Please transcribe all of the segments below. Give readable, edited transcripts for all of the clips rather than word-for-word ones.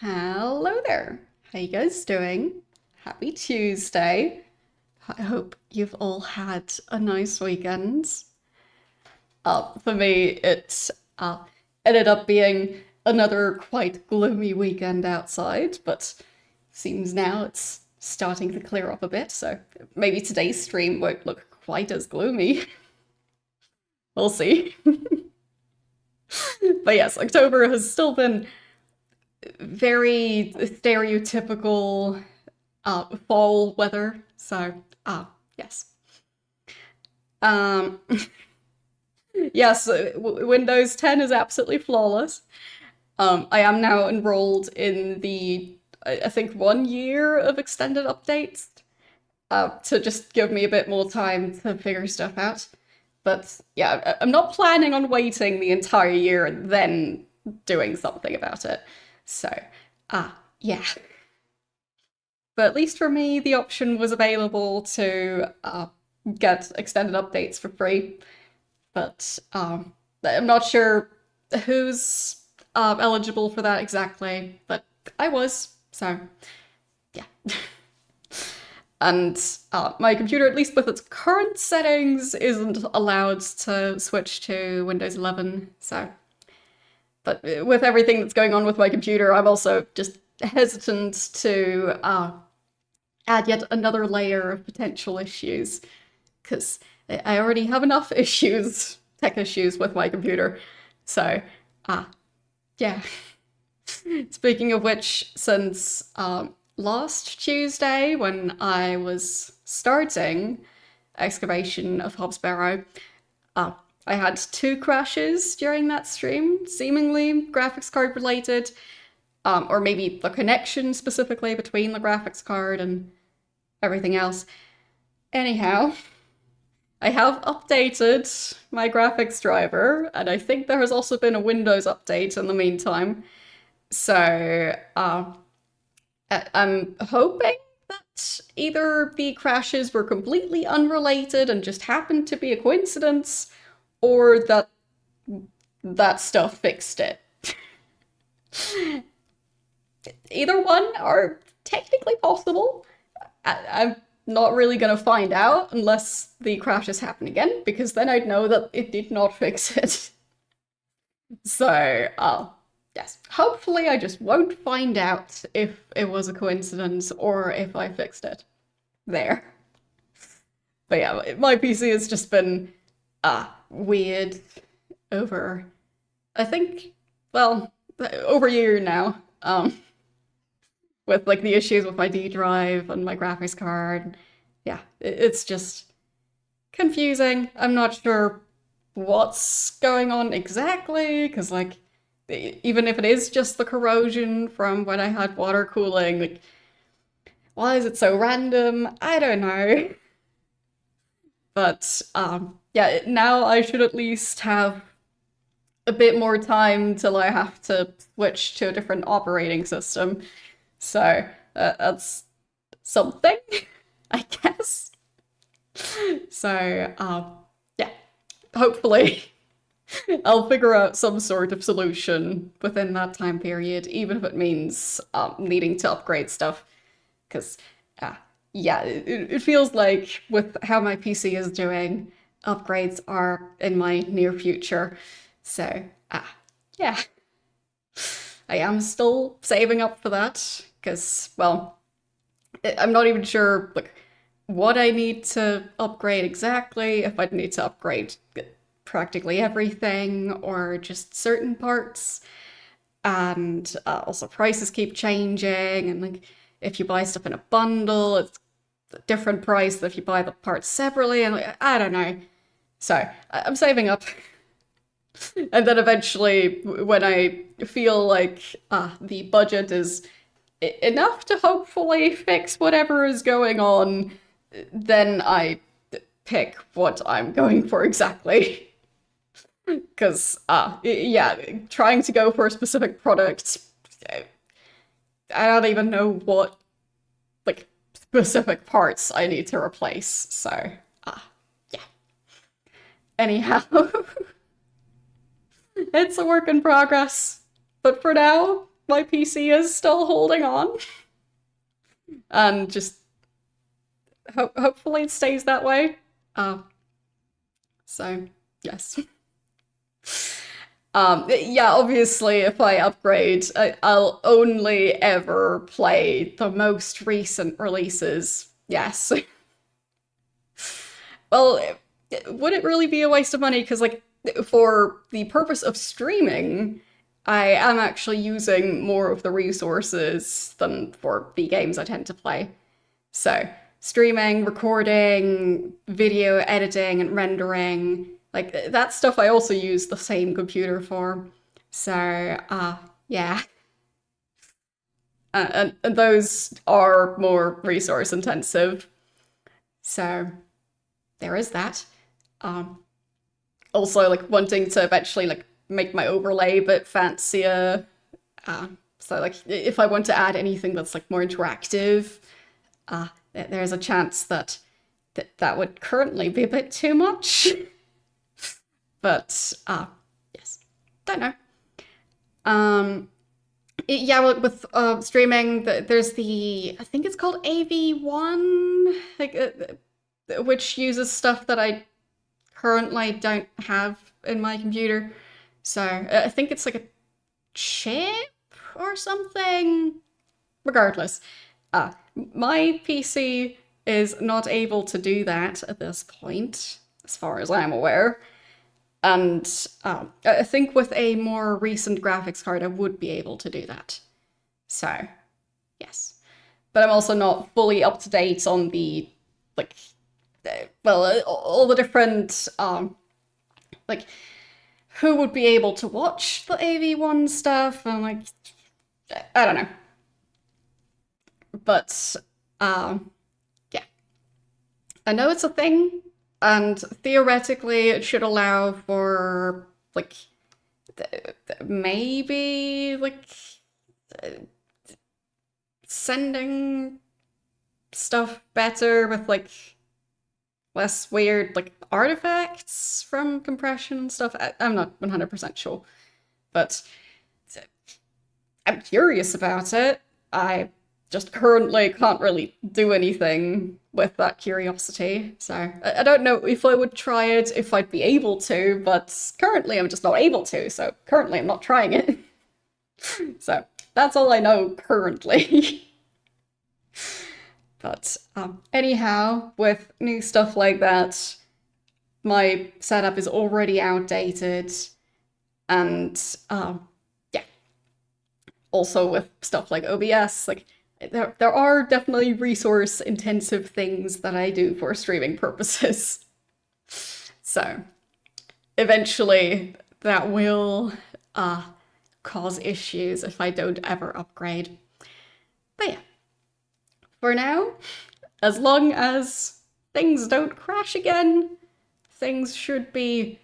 Hello there. How you guys doing? Happy Tuesday. I hope you've all had a nice weekend. For me, it ended up being another quite gloomy weekend outside, but seems now it's starting to clear up a bit, so maybe today's stream won't look quite as gloomy. We'll see. But yes, October has still been very stereotypical fall weather. So, yes. Um, yes, Windows 10 is absolutely flawless. I am now enrolled in I think 1 year of extended updates to just give me a bit more time to figure stuff out. But yeah, I'm not planning on waiting the entire year and then doing something about it. So, yeah. But at least for me, the option was available to get extended updates for free. But I'm not sure who's eligible for that exactly, but I was, so yeah. And my computer, at least with its current settings, isn't allowed to switch to Windows 11, so. But with everything that's going on with my computer, I'm also just hesitant to add yet another layer of potential issues, because I already have enough issues, tech issues with my computer. So, yeah. Speaking of which, since last Tuesday, when I was starting Excavation of Hob Barrow, I had two crashes during that stream, seemingly graphics card related, or maybe the connection specifically between the graphics card and everything else. Anyhow, I have updated my graphics driver, and I think there has also been a Windows update in the meantime. So, I'm hoping that either the crashes were completely unrelated and just happened to be a coincidence, or that that stuff fixed it. Either one are technically possible. I'm not really going to find out unless the crashes happen again, because then I'd know that it did not fix it. So, yes. Hopefully I just won't find out if it was a coincidence or if I fixed it. There. But yeah, my PC has just been weird over, I think, well, over a year now. With like the issues with my D drive and my graphics card. Yeah, it's just confusing. I'm not sure what's going on exactly, because like even if it is just the corrosion from when I had water cooling, like why is it so random? I don't know. But yeah, now I should at least have a bit more time till I have to switch to a different operating system. So that's something, I guess. So yeah, hopefully I'll figure out some sort of solution within that time period, even if it means needing to upgrade stuff. Because yeah, it feels like with how my PC is doing, upgrades are in my near future. So yeah. I am still saving up for that because, well, I'm not even sure like what I need to upgrade exactly. If I'd need to upgrade practically everything or just certain parts, and also prices keep changing. And like, if you buy stuff in a bundle, it's a different price than if you buy the parts separately. And like, I don't know. So I'm saving up and then eventually, when I feel like the budget is enough to hopefully fix whatever is going on, then I pick what I'm going for exactly. Because, yeah, trying to go for a specific product, I don't even know what, like, specific parts I need to replace. So, yeah. Anyhow. It's a work in progress. But for now, my PC is still holding on, and just hopefully it stays that way. Uh, so yes. Yeah, obviously, if I upgrade, I'll only ever play the most recent releases. Yes. Well, would it really be a waste of money? Because, like, for the purpose of streaming, I am actually using more of the resources than for the games I tend to play. So, streaming, recording, video editing, and rendering, like, that stuff I also use the same computer for. So, yeah. And those are more resource intensive. So, there is that. Um, Also, like, wanting to eventually, like, make my overlay a bit fancier. So, like, if I want to add anything that's, like, more interactive, there's a chance that that would currently be a bit too much. But, yes. Don't know. Um, yeah, well, with streaming, there's I think it's called AV1, like, which uses stuff that I currently don't have in my computer. So I think it's like a chip or something. Regardless, my PC is not able to do that at this point, as far as I'm aware. And I think with a more recent graphics card, I would be able to do that. So, yes. But I'm also not fully up to date on the, like, well, all the different, like, who would be able to watch the AV1 stuff, and, like, I don't know. But, yeah. I know it's a thing, and theoretically it should allow for, like, maybe, like, sending stuff better with, like, less weird, like, artifacts from compression and stuff. I'm not 100% sure, but I'm curious about it. I just currently can't really do anything with that curiosity, so I don't know if I would try it, if I'd be able to, but currently I'm just not able to, so currently I'm not trying it. So that's all I know currently. But anyhow, with new stuff like that, my setup is already outdated, and yeah. Also with stuff like OBS, like, there are definitely resource intensive things that I do for streaming purposes. So eventually that will cause issues if I don't ever upgrade. But yeah, for now, as long as things don't crash again, things should be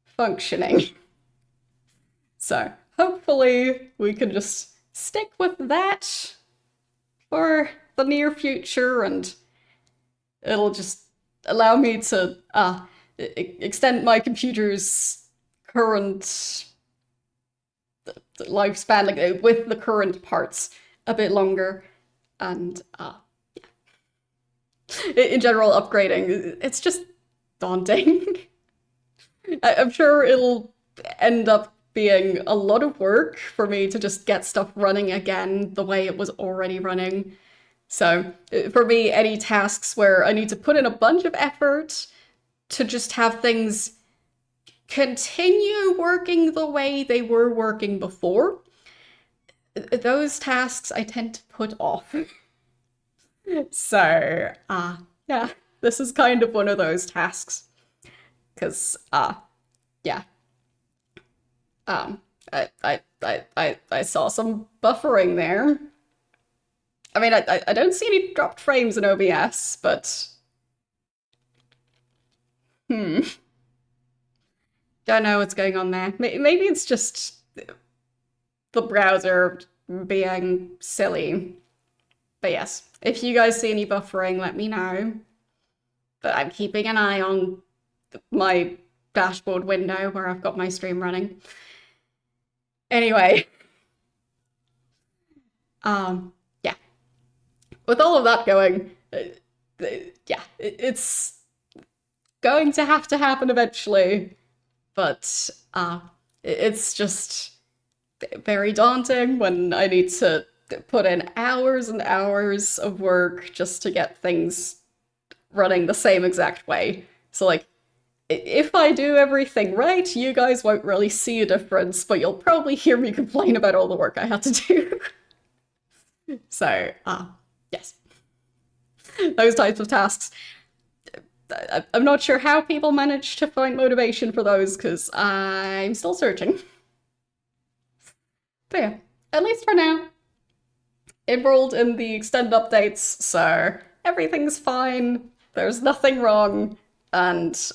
functioning. So hopefully we can just stick with that for the near future, and it'll just allow me to extend my computer's current lifespan, like, with the current parts, a bit longer. And in general, upgrading, it's just daunting. I'm sure it'll end up being a lot of work for me to just get stuff running again the way it was already running. So for me, any tasks where I need to put in a bunch of effort to just have things continue working the way they were working before, those tasks I tend to put off. So, yeah, this is kind of one of those tasks. Because, yeah. I saw some buffering there. I mean, I don't see any dropped frames in OBS, but don't know what's going on there. Maybe it's just the browser being silly. But yes, if you guys see any buffering, let me know. But I'm keeping an eye on my dashboard window where I've got my stream running. Anyway, Yeah. With all of that going, yeah, it's going to have to happen eventually, but it's just very daunting when I need to put in hours and hours of work just to get things running the same exact way. So, like, if I do everything right, you guys won't really see a difference, but you'll probably hear me complain about all the work I had to do. So, yes. Those types of tasks. I'm not sure how people manage to find motivation for those, because I'm still searching. But yeah, at least for now, enrolled in the extended updates, so everything's fine, there's nothing wrong, and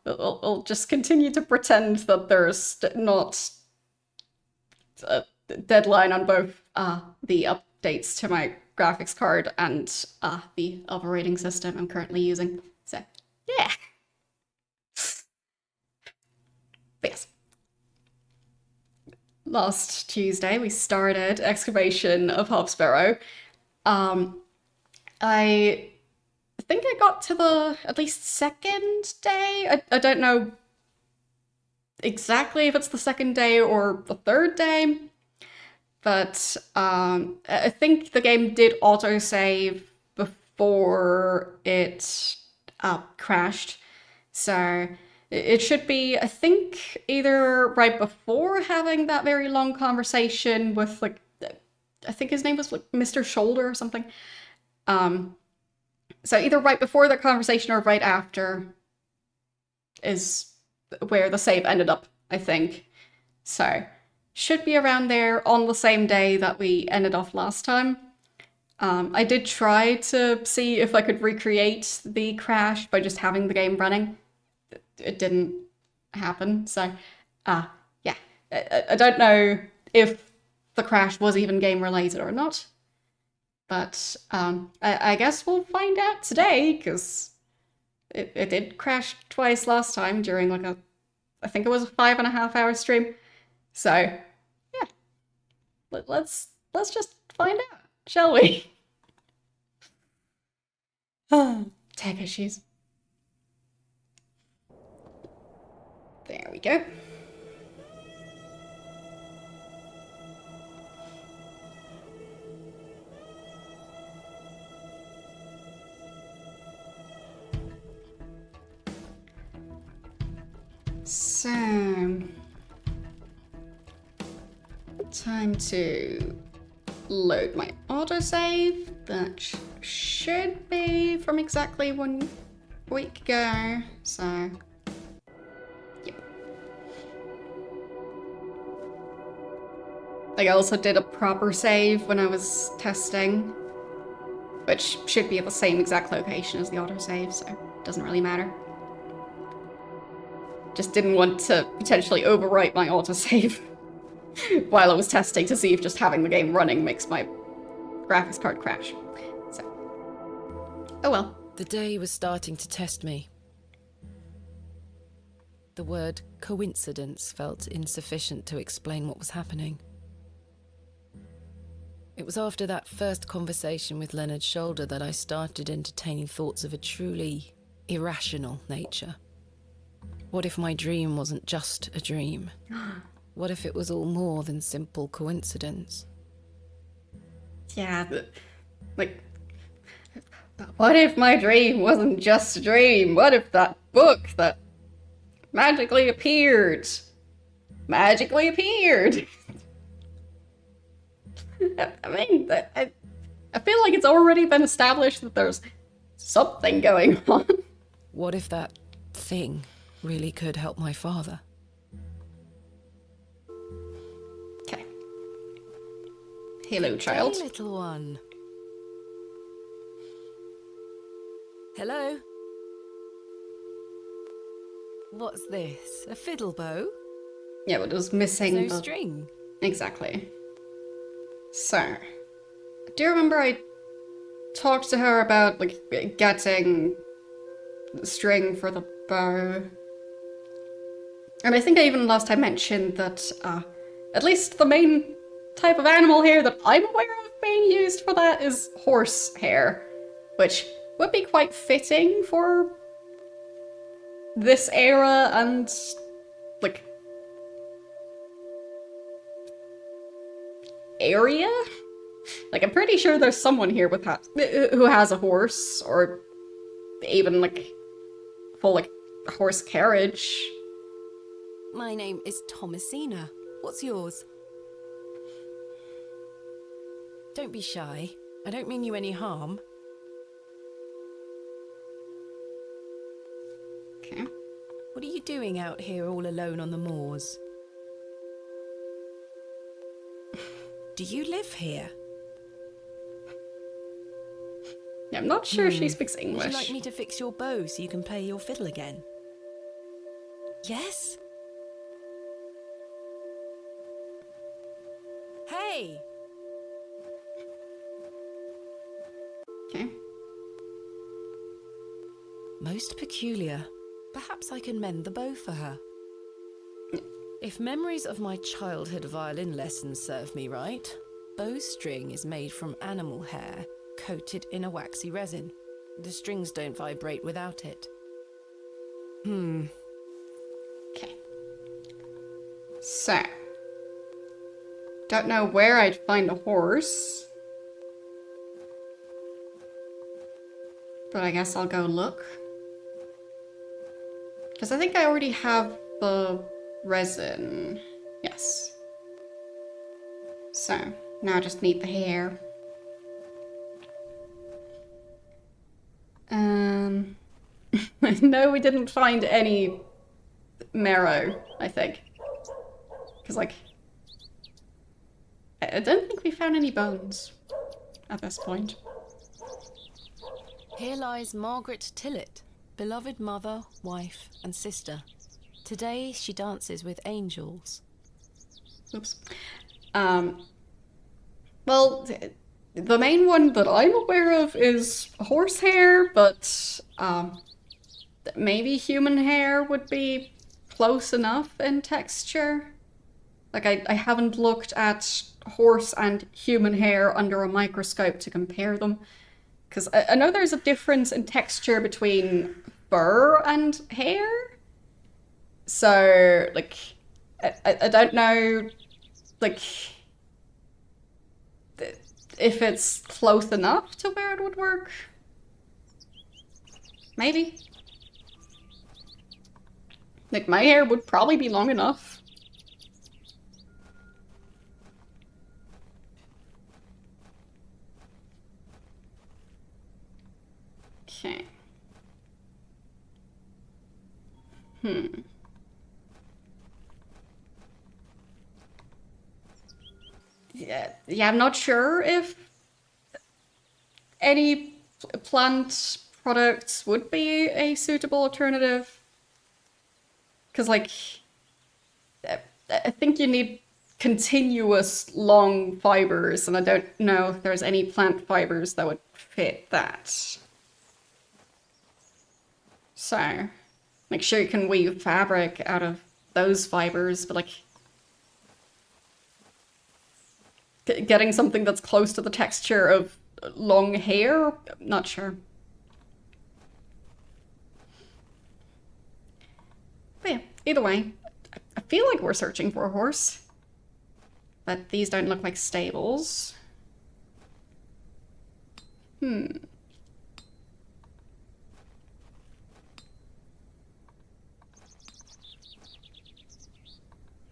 we'll just continue to pretend that there's not a deadline on both the updates to my graphics card and the operating system I'm currently using. So, yeah. But yes. Last Tuesday, we started Excavation of Hob Barrow. I think I got to the at least second day. I don't know exactly if it's the second day or the third day, but I think the game did autosave before it crashed. So it should be, I think, either right before having that very long conversation with, like, I think his name was like Mr. Shoulder or something. So either right before that conversation or right after is where the save ended up, I think. So should be around there on the same day that we ended off last time. I did try to see if I could recreate the crash by just having the game running. It didn't happen, so yeah. I don't know if the crash was even game related or not, but I guess we'll find out today, because it did crash twice last time during like I think it was a 5.5 hour stream. So yeah, let's just find out, shall we? Tech issues. There we go. So, time to load my autosave. That should be from exactly 1 week ago. So, yep. I also did a proper save when I was testing, which should be at the same exact location as the autosave, so it doesn't really matter. Just didn't want to potentially overwrite my autosave while I was testing to see if just having the game running makes my graphics card crash. So, oh well. The day was starting to test me. The word coincidence felt insufficient to explain what was happening. It was after that first conversation with Leonard's shoulder that I started entertaining thoughts of a truly irrational nature. What if my dream wasn't just a dream? What if it was all more than simple coincidence? Yeah, like, what if my dream wasn't just a dream? What if that book that magically appeared? I mean, I feel like it's already been established that there's something going on. What if that thing really could help my father? Okay. Hello, child. Hey, little one. Hello? What's this? A fiddle bow? Yeah, but it was missing No string. Exactly. So, do you remember I talked to her about, like, getting the string for the bow? And I think I even last time mentioned that, at least the main type of animal hair that I'm aware of being used for that is horse hair, which would be quite fitting for this era and, like, area? Like, I'm pretty sure there's someone here with who has a horse, or even, like, full, like, horse carriage. My name is Thomasina. What's yours? Don't be shy. I don't mean you any harm. Okay. What are you doing out here all alone on the moors? Do you live here? Yeah, I'm not sure she speaks English. Would you like me to fix your bow so you can play your fiddle again? Yes? Hey! Okay. Most peculiar. Perhaps I can mend the bow for her. If memories of my childhood violin lessons serve me right, bowstring is made from animal hair, coated in a waxy resin. The strings don't vibrate without it. Okay. So. Don't know where I'd find a horse. But I guess I'll go look. Because I think I already have the resin. Yes. So, now I just need the hair. No, we didn't find any marrow, I think. Because, like, I don't think we found any bones at this point. Here lies Margaret Tillett, beloved mother, wife, and sister. Today she dances with angels. Oops. Well, the main one that I'm aware of is horsehair, but maybe human hair would be close enough in texture. Like, I haven't looked at horse and human hair under a microscope to compare them. Because I know there's a difference in texture between fur and hair. So, like, I don't know, like, if it's close enough to where it would work. Maybe. Like, my hair would probably be long enough. Okay. Yeah, I'm not sure if any plant products would be a suitable alternative. Because, like, I think you need continuous long fibers, and I don't know if there's any plant fibers that would fit that. So, make sure you can weave fabric out of those fibers, but, like, getting something that's close to the texture of long hair? Not sure. But yeah, either way, I feel like we're searching for a horse. But these don't look like stables.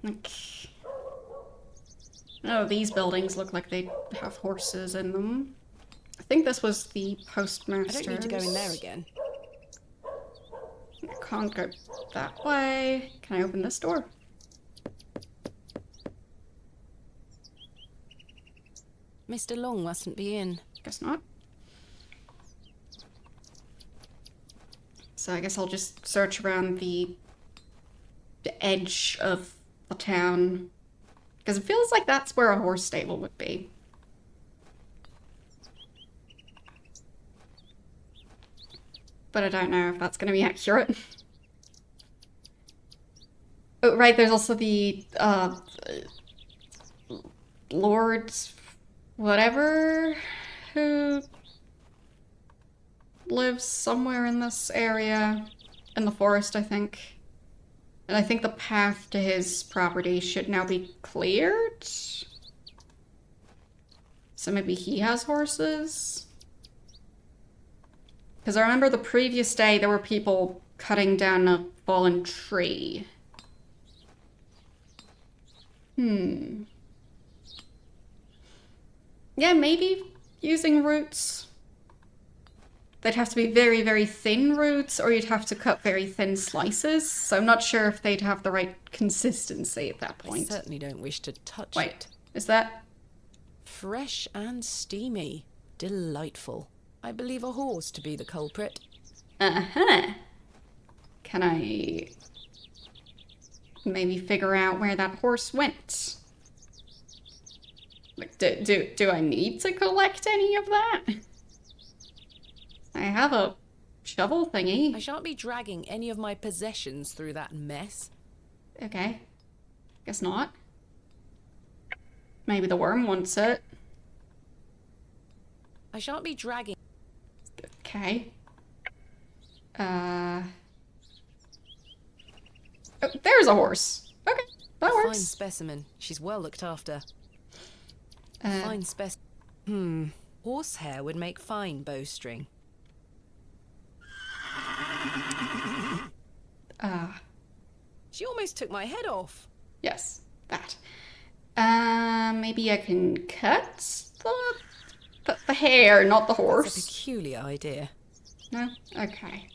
Like, oh, these buildings look like they have horses in them. I think this was the postmaster's. I don't need to go in there again. I can't go that way. Can I open this door? Mr. Long mustn't be in. Guess not. So I guess I'll just search around the edge of the town. Because it feels like that's where a horse stable would be. But I don't know if that's going to be accurate. Oh, right, there's also the Lord whatever who lives somewhere in this area in the forest, I think. And I think the path to his property should now be cleared. So maybe he has horses? Because I remember the previous day there were people cutting down a fallen tree. Yeah, maybe using roots. They'd have to be very, very thin roots, or you'd have to cut very thin slices. So I'm not sure if they'd have the right consistency at that I point. certainly don't wish to touch Wait, it. is that... Fresh and steamy. Delightful. I believe a horse to be the culprit. Uh-huh. Can I maybe figure out where that horse went? Like, do I need to collect any of that? I have a shovel thingy. I shan't be dragging any of my possessions through that mess. Okay. Guess not. Maybe the worm wants it. I shan't be dragging... Okay. Oh, there's a horse. Okay, that Fine works. specimen. She's well looked after. Fine Horsehair would make fine bowstring. She almost took my head off. Yes, that. Maybe I can cut the hair, not the That's a horse. peculiar idea. No? Okay.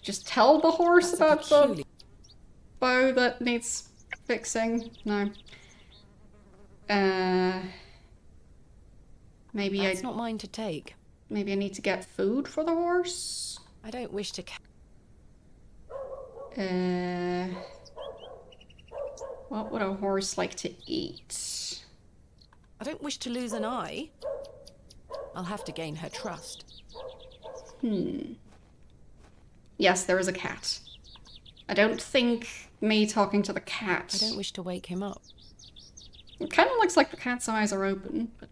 Just tell the horse That's a about the peculiar... bow that needs fixing. No. Maybe That's not mine to take. maybe I need to get food for the horse. I don't wish to... What would a horse like to eat? I don't wish to lose an eye. I'll have to gain her trust. Yes, there is a cat. I don't think me talking to the cat... I don't wish to wake him up. It kind of looks like the cat's eyes are open, but...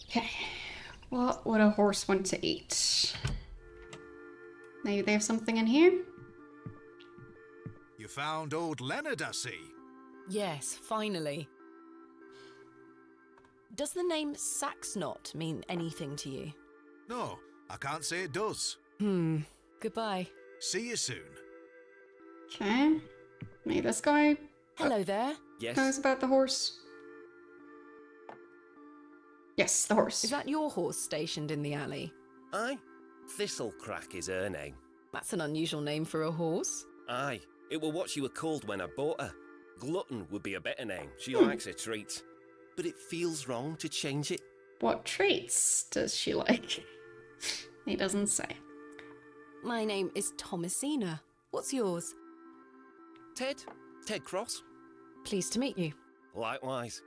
Okay. What would a horse want to eat? Maybe they have something in here? You found old Leonard, I see. Yes, finally. Does the name Saxnot mean anything to you? No, I can't say it does. Goodbye. See you soon. Okay. Maybe this guy Hello there. Yes. knows about the horse. Yes, the horse. Is that your horse stationed in the alley? Aye. Thistlecrack is her name. That's an unusual name for a horse. Aye. It were what she were called when I bought her. Glutton would be a better name. She likes her treats. But it feels wrong to change it. What traits does she like? He doesn't say. My name is Thomasina. What's yours? Ted Cross. Pleased to meet you. Likewise.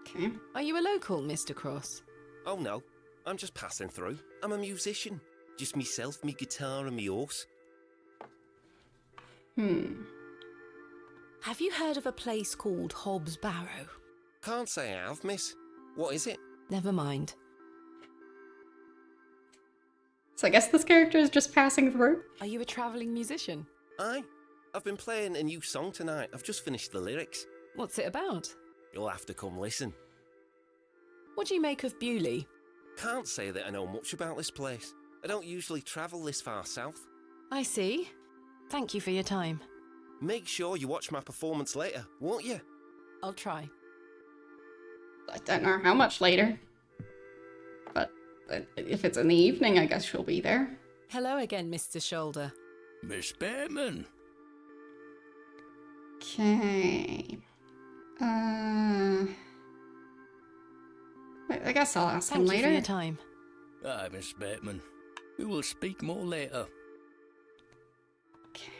Okay. Are you a local, Mr. Cross? Oh no, I'm just passing through. I'm a musician. Just myself, me guitar and me horse. Have you heard of a place called Hobbs Barrow? Can't say I have, miss. What is it? Never mind. So I guess this character is just passing through. Are you a travelling musician? Aye. I've been playing a new song tonight. I've just finished the lyrics. What's it about? You'll have to come listen. What do you make of Bewley? Can't say that I know much about this place. I don't usually travel this far south. I see. Thank you for your time. Make sure you watch my performance later, won't you? I'll try. I don't know how much later. But if it's in the evening, I guess she'll be there. Hello again, Mr. Shoulder. Miss Behrman. Okay. I guess I'll ask him Thank you for later. your time. Aye, Miss Behrman. We will speak more later. Okay.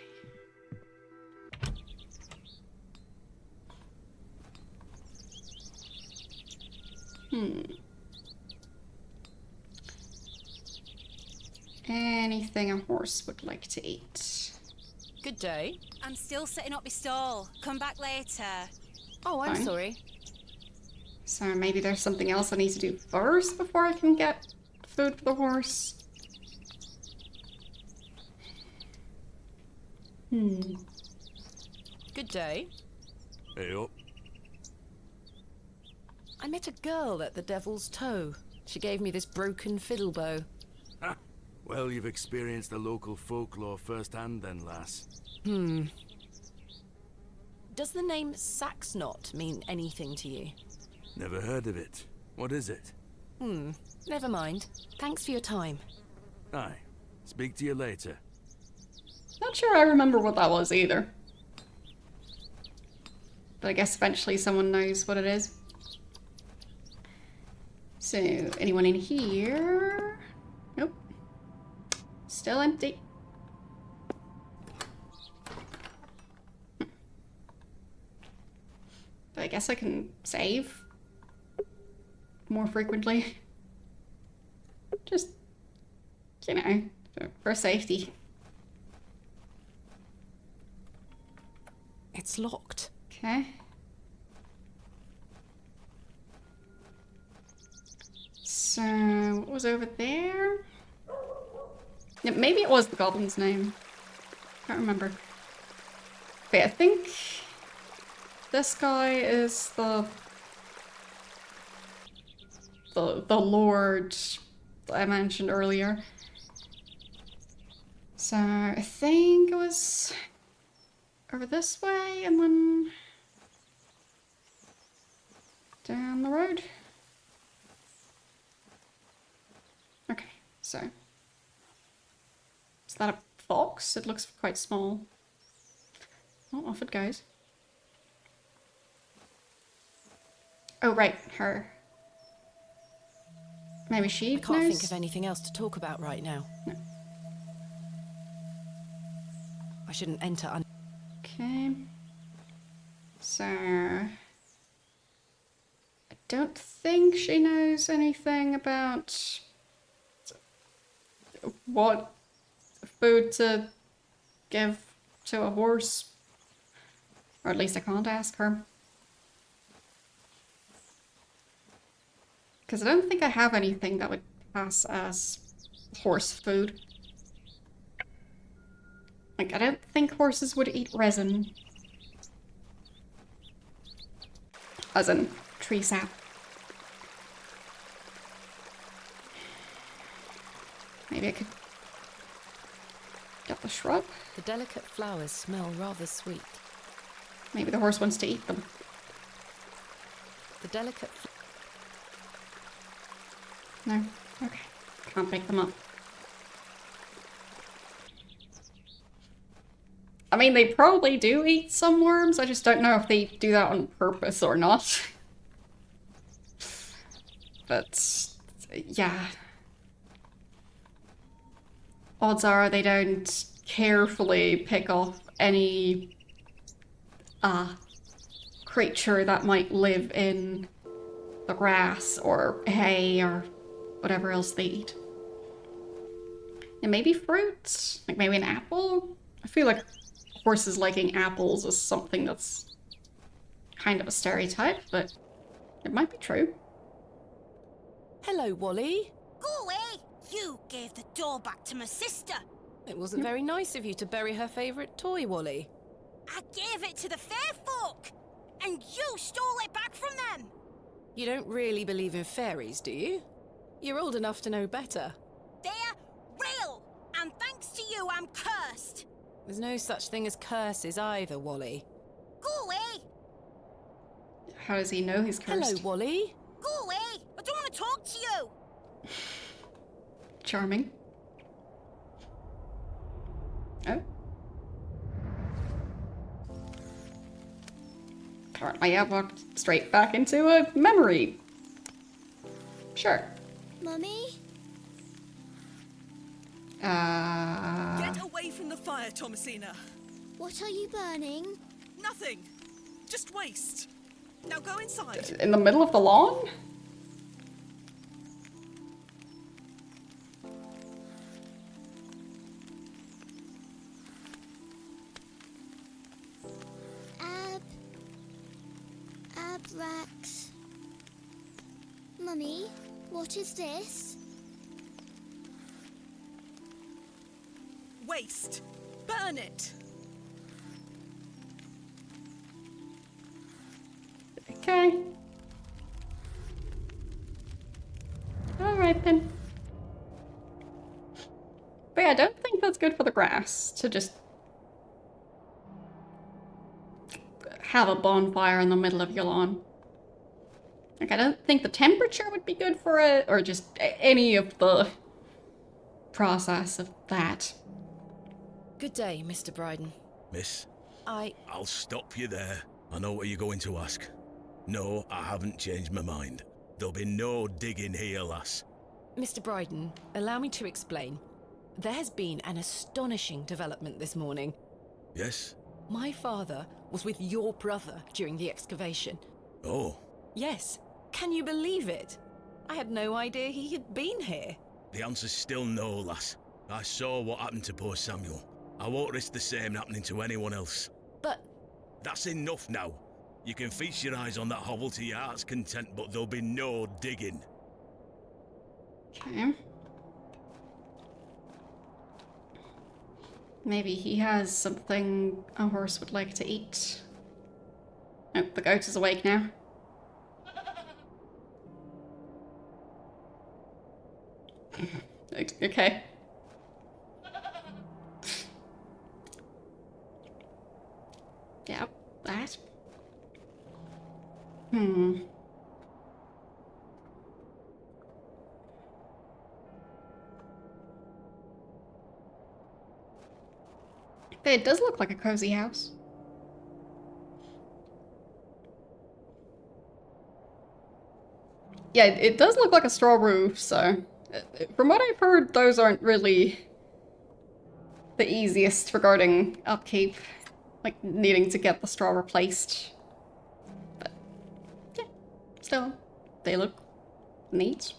Anything a horse would like to eat. Good day. I'm still setting up my stall. Come back later. Oh, I'm Fine. sorry. So maybe there's something else I need to do first before I can get food for the horse. Good day. Hey up. I met a girl at the Devil's Toe. She gave me this broken fiddle bow. Ha! Well, you've experienced the local folklore firsthand then, lass. Does the name Saxknot mean anything to you? Never heard of it. What is it? Never mind. Thanks for your time. Aye. Speak to you later. Not sure I remember what that was either. But I guess eventually someone knows what it is. So, anyone in here? Nope. Still empty. But I guess I can save more frequently. Just, you know, for safety. It's locked. Okay. So, what was over there? Yeah, maybe it was the goblin's name. Can't remember. Wait, I think this guy is the lord I mentioned earlier. So, I think it was over this way and then down the road. Okay, so is that a fox? It looks quite small. Oh, off it goes. Oh, right, her. Maybe she I can't knows? think of anything else to talk about right now. No. I shouldn't enter Okay. So I don't think she knows anything about what food to give to a horse. Or at least I can't ask her. Because I don't think I have anything that would pass as horse food. Like, I don't think horses would eat resin. As in, tree sap. Maybe I could get the shrub. The delicate flowers smell rather sweet. Maybe the horse wants to eat them. The delicate No? Okay. Can't pick them up. I mean, they probably do eat some worms. I just don't know if they do that on purpose or not. But, yeah. Odds are they don't carefully pick off any creature that might live in the grass or hay or whatever else they eat. And maybe fruit? Like maybe an apple? I feel like horses liking apples is something that's kind of a stereotype, but it might be true. Hello, Wally. Go away! You gave the doll back to my sister. It wasn't very nice of you to bury her favourite toy, Wally. I gave it to the fair folk, and you stole it back from them. You don't really believe in fairies, do you? You're old enough to know better. They're real, and thanks to you, I'm cursed. There's no such thing as curses either, Wally. Go away! How does he know he's cursed? Hello, Wally. Go away! I don't want to talk to you. Charming. Oh. Apparently I walked straight back into a memory. Sure. Mummy? Get away from the fire, Thomasina. What are you burning? Nothing. Just waste. Now go inside. In the middle of the lawn? Abrax. Mummy, what is this? Waste! Burn it! Okay. Alright then. But yeah, I don't think that's good for the grass to just have a bonfire in the middle of your lawn. Like, I don't think the temperature would be good for it, or just any of the process of that. Good day, Mr. Bryden. Miss, I... I'll stop you there. I know what you're going to ask. No, I haven't changed my mind. There'll be no digging here, lass. Mr. Bryden, allow me to explain. There has been an astonishing development this morning. Yes? My father was with your brother during the excavation. Oh, Yes. Can you believe it? I had no idea he had been here. the answer's still no, lass. I saw what happened to poor Samuel. I won't risk the same happening to anyone else. But That's enough now. You can feast your eyes on that hovel to your heart's content, but there'll be no digging. Okay. Maybe he has something a horse would like to eat. Oh, the goat is awake now. Okay. Yep, that. It does look like a cozy house. Yeah, it does look like a straw roof, so... From what I've heard, those aren't really the easiest regarding upkeep. Like, needing to get the straw replaced. But, yeah, still, they look neat.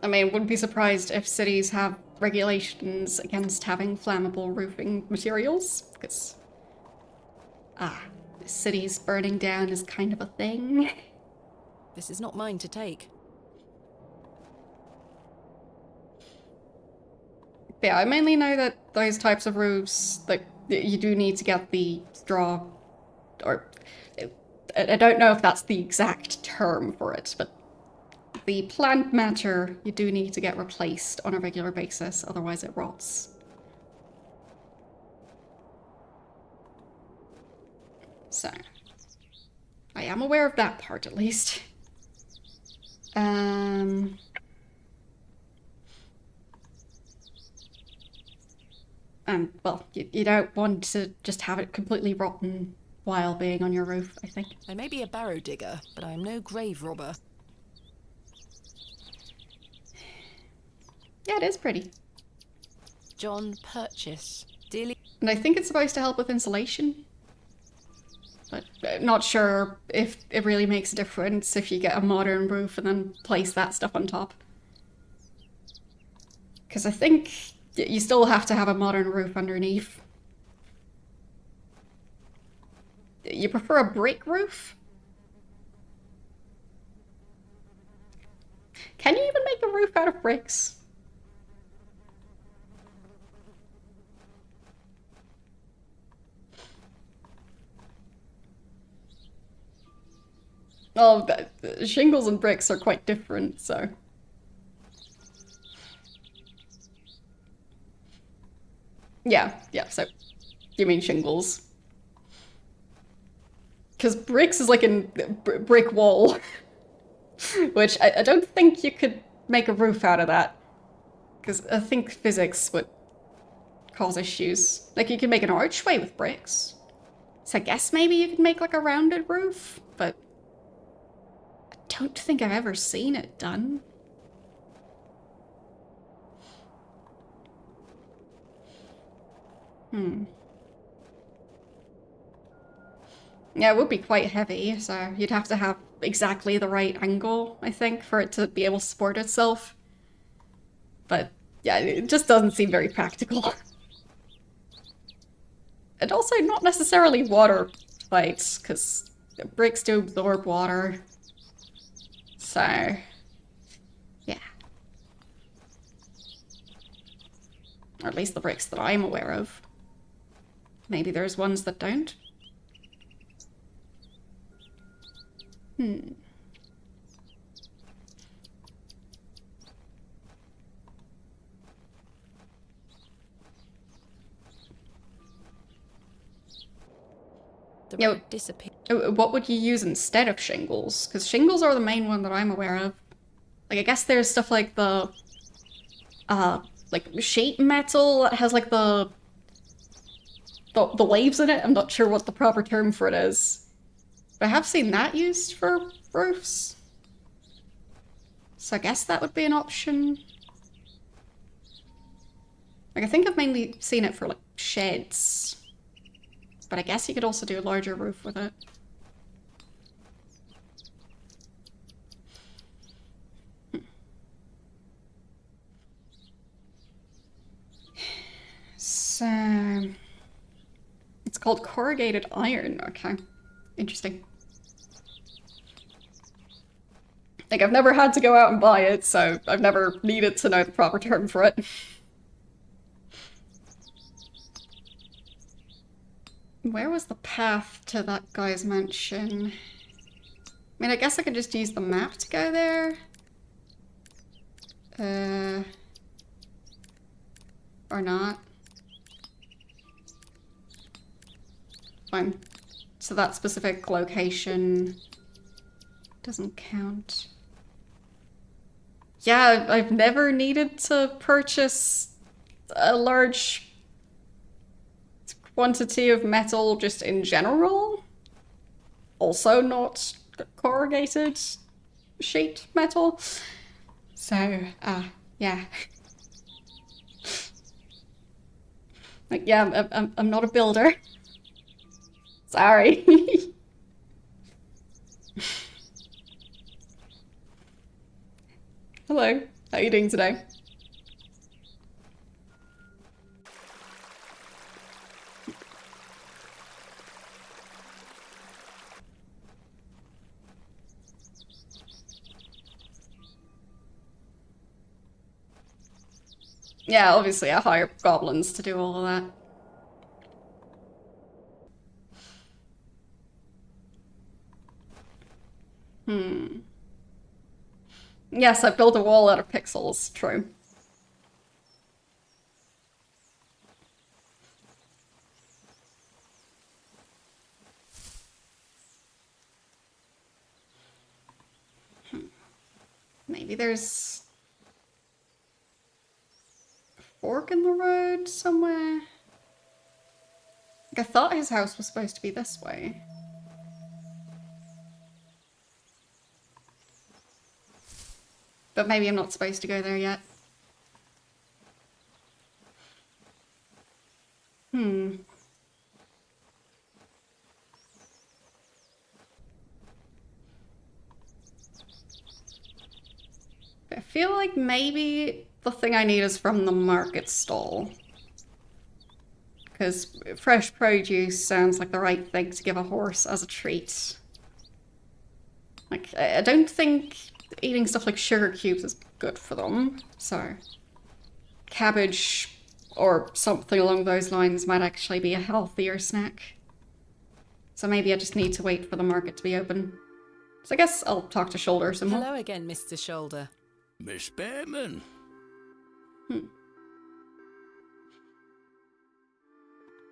I mean, wouldn't be surprised if cities have regulations against having flammable roofing materials, because, cities burning down is kind of a thing. this is not mine to take. But yeah, I mainly know that those types of roofs, like, you do need to get the straw, or I don't know if that's the exact term for it, but the plant matter you do need to get replaced on a regular basis, otherwise it rots. So, I am aware of that part at least. And, well, you don't want to just have it completely rotten while being on your roof, I think. I may be a barrow digger, but I am no grave robber. Yeah, it is pretty. John Purchase. Dearly... And I think it's supposed to help with insulation. But not sure if it really makes a difference if you get a modern roof and then place that stuff on top. Because I think you still have to have a modern roof underneath. You prefer a brick roof? Can you even make a roof out of bricks? Oh, shingles and bricks are quite different, so... Yeah, so you mean shingles. Because bricks is like a brick wall. Which I don't think you could make a roof out of that. Because I think physics would cause issues. Like, you could make an archway with bricks. So I guess maybe you could make like a rounded roof, but... I don't think I've ever seen it done. Yeah, it would be quite heavy, so you'd have to have exactly the right angle, I think, for it to be able to support itself. But yeah, it just doesn't seem very practical. And also not necessarily watertight, because bricks do absorb water. So, yeah. Or at least the bricks that I'm aware of. Maybe there's ones that don't. The Yo. road disappeared. What would you use instead of shingles? Because shingles are the main one that I'm aware of. Like, I guess there's stuff like the, like sheet metal that has like the waves in it. I'm not sure what the proper term for it is. But I have seen that used for roofs. So I guess that would be an option. Like, I think I've mainly seen it for like sheds. But I guess you could also do a larger roof with it. So... It's called corrugated iron. Okay. Interesting. Like, I've never had to go out and buy it, so I've never needed to know the proper term for it. Where was the path to that guy's mansion? I mean, I guess I could just use the map to go there. Or not. Fine. So that specific location doesn't count. Yeah, I've never needed to purchase a large quantity of metal just in general. Also not corrugated sheet metal. So, yeah. Like, yeah, I'm not a builder. Sorry. Hello, how are you doing today? Yeah, obviously I hire goblins to do all of that. Yes, I built a wall out of pixels, true. Maybe there's a fork in the road somewhere? Like, I thought his house was supposed to be this way. But maybe I'm not supposed to go there yet. I feel like maybe the thing I need is from the market stall. Because fresh produce sounds like the right thing to give a horse as a treat. Like, I don't think eating stuff like sugar cubes is good for them, so cabbage or something along those lines might actually be a healthier snack. So maybe I just need to wait for the market to be open. So I guess I'll talk to Shoulder some more. Hello again, Mr. Shoulder. Miss Bateman.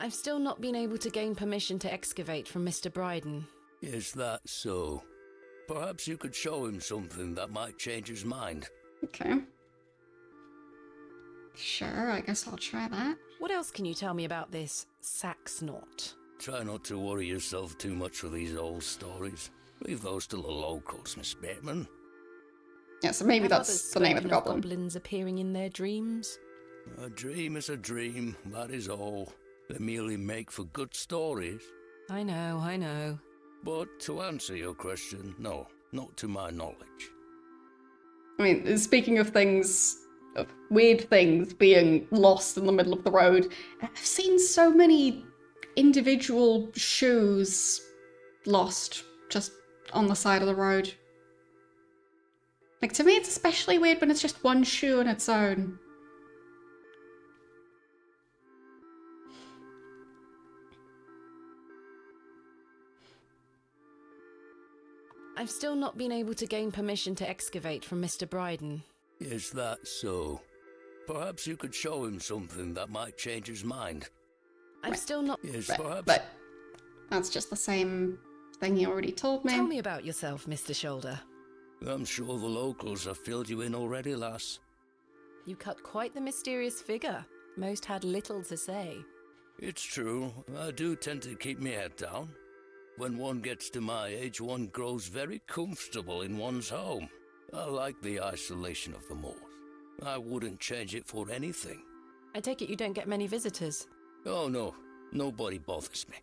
I've still not been able to gain permission to excavate from Mr. Bryden. Is that so? Perhaps you could show him something that might change his mind. Okay. Sure, I guess I'll try that. What else can you tell me about this Sax knot? Try not to worry yourself too much with these old stories. Leave those to the locals, Miss Bateman. Yeah, so maybe Have that's others the name of the spoken goblin. Goblins appearing in their dreams? A dream is a dream, that is all. They merely make for good stories. I know. But to answer your question, no, not to my knowledge. I mean, speaking of things, of weird things being lost in the middle of the road, I've seen so many individual shoes lost just on the side of the road. Like, to me, it's especially weird when it's just one shoe on its own. I've still not been able to gain permission to excavate from Mr. Bryden. Is that so? Perhaps you could show him something that might change his mind. I've still not... Yes, But, perhaps. but that's just the same thing you already told me. Tell me about yourself, Mr. Shoulder. I'm sure the locals have filled you in already, lass. You cut quite the mysterious figure. Most had little to say. It's true, I do tend to keep my head down. When one gets to my age, one grows very comfortable in one's home. I like the isolation of the moors. I wouldn't change it for anything. I take it you don't get many visitors. Oh no, nobody bothers me.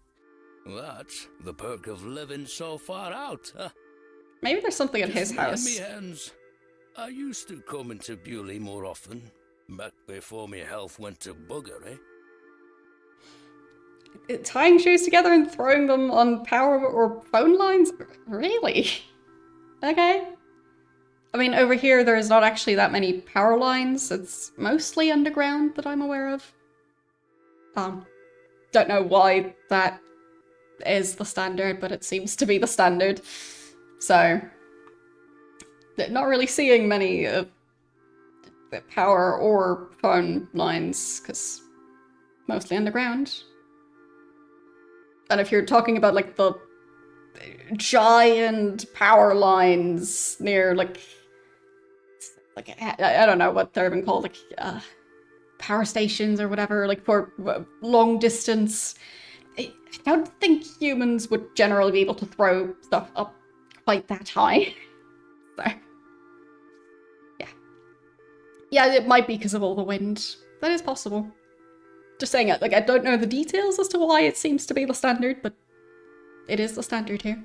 That's the perk of living so far out, huh? Maybe there's something at his Just me and house. me hens. I used to come into Bewley more often, back before my health went to bugger, eh? Tying shoes together and throwing them on power or phone lines? Really? Okay. I mean, over here there's not actually that many power lines. It's mostly underground that I'm aware of. Don't know why that is the standard, but it seems to be the standard. So, not really seeing many of the power or phone lines, because mostly underground. And if you're talking about, like, the giant power lines near, like I don't know what they're even called, like, power stations or whatever, like, for long distance, I don't think humans would generally be able to throw stuff up quite that high. So, yeah. Yeah, it might be because of all the wind. That is possible. Just saying it, like, I don't know the details as to why it seems to be the standard, but it is the standard here.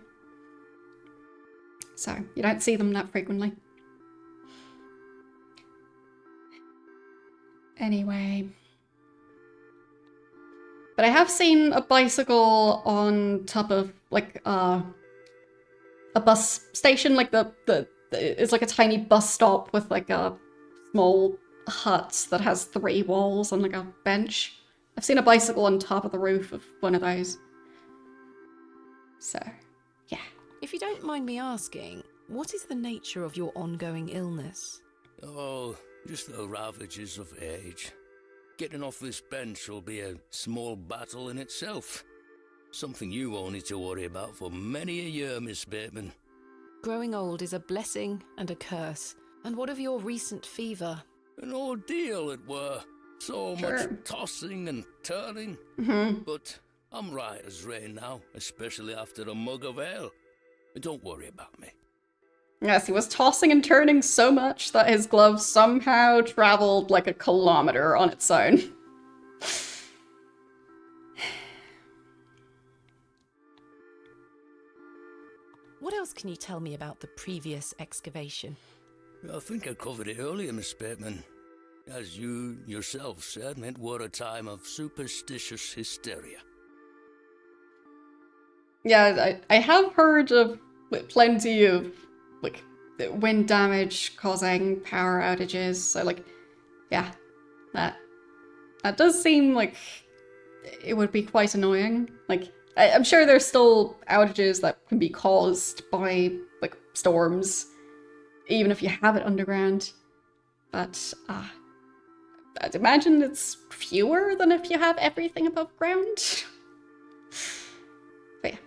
So, you don't see them that frequently. Anyway. But I have seen a bicycle on top of, like, a bus station, like it's like a tiny bus stop with, like, a small hut that has 3 walls and, like, a bench. I've seen a bicycle on top of the roof of one of those. So, yeah. If you don't mind me asking, what is the nature of your ongoing illness? Oh, just the ravages of age. Getting off this bench will be a small battle in itself. Something you won't need to worry about for many a year, Miss Bateman. Growing old is a blessing and a curse. And what of your recent fever? An ordeal it were. So much tossing and turning. But I'm right as rain now, especially after a mug of ale. Don't worry about me. Yes, he was tossing and turning so much that his glove somehow traveled like a kilometer on its own. What else can you tell me about the previous excavation? I think I covered it earlier, Miss Bateman. As you yourself said, it were a time of superstitious hysteria. Yeah, I have heard of plenty of, like, wind damage causing power outages, so, like, yeah, that does seem like it would be quite annoying. Like, I'm sure there's still outages that can be caused by, like, storms, even if you have it underground, but, I'd imagine it's fewer than if you have everything above ground. But yeah.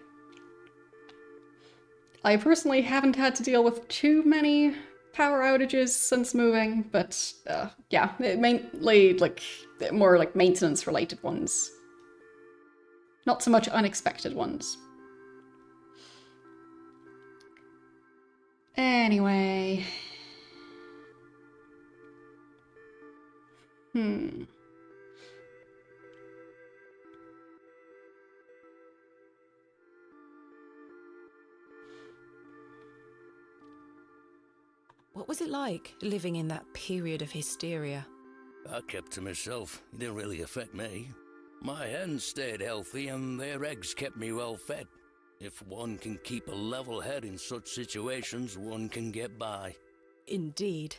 I personally haven't had to deal with too many power outages since moving, but yeah, mainly like more like maintenance related ones. Not so much unexpected ones. Anyway. What was it like, living in that period of hysteria? I kept to myself. It didn't really affect me. My hens stayed healthy and their eggs kept me well fed. If one can keep a level head in such situations, one can get by. Indeed.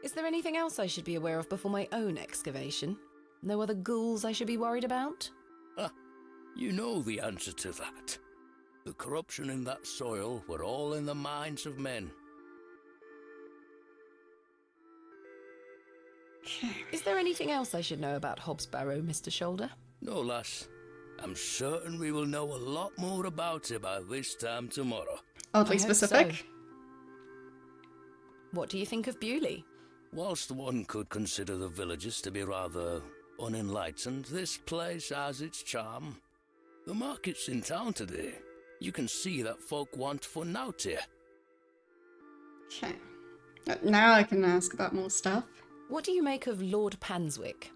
Is there anything else I should be aware of before my own excavation? No other ghouls I should be worried about? Ah, you know the answer to that. The corruption in that soil were all in the minds of men. Is there anything else I should know about Hobbs Barrow, Mr. Shoulder? No, lass. I'm certain we will know a lot more about it by this time tomorrow. Oddly I hope specific. so. What do you think of Bewley? Whilst one could consider the villagers to be rather unenlightened, this place has its charm. The market's in town today. You can see that folk want fun out here. Okay. Now I can ask about more stuff. What do you make of Lord Panswick?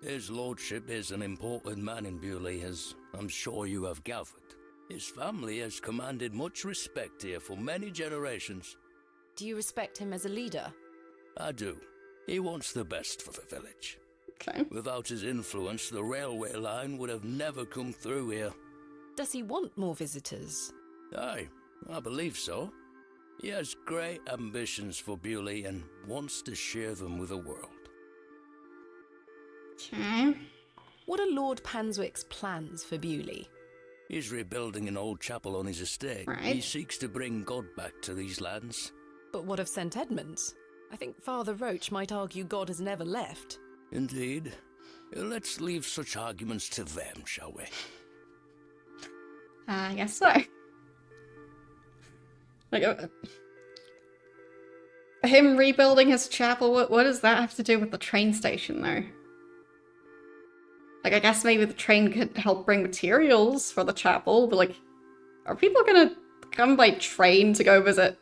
His lordship is an important man in Bewley, as I'm sure you have gathered. His family has commanded much respect here for many generations. Do you respect him as a leader? I do. He wants the best for the village. Okay. Without his influence, the railway line would have never come through here. Does he want more visitors? Aye, I believe so. He has great ambitions for Bewley and wants to share them with the world. Okay. What are Lord Panswick's plans for Bewley? He's rebuilding an old chapel on his estate. Right. He seeks to bring God back to these lands. But what of St. Edmunds? I think Father Roach might argue God has never left. Indeed. Let's leave such arguments to them, shall we? I guess so. Like, him rebuilding his chapel, what does that have to do with the train station, though? Like, I guess maybe the train could help bring materials for the chapel, but, like, are people gonna come by train to go visit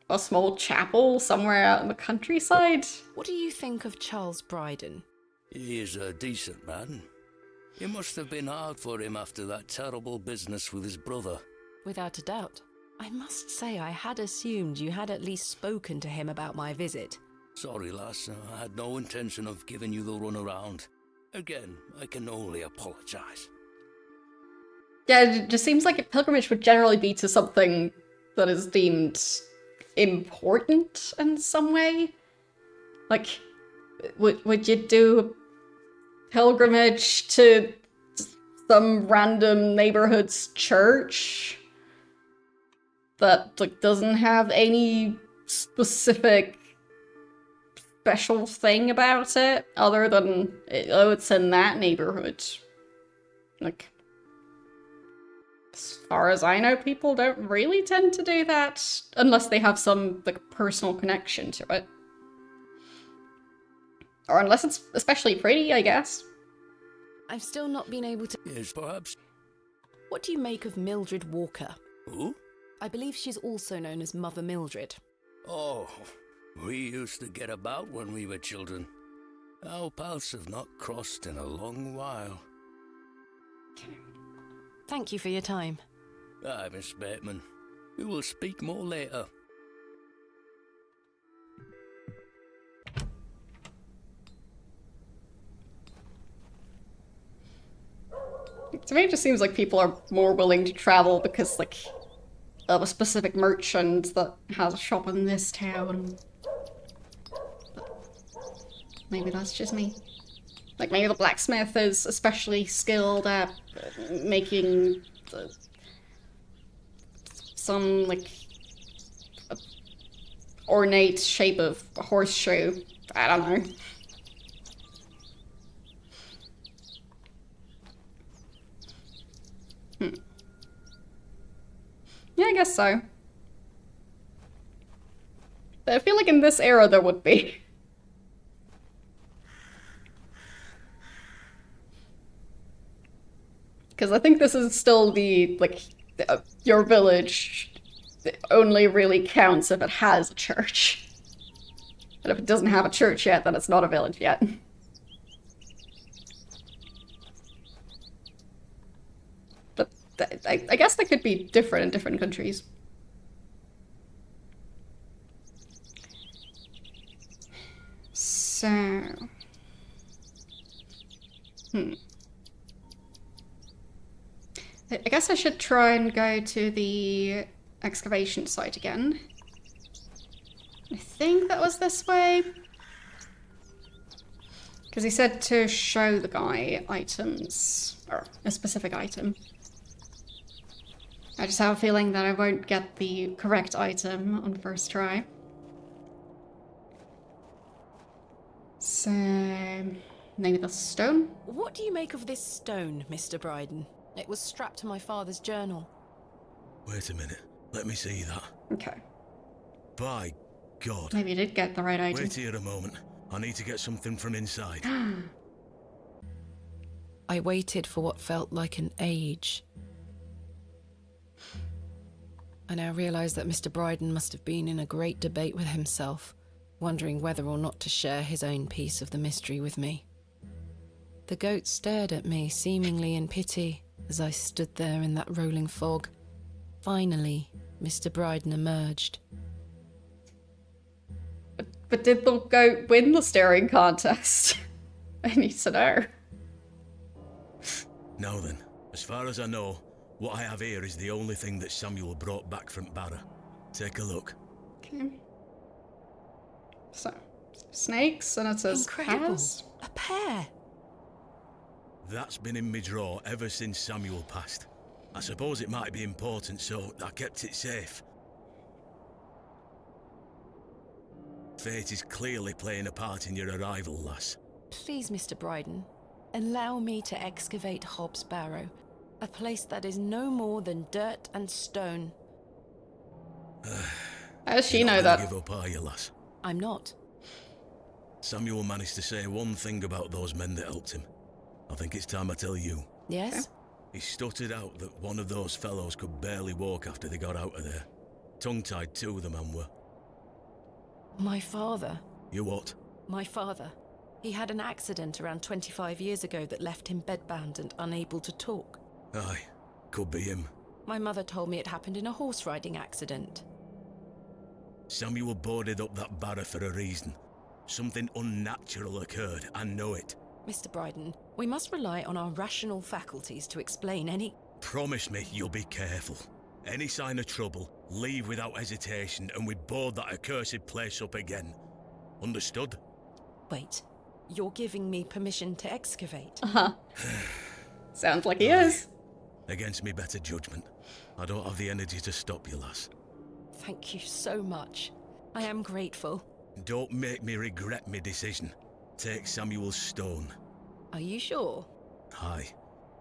a small chapel somewhere out in the countryside? What do you think of Charles Bryden? He is a decent man. It must have been hard for him after that terrible business with his brother. Without a doubt. I must say I had assumed you had at least spoken to him about my visit. Sorry, lass. I had no intention of giving you the runaround. Again, I can only apologize. Yeah, it just seems like a pilgrimage would generally be to something that is deemed important in some way. Like, would you do a pilgrimage to some random neighborhood's church that, like, doesn't have any specific special thing about it other than, oh, it's in that neighborhood? Like, as far as I know, people don't really tend to do that unless they have some, like, personal connection to it. Or unless it's especially pretty, I guess. I've still not been able to... Yes, perhaps. What do you make of Mildred Walker? Who? I believe she's also known as Mother Mildred. Oh, we used to get about when we were children. Our paths have not crossed in a long while. Thank you for your time. Aye, Miss Bateman. We will speak more later. To me, it just seems like people are more willing to travel because, like, of a specific merchant that has a shop in this town. But maybe that's just me. Like, maybe the blacksmith is especially skilled at making some, like, ornate shape of a horseshoe. I don't know. Yeah, I guess so. But I feel like in this era there would be. Because I think this is still the, like, your village only really counts if it has a church. And if it doesn't have a church yet, then it's not a village yet. But I guess that could be different in different countries. So... I guess I should try and go to the excavation site again. I think that was this way. Because he said to show the guy items, or a specific item. I just have a feeling that I won't get the correct item on first try. So, maybe the stone? What do you make of this stone, Mr. Bryden? It was strapped to my father's journal. Wait a minute. Let me see that. Okay. By God. Maybe you did get the right item. Wait here a moment. I need to get something from inside. I waited for what felt like an age. I now realise that Mr. Bryden must have been in a great debate with himself, wondering whether or not to share his own piece of the mystery with me. The goat stared at me, seemingly in pity, as I stood there in that rolling fog. Finally, Mr. Bryden emerged. But did the goat win the staring contest? I need to know. Now then, as far as I know, what I have here is the only thing that Samuel brought back from Barrow. Take a look. Okay. So, snakes, and it says Incredible. pears. A pear. That's been in my drawer ever since Samuel passed. I suppose it might be important, so I kept it safe. Fate is clearly playing a part in your arrival, lass. Please, Mr. Bryden, allow me to excavate Hob's Barrow, a place that is no more than dirt and stone. How does she You're know not that? gonna give up, are you, lass? I'm not. Samuel managed to say one thing about those men that helped him. I think it's time I tell you. Yes? He stuttered out that one of those fellows could barely walk after they got out of there. Tongue-tied too, the man were. My father. You what? My father. He had an accident around 25 years ago that left him bedbound and unable to talk. Aye, could be him. My mother told me it happened in a horse riding accident. Samuel boarded up that barrow for a reason. Something unnatural occurred, I know it. Mr. Bryden, we must rely on our rational faculties to explain any... Promise me you'll be careful. Any sign of trouble, leave without hesitation and we board that accursed place up again. Understood? Wait, you're giving me permission to excavate? Uh-huh. Sounds like he is. Against me better judgment. I don't have the energy to stop you, lass. Thank you so much. I am grateful. Don't make me regret my decision. Take Samuel's stone. Are you sure? Aye.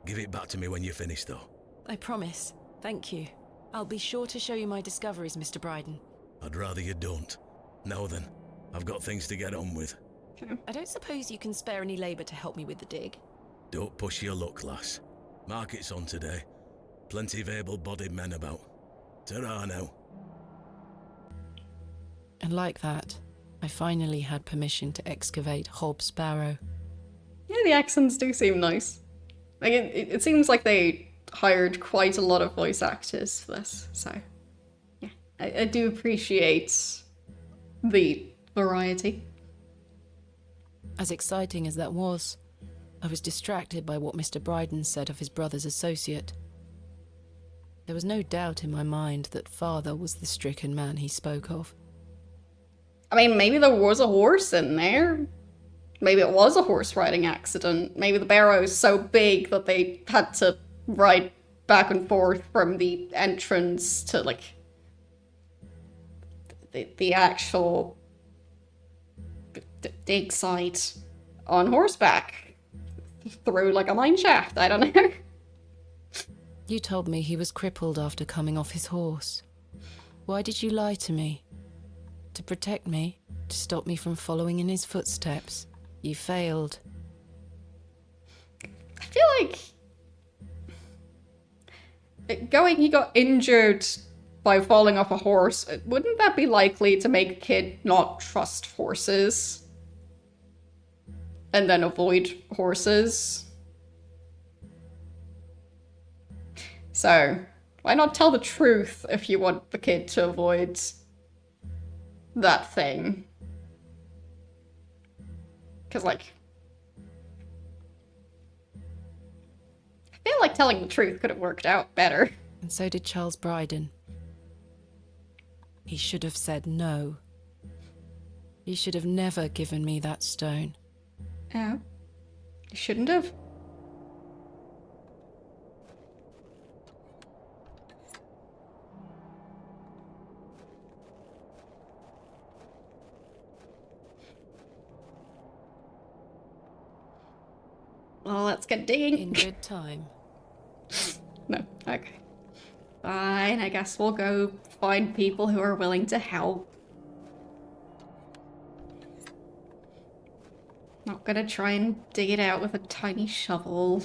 Give it back to me when you're finished, though. I promise. Thank you. I'll be sure to show you my discoveries, Mr. Bryden. I'd rather you don't. Now then, I've got things to get on with. I don't suppose you can spare any labour to help me with the dig? Don't push your luck, lass. Market's on today. Plenty of able-bodied men about. Ta-ra now. And like that, I finally had permission to excavate Hob's Barrow. Yeah, the accents do seem nice. Like, it seems like they hired quite a lot of voice actors for this, so... Yeah, I do appreciate the variety. As exciting as that was, I was distracted by what Mr. Bryden said of his brother's associate. There was no doubt in my mind that father was the stricken man he spoke of. I mean, maybe there was a horse in there. Maybe it was a horse riding accident. Maybe the barrow's so big that they had to ride back and forth from the entrance to, like, the actual dig site on horseback through, like, a mine shaft. I don't know. You told me he was crippled after coming off his horse. Why did you lie to me? To protect me? To stop me from following in his footsteps? You failed. I feel like he got injured by falling off a horse. Wouldn't that be likely to make a kid not trust horses? And then avoid horses? So, why not tell the truth if you want the kid to avoid that thing? Because, like, I feel like telling the truth could have worked out better. And so did Charles Bryden. He should have said no. He should have never given me that stone. Oh. You shouldn't have. Well, let's get digging. In good time. No, okay. Fine, I guess we'll go find people who are willing to help. Not gonna try and dig it out with a tiny shovel.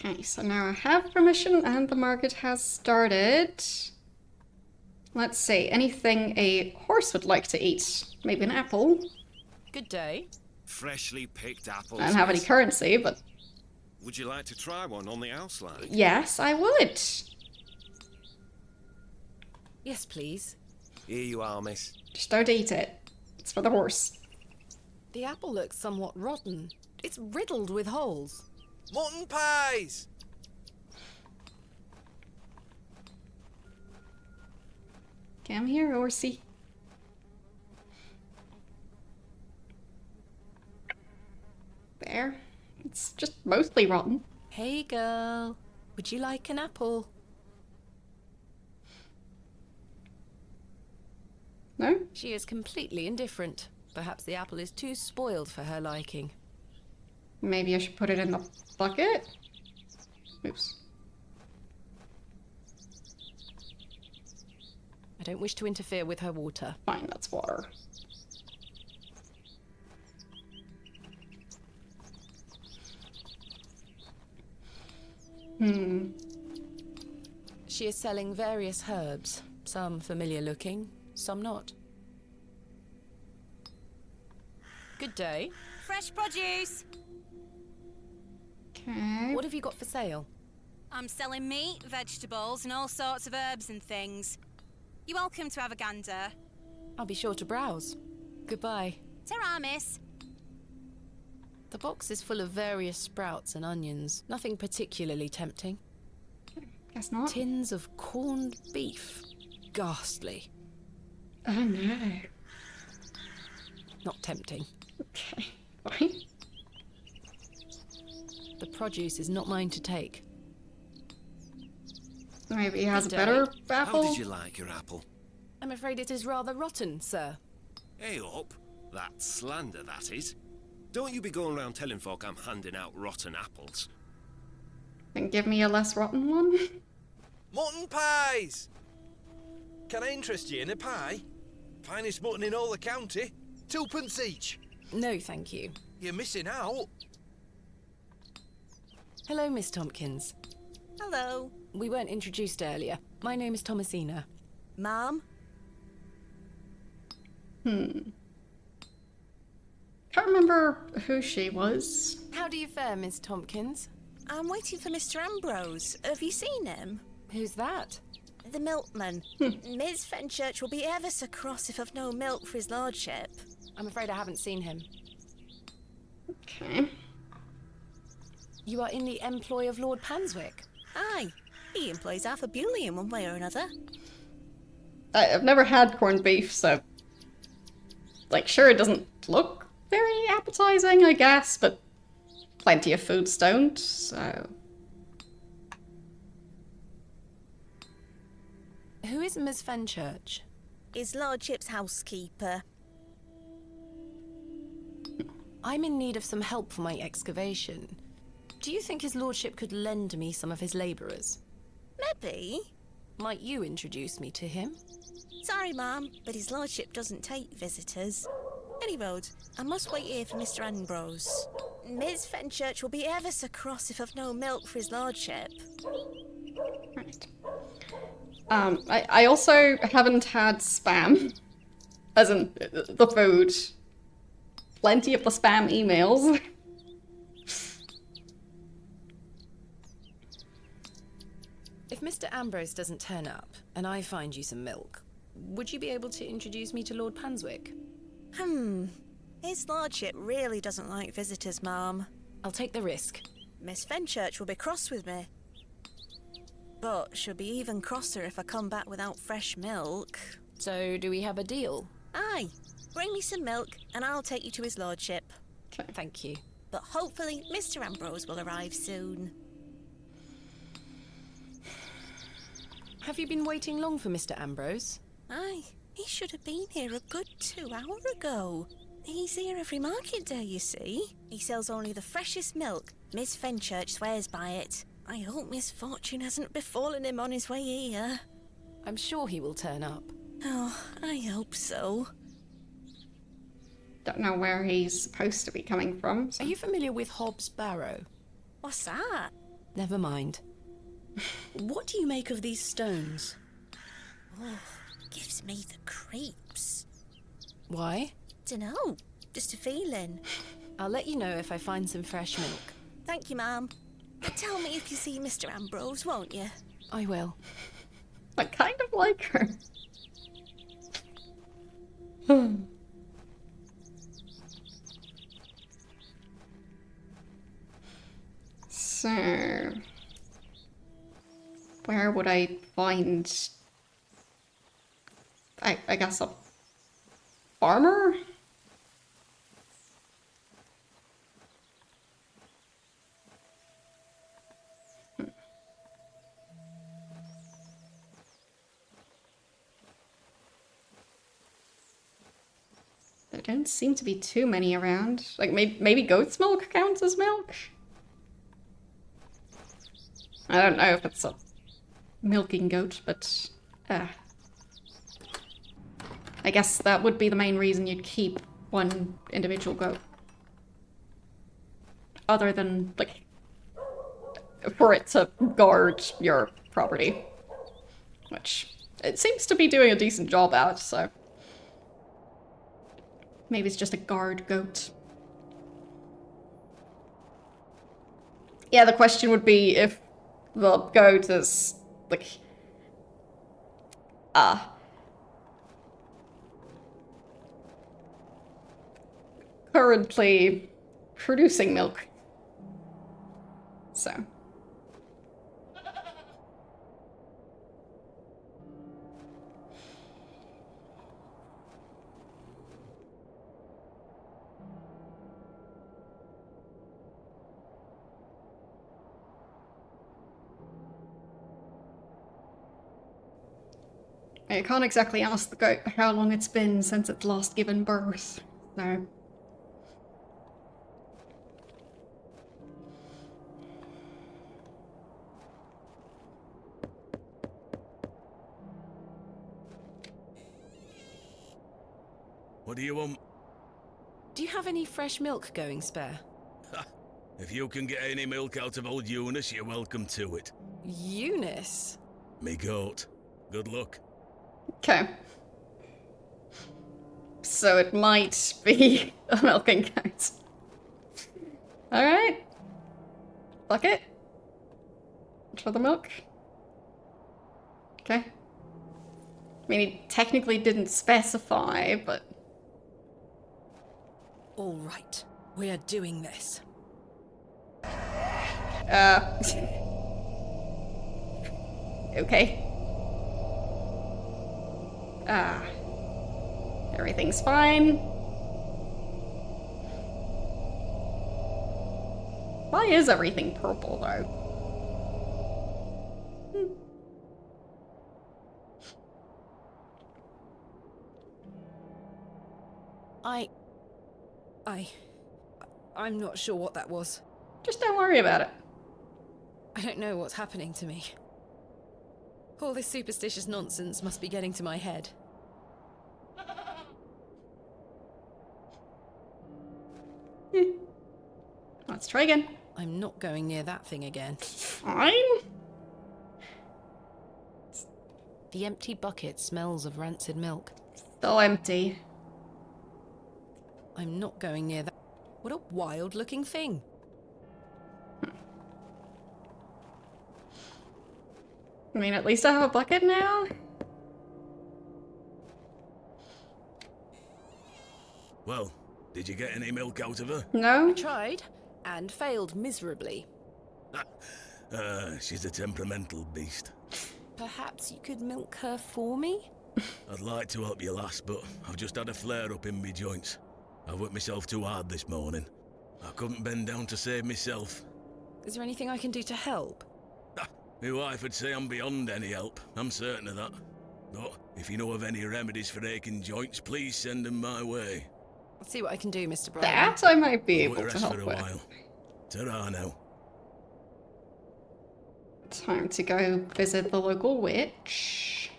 Okay, so now I have permission and the market has started. Let's see, anything a horse would like to eat. Maybe an apple. Good day. Freshly picked apples. I don't have any miss. currency, but Would you like to try one on the house line? yes, I would. Yes, please. Here you are, miss. Just don't eat it. It's for the horse. The apple looks somewhat rotten. It's riddled with holes. Mutton pies! Come here, horsey. There. It's just mostly rotten. Hey, girl. Would you like an apple? No? She is completely indifferent. Perhaps the apple is too spoiled for her liking. Maybe I should put it in the bucket? Oops. I don't wish to interfere with her water. Fine, that's water. She is selling various herbs, some familiar looking, some not. Good day. Fresh produce. Okay. What have you got for sale? I'm selling meat, vegetables, and all sorts of herbs and things. You're welcome to have a gander. I'll be sure to browse. Goodbye. Ta-ra, miss. The box is full of various sprouts and onions. Nothing particularly tempting. Guess not. Tins of corned beef. Ghastly. Oh no. Not tempting. Okay, fine. The produce is not mine to take. Maybe he has a Good better day. How apple? did you like your apple? I'm afraid it is rather rotten, sir. Hey up. That's slander, that is. Don't you be going around telling folk I'm handing out rotten apples. Then give me a less rotten one. Mutton pies! Can I interest you in a pie? Finest mutton in all the county. 2p each. No, thank you. You're missing out. Hello, Miss Tompkins. Hello. We weren't introduced earlier. My name is Thomasina. Mom? Can't remember who she was. How do you fare, Miss Tompkins? I'm waiting for Mr. Ambrose. Have you seen him? Who's that? The milkman. Ms. Fenchurch will be ever so cross if I've no milk for his lordship. I'm afraid I haven't seen him. Okay. You are in the employ of Lord Panswick. Aye. He employs Arthur Bewley in one way or another. I've never had corned beef, so... Like, sure, it doesn't look very appetizing, I guess, but plenty of foods don't, so... Who is Miss Fenchurch? His lordship's housekeeper. I'm in need of some help for my excavation. Do you think his lordship could lend me some of his labourers? Maybe. Might you introduce me to him? Sorry, Ma'am, but his lordship doesn't take visitors. Any road, I must wait here for Mr. Ambrose. Ms. Fenchurch will be ever so cross if I've no milk for his lordship. Right. I also haven't had spam. As in, the food. Plenty of the spam emails. Mr. Ambrose doesn't turn up, and I find you some milk, would you be able to introduce me to Lord Panswick? His lordship really doesn't like visitors, ma'am. I'll take the risk. Miss Fenchurch will be cross with me. But she'll be even crosser if I come back without fresh milk. So, do we have a deal? Aye. Bring me some milk, and I'll take you to his lordship. Thank you. But hopefully Mr. Ambrose will arrive soon. Have you been waiting long for Mr. Ambrose? Aye. He should have been here a good 2 hours ago. He's here every market day, you see. He sells only the freshest milk. Miss Fenchurch swears by it. I hope misfortune hasn't befallen him on his way here. I'm sure he will turn up. Oh, I hope so. Don't know where he's supposed to be coming from. So. Are you familiar with Hobbs Barrow? What's that? Never mind. What do you make of these stones? Oh, gives me the creeps. Why? Dunno, just a feeling. I'll let you know if I find some fresh milk. Thank you, ma'am. Tell me if you see Mr. Ambrose, won't you? I will. I kind of like her. So, where would I find, I guess, a farmer? There don't seem to be too many around. Like, maybe goat's milk counts as milk? I don't know if it's a milking goat, but I guess that would be the main reason you'd keep one individual goat. Other than, like, for it to guard your property. Which it seems to be doing a decent job at, so... Maybe it's just a guard goat. Yeah, the question would be if the goat is, like... currently producing milk. So... I can't exactly ask the goat how long it's been since it's last given birth, so... What do you want? Do you have any fresh milk going spare? If you can get any milk out of old Eunice, you're welcome to it. Eunice? Me goat. Good luck. Okay. So it might be a milking goat. Alright. Bucket. For the milk. Okay. I mean, he technically didn't specify, but... All right, we're doing this. Okay. Everything's fine. Why is everything purple, though? I'm not sure what that was. Just don't worry about it. I don't know what's happening to me. All this superstitious nonsense must be getting to my head. Let's try again. I'm not going near that thing again. Fine. The empty bucket smells of rancid milk. Still empty. I'm not going near that. What a wild-looking thing. I mean, at least I have a bucket now. Well, did you get any milk out of her? No? I tried, and failed miserably. She's a temperamental beast. Perhaps you could milk her for me? I'd like to help you, lass, but I've just had a flare-up in me joints. I worked myself too hard this morning. I couldn't bend down to save myself. Is there anything I can do to help? My wife would say I'm beyond any help, I'm certain of that. But if you know of any remedies for aching joints, please send them my way. I'll see what I can do, Mr. Brown. That I might be I'll able to rest help for a with. while. Ta-ra now. Time to go visit the local witch.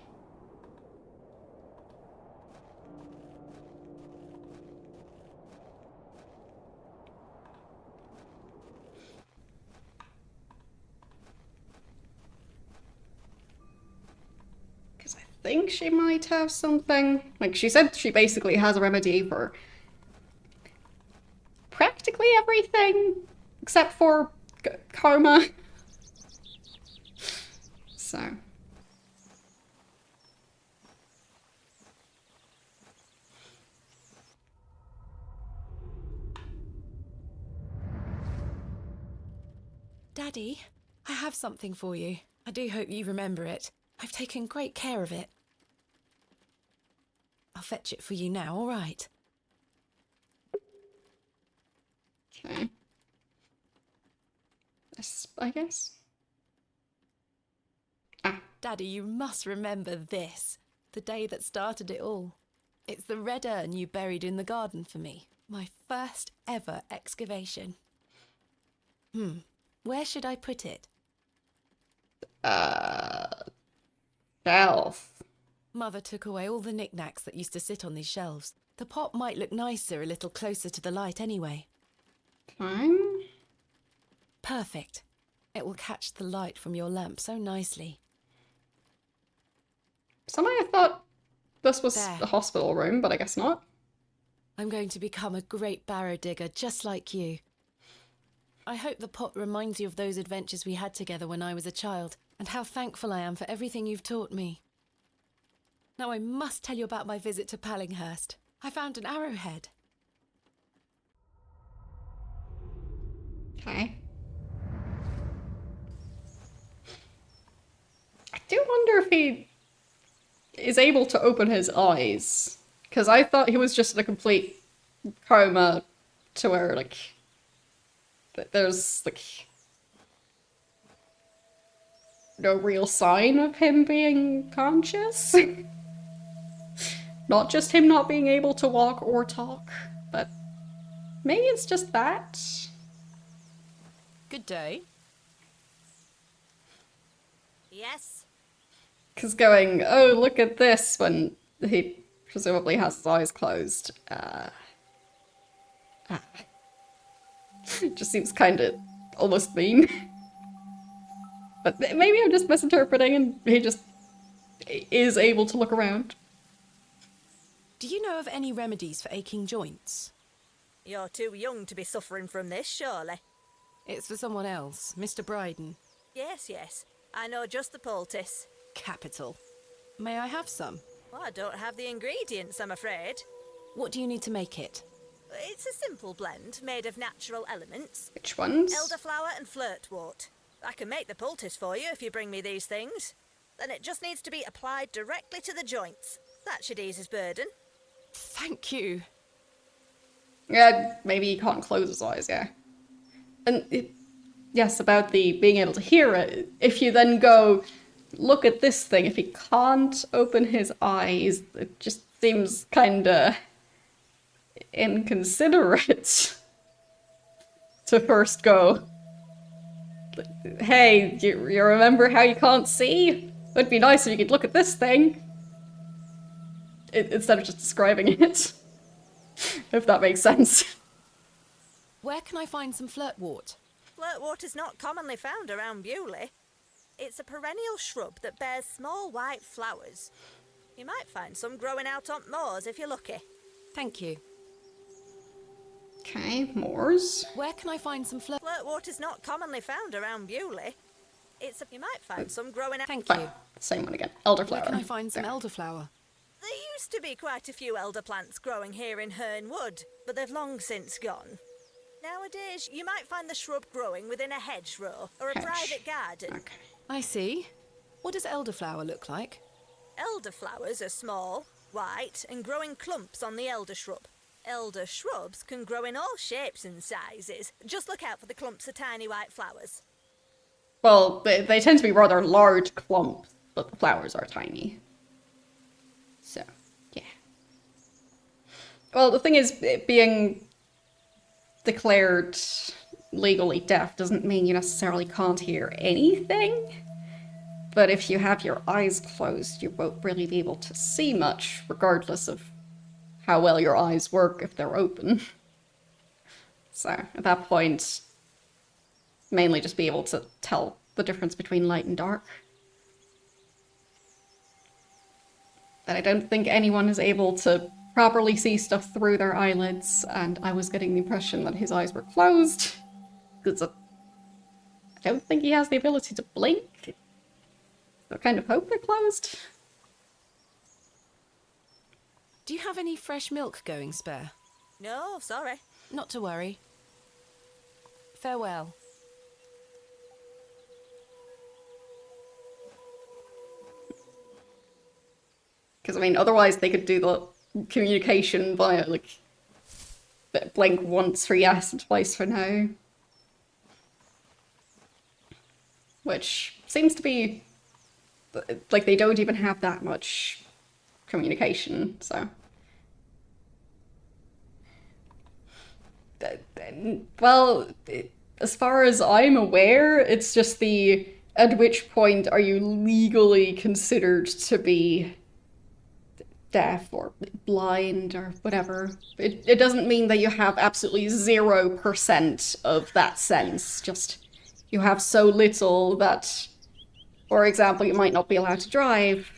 Because I think she might have something. Like, she said she basically has a remedy for practically everything except for coma. So. Daddy, I have something for you. I do hope you remember it. I've taken great care of it. I'll fetch it for you now, all right? Okay. This, I guess. Ah. Daddy, you must remember this. The day that started it all. It's the red urn you buried in the garden for me. My first ever excavation. Where should I put it? Shelf. Mother took away all the knickknacks that used to sit on these shelves. The pot might look nicer a little closer to the light anyway. Fine. Perfect. It will catch the light from your lamp so nicely. Somehow I thought this was There. a hospital room, but I guess not. I'm going to become a great barrow digger just like you. I hope the pot reminds you of those adventures we had together when I was a child, and how thankful I am for everything you've taught me. Now I must tell you about my visit to Pallinghurst. I found an arrowhead. Okay. I do wonder if he is able to open his eyes. Because I thought he was just in a complete coma to where, like, there's, like, no real sign of him being conscious. Not just him not being able to walk or talk, but maybe it's just that. Good day. Yes? Because going, oh, look at this, when he presumably has his eyes closed. Just seems kind of almost mean. But maybe I'm just misinterpreting and he just is able to look around. Do you know of any remedies for aching joints? You're too young to be suffering from this, surely. It's for someone else, Mr. Bryden. Yes, yes. I know just the poultice. Capital. May I have some? Well, I don't have the ingredients, I'm afraid. What do you need to make it? It's a simple blend made of natural elements. Which ones? Elderflower and flirtwort. I can make the poultice for you if you bring me these things. Then it just needs to be applied directly to the joints. That should ease his burden. Thank you. Yeah, maybe he can't close his eyes, yeah. And yes, about the being able to hear it. If you then go, look at this thing, if he can't open his eyes, it just seems kinda inconsiderate to first go, hey, you remember how you can't see? It'd be nice if you could look at this thing. Instead of just describing it. If that makes sense. Where can I find some flirtwort? Flirtwort is not commonly found around Bewley. It's a perennial shrub that bears small white flowers. You might find some growing out on moors if you're lucky. Thank you. Okay, moors. Where can I find some Flirtwort is not commonly found around Bewley. You might find some growing out. Thank Fine. you. Same one again. Where Elderflower. can I find some There. elderflower? There used to be quite a few elder plants growing here in Herne Wood, but they've long since gone. Nowadays, you might find the shrub growing within a hedgerow or a Hedge. private garden. Okay. I see. What does elderflower look like? Elderflowers are small, white, and grow in clumps on the elder shrub. Elder shrubs can grow in all shapes and sizes. Just look out for the clumps of tiny white flowers. Well, they tend to be rather large clumps, but the flowers are tiny. So, yeah. Well, the thing is, being declared legally deaf doesn't mean you necessarily can't hear anything. But if you have your eyes closed, you won't really be able to see much, regardless of how well your eyes work if they're open. So, at that point, mainly just be able to tell the difference between light and dark. But I don't think anyone is able to properly see stuff through their eyelids, and I was getting the impression that his eyes were closed. Because I don't think he has the ability to blink. So I kind of hope they're closed. Do you have any fresh milk going spare? No, sorry. Not to worry. Farewell. Because, I mean, otherwise they could do the communication via, like, blink once for yes and twice for no. Which seems to be, like, they don't even have that much communication, so. Well, as far as I'm aware, it's just the, at which point are you legally considered to be deaf or blind or whatever. It doesn't mean that you have absolutely 0% of that sense, just you have so little that, for example, you might not be allowed to drive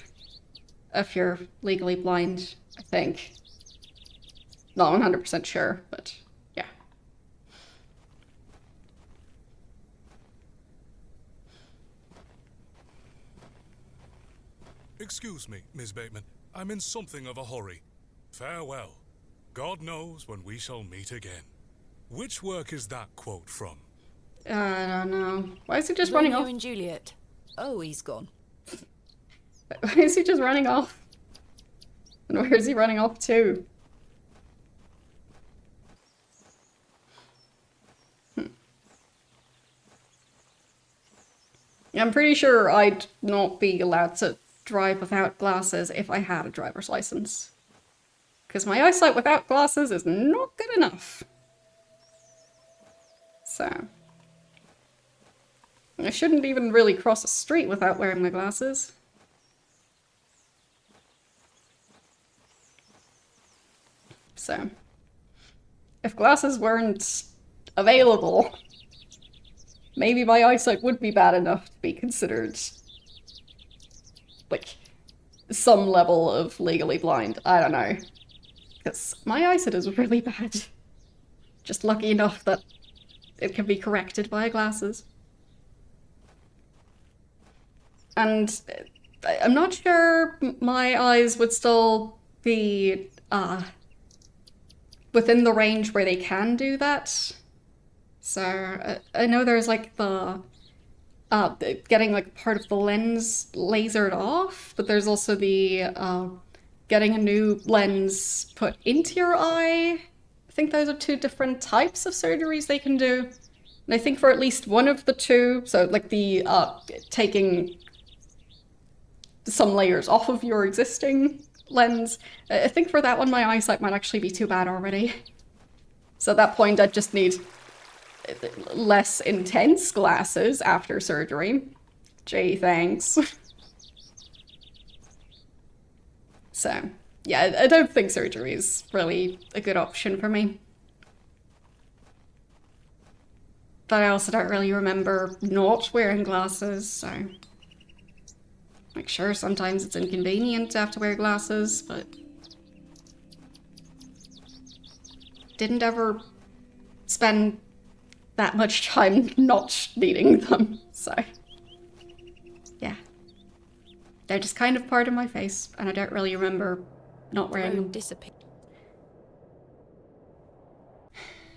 if you're legally blind, I think. Not 100% sure, but yeah. Excuse me, Miss Bateman. I'm in something of a hurry. Farewell. God knows when we shall meet again. Which work is that quote from? I don't know. Why is he just running Romeo off? and Juliet. Oh, he's gone. Why is he just running off? And where is he running off to? I'm pretty sure I'd not be allowed to drive without glasses if I had a driver's license. Because my eyesight without glasses is not good enough. So. I shouldn't even really cross a street without wearing my glasses. So. If glasses weren't available, maybe my eyesight would be bad enough to be considered, like, some level of legally blind. I don't know. Because my eyesight is really bad. Just lucky enough that it can be corrected by glasses. And I'm not sure my eyes would still be within the range where they can do that. So I know there's like the getting like part of the lens lasered off, but there's also the getting a new lens put into your eye. I think those are two different types of surgeries they can do. And I think for at least one of the two, so like the taking some layers off of your existing lens, I think for that one my eyesight might actually be too bad already. So at that point I'd just need less intense glasses after surgery. Gee, thanks. So, yeah, I don't think surgery is really a good option for me. But I also don't really remember not wearing glasses, so... Like, sure, sometimes it's inconvenient to have to wear glasses, but... Didn't ever spend that much time not needing them, so... They're just kind of part of my face, and I don't really remember not wearing them. Disappear.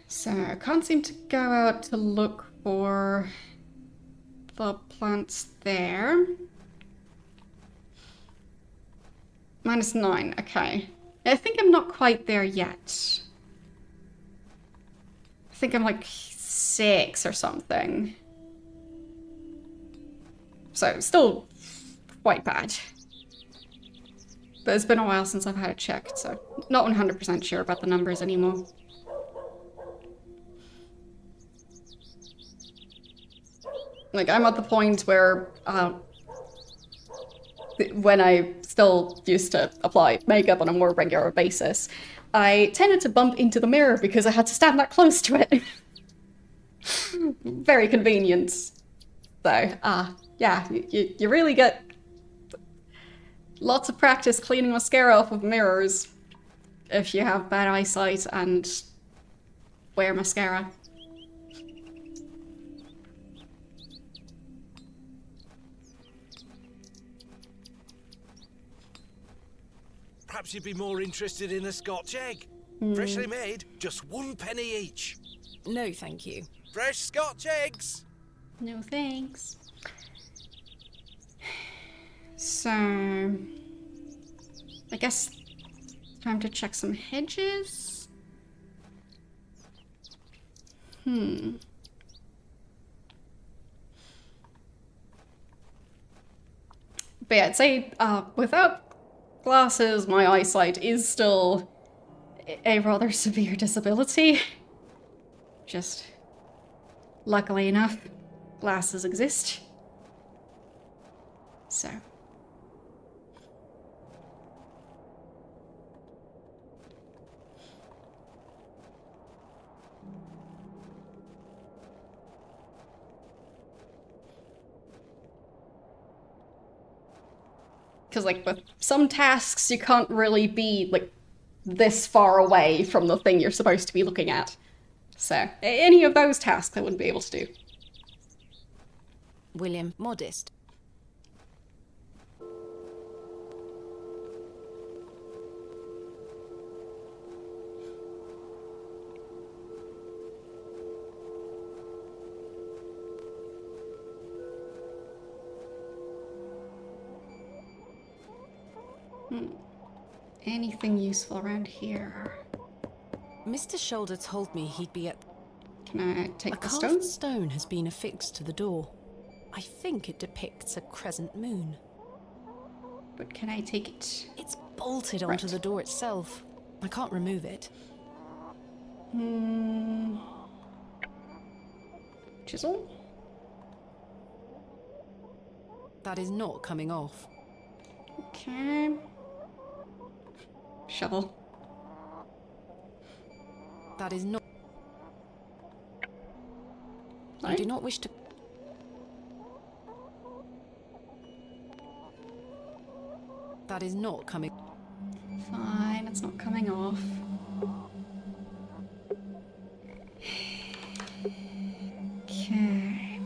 So I can't seem to go out to look for the plants there. -9, okay. I think I'm not quite there yet. I think I'm like 6 or something. So still quite bad. But it's been a while since I've had it checked, so not 100% sure about the numbers anymore. Like, I'm at the point where, when I still used to apply makeup on a more regular basis, I tended to bump into the mirror because I had to stand that close to it. Very convenient. So, yeah, you really get lots of practice cleaning mascara off of mirrors if you have bad eyesight and wear mascara. Perhaps you'd be more interested in a Scotch egg. Freshly made, just 1 penny each. No, thank you. Fresh Scotch eggs! No thanks. So, I guess time to check some hedges. But yeah, I'd say without glasses, my eyesight is still a rather severe disability. Just luckily enough, glasses exist. So. Because, like, with some tasks, you can't really be, like, this far away from the thing you're supposed to be looking at. So, any of those tasks I wouldn't be able to do. William, modest. Anything useful around here? Mr. Shoulder told me he'd be at... Can I take A the carved stone? stone has been affixed to the door. I think it depicts a crescent moon. But can I take it? It's bolted onto Right. the door itself. I can't remove it. Chisel? That is not coming off. Okay. Shovel. That is not... I Right. do not wish to... That is not coming... Fine, it's not coming off. Okay.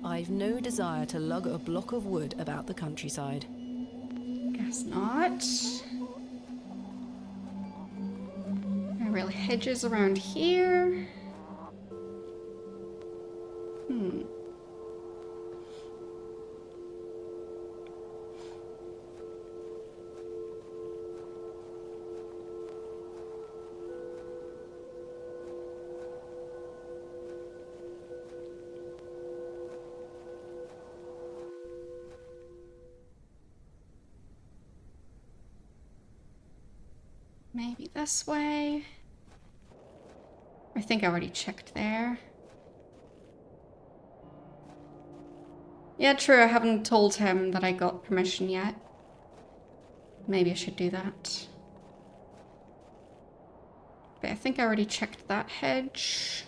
I've no desire to lug a block of wood about the countryside. Guess not. No real hedges around here. Maybe this way. I think I already checked there. Yeah, true, I haven't told him that I got permission yet. Maybe I should do that. But I think I already checked that hedge.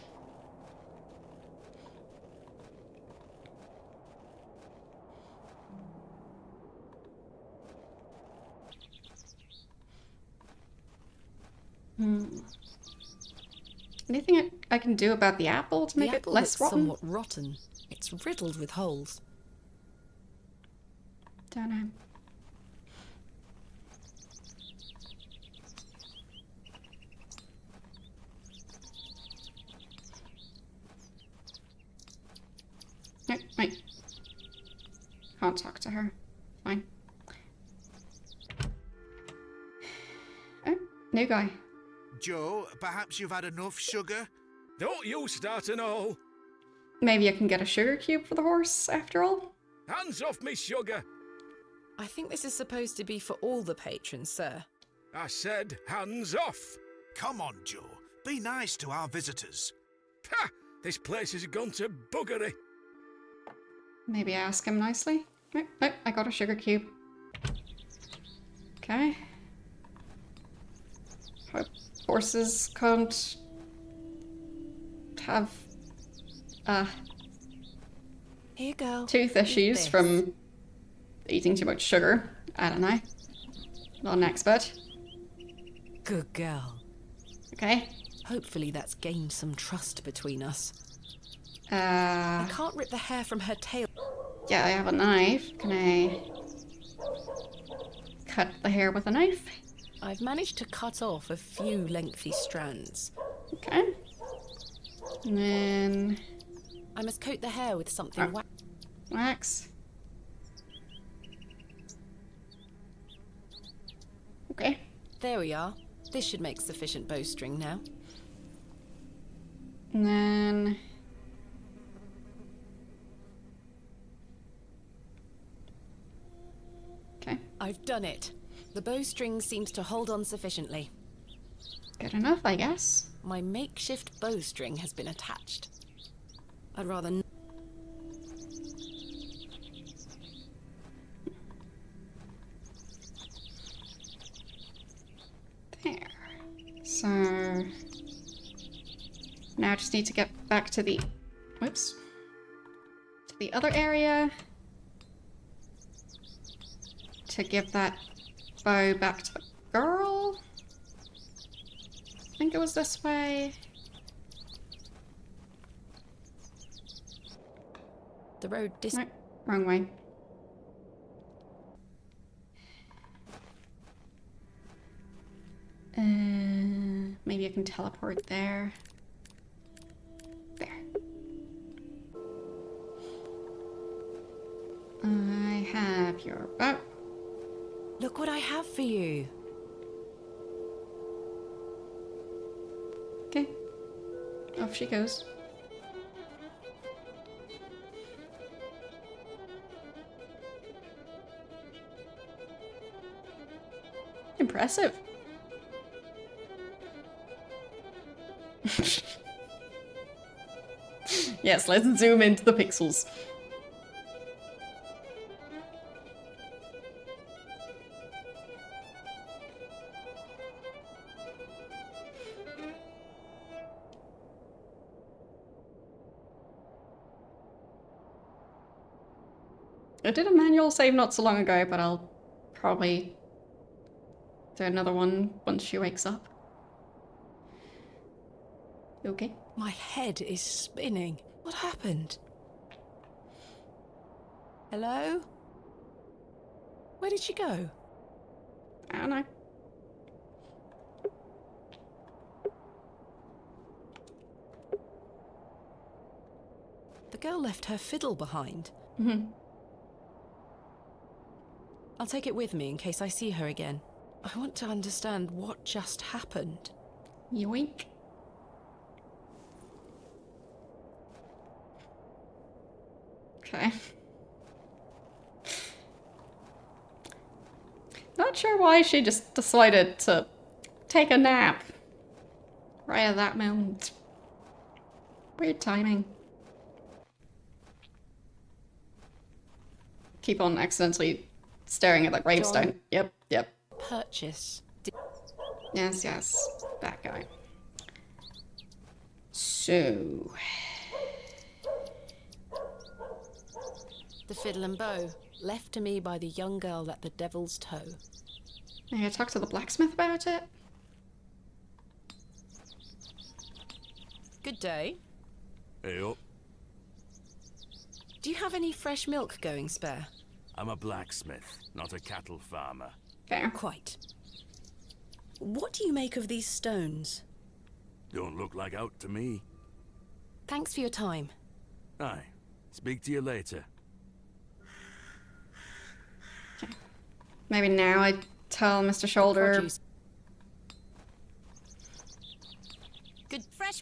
Anything I can do about the apple to make The it apple less looks rotten? somewhat rotten. It's riddled with holes. Don't know. No, wait. Can't talk to her. Fine. Oh, new guy. Joe, perhaps you've had enough sugar? Don't you start an all. Maybe I can get a sugar cube for the horse after all? Hands off me sugar. I think this is supposed to be for all the patrons, sir. I said hands off. Come on, Joe. Be nice to our visitors. Ha! This place has gone to buggery. Maybe ask him nicely. Oh, oh, I got a sugar cube. Okay. Hope horses can't have Here you go. tooth issues from eating too much sugar. I don't know. Not an expert. Good girl. Okay. Hopefully that's gained some trust between us. I I can't rip the hair from her tail. Yeah, I have a knife. Can I cut the hair with a knife? I've managed to cut off a few lengthy strands. Okay. And then I must coat the hair with something wax. Okay. There we are. This should make sufficient bowstring now. And then okay. I've done it. The bowstring seems to hold on sufficiently. Good enough, I guess. My makeshift bowstring has been attached. I'd rather There. So now I just need to get back to the whoops. To the other area to give that bow back to the girl. I think it was this way. the road No, wrong way. Maybe I can teleport there. There. I have your boat. Look what I have for you. Okay. Off she goes. Impressive. Yes, let's zoom into the pixels. I did a manual save not so long ago, but I'll probably do another one once she wakes up. Okay. My head is spinning. What happened? Hello? Where did she go? I don't know. The girl left her fiddle behind. Mm-hmm. I'll take it with me in case I see her again. I want to understand what just happened. Yoink. Okay. Not sure why she just decided to take a nap right at that moment. Weird timing. Keep on accidentally staring at that gravestone. John. Yep, yep. Purchase. Yes, yes. That guy. So... The fiddle and bow, left to me by the young girl at the Devil's Toe. I gotta talk to the blacksmith about it. Good day. Hey up. Do you have any fresh milk going spare? I'm a blacksmith, not a cattle farmer. Fair. Quite. What do you make of these stones? Don't look like out to me. Thanks for your time. Aye. Speak to you later. Maybe now I tell Mr. Shoulder. Produce. Good. Fresh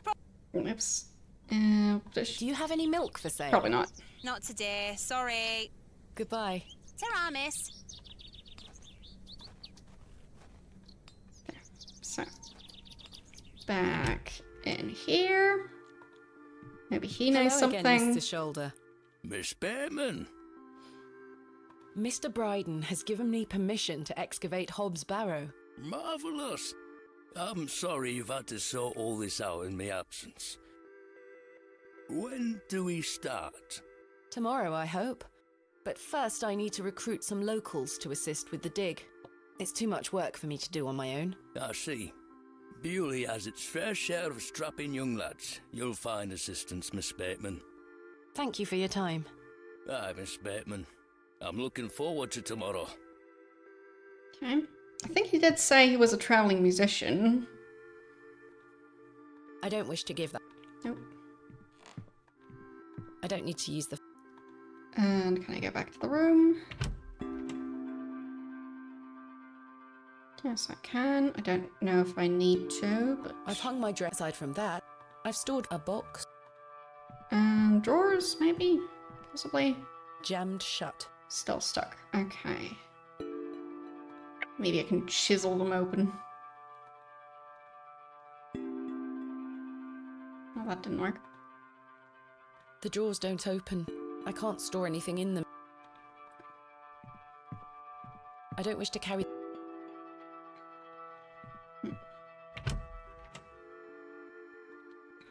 Oops. Do you have any milk for sale? Probably not. Not today, sorry. Goodbye. Ta-ra, miss. So, back in here. Maybe he knows Hello something. again, Mr. Shoulder. Miss Bateman. Mr. Bryden has given me permission to excavate Hobb's Barrow. Marvellous. I'm sorry you've had to sort all this out in my absence. When do we start? Tomorrow, I hope. But first I need to recruit some locals to assist with the dig. It's too much work for me to do on my own. I see. Bewley has its fair share of strapping young lads. You'll find assistance, Miss Bateman. Thank you for your time. Aye, Miss Bateman. I'm looking forward to tomorrow. Okay. I think he did say he was a traveling musician. I don't wish to give that. Nope. I don't need to use the... And can I go back to the room? Yes, I can. I don't know if I need to, but... I've hung my dress. Aside from that, I've stored a box. Drawers, maybe? Possibly? Jammed shut. Still stuck. Okay. Maybe I can chisel them open. Oh, that didn't work. The drawers don't open. I can't store anything in them. I don't wish to carry...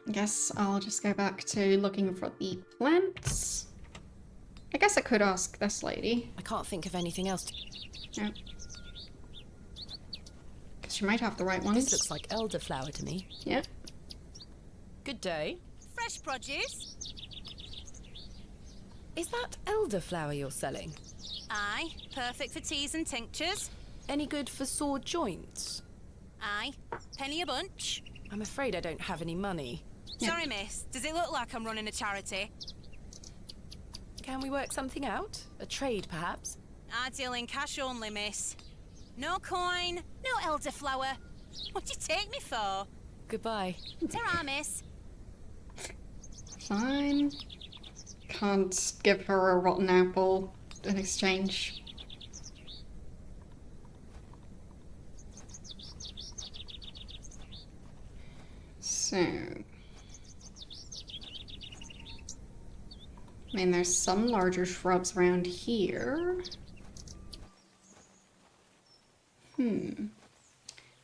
I guess I'll just go back to looking for the plants. I guess I could ask this lady. I can't think of anything else. No. Because she might have the right ones. This looks like elderflower to me. Yeah. Good day. Fresh produce? Is that elderflower you're selling? Aye. Perfect for teas and tinctures? Any good for sore joints? Aye. Penny a bunch? I'm afraid I don't have any money. Yeah. Sorry, miss. Does it look like I'm running a charity? Can we work something out? A trade, perhaps? I deal in cash only, miss. No coin, no elderflower. What do you take me for? Goodbye. Ta-ra, miss. Fine. Can't give her a rotten apple in exchange. So... I mean, there's some larger shrubs around here.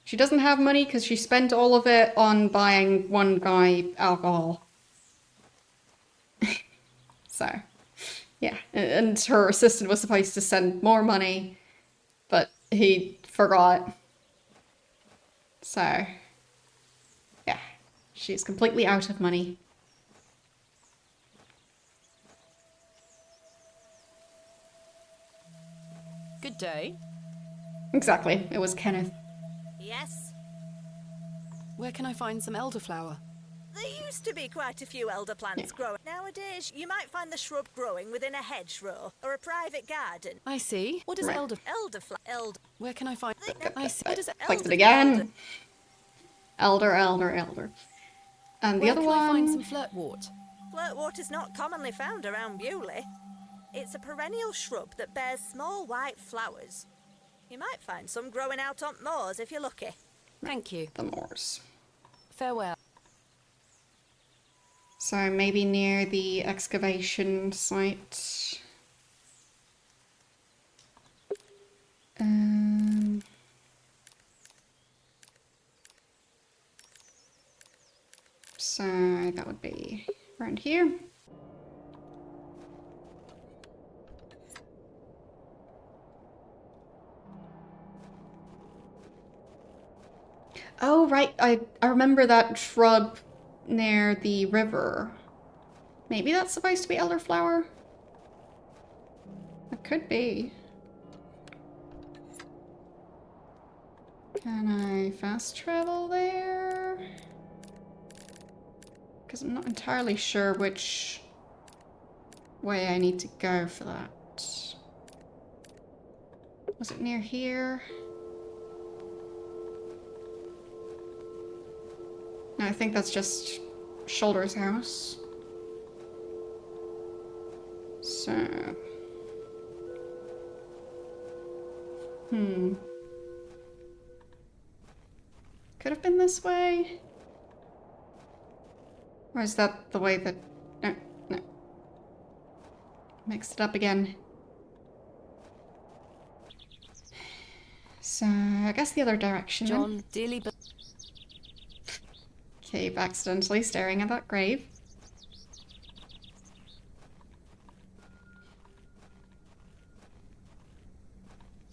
She doesn't have money because she spent all of it on buying one guy alcohol. So, yeah. And her assistant was supposed to send more money, but he forgot. So, yeah. She's completely out of money. Good day. Exactly. It was Kenneth. Yes? Where can I find some elderflower? There used to be quite a few elder plants growing. Nowadays, you might find the shrub growing within a hedgerow or a private garden. I see. What is Right. elder... Elder. Where can I find... I see. What is Clicked it again. Elder. And the Where other can I find some one... flirtwort? Flirtwort is not commonly found around Bewley. It's a perennial shrub that bears small white flowers. You might find some growing out on moors if you're lucky. Thank you. The moors. Farewell. So maybe near the excavation site. So that would be around here. Oh, right. I remember that shrub near the river. Maybe that's supposed to be elderflower? It could be. Can I fast travel there? Because I'm not entirely sure which way I need to go for that. Was it near here? No, I think that's just Shoulder's house. So... Could have been this way? Or is that the way that... No, no. Mixed it up again. So, I guess the other direction then. John, dearly Keep accidentally staring at that grave.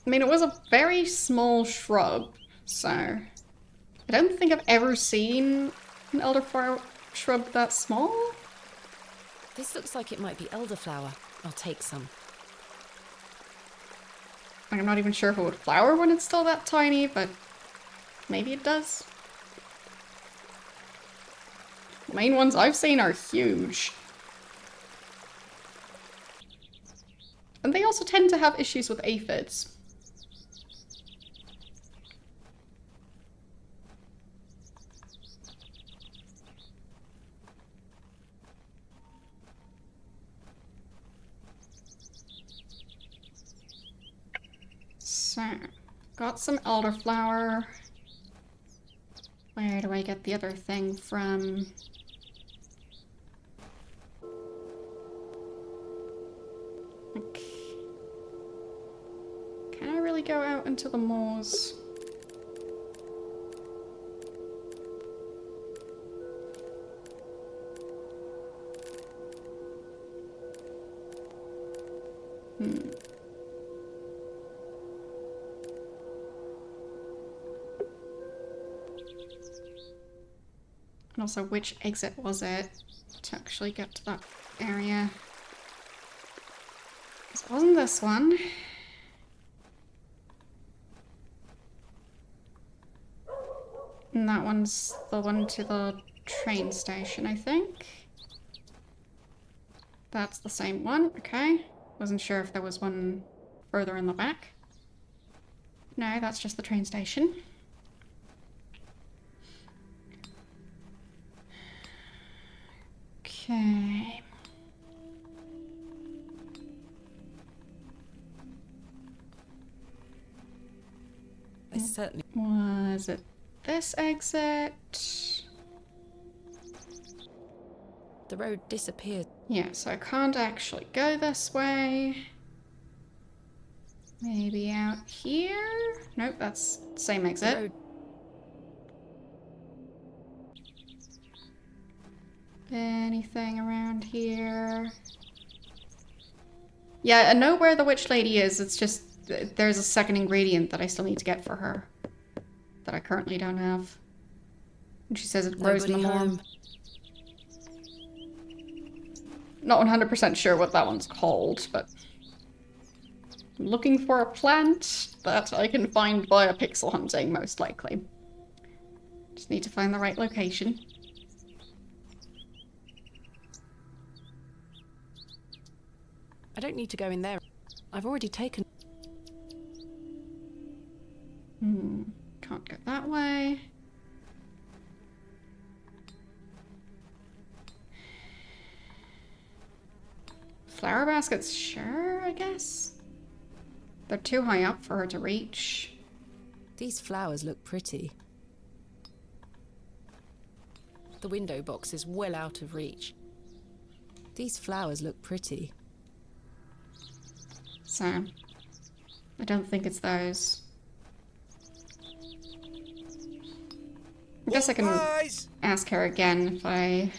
I mean, it was a very small shrub, so... I don't think I've ever seen an elderflower shrub that small. This looks like it might be elderflower. I'll take some. Like, I'm not even sure if it would flower when it's still that tiny, but maybe it does. The main ones I've seen are huge. And they also tend to have issues with aphids. So, got some elderflower. Where do I get the other thing from? Like, can I really go out into the moors? And also, which exit was it to actually get to that area? Because it wasn't this one. And that one's the one to the train station, I think. That's the same one, okay. Wasn't sure if there was one further in the back. No, that's just the train station. Okay. I certainly... Was it this exit? The road disappeared. Yeah, so I can't actually go this way. Maybe out here? Nope, that's the same exit. Anything around here? Yeah, I know where the witch lady is. It's just there's a second ingredient that I still need to get for her that I currently don't have. And she says it grows in the moor. Not 100% sure what that one's called, but I'm looking for a plant that I can find via pixel hunting, most likely. Just need to find the right location. I don't need to go in there. I've already taken... Can't go that way. Flower baskets, sure, I guess. They're too high up for her to reach. These flowers look pretty. The window box is well out of reach. These flowers look pretty. So, I don't think it's those. I guess I can ask her again if I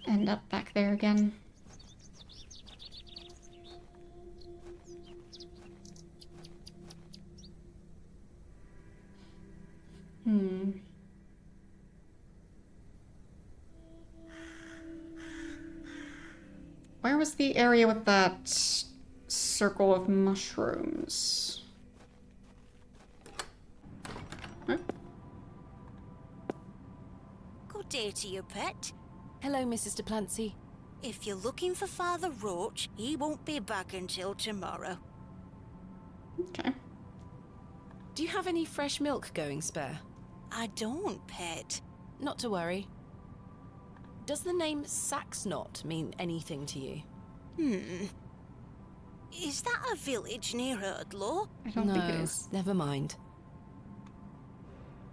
end up back there again. Where was the area with that circle of mushrooms? Huh? Good day to you, pet. Hello, Mrs. de Plancy. If you're looking for Father Roach, he won't be back until tomorrow. Okay. Do you have any fresh milk going spare? I don't, pet. Not to worry. Does the name Saxnot mean anything to you? Is that a village near Erdlaw? I don't think it is. Never mind.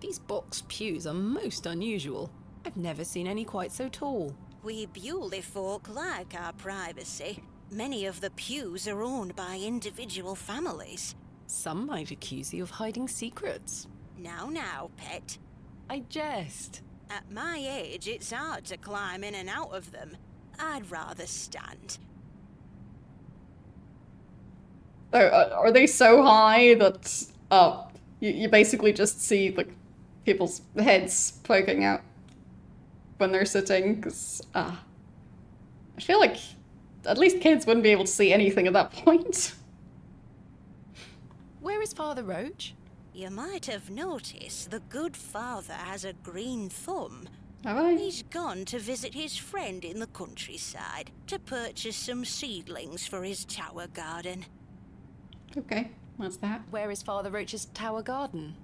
These boxed pews are most unusual. I've never seen any quite so tall. We Bewley folk like our privacy. Many of the pews are owned by individual families. Some might accuse you of hiding secrets. Now, pet. I jest. At my age, it's hard to climb in and out of them. I'd rather stand. So, are they so high that you basically just see like people's heads poking out when they're sitting? Because I feel like at least kids wouldn't be able to see anything at that point. Where is Father Roach? You might have noticed the good father has a green thumb. Have I? He's gone to visit his friend in the countryside to purchase some seedlings for his tower garden. Okay, what's that? Where is Father Roach's tower garden?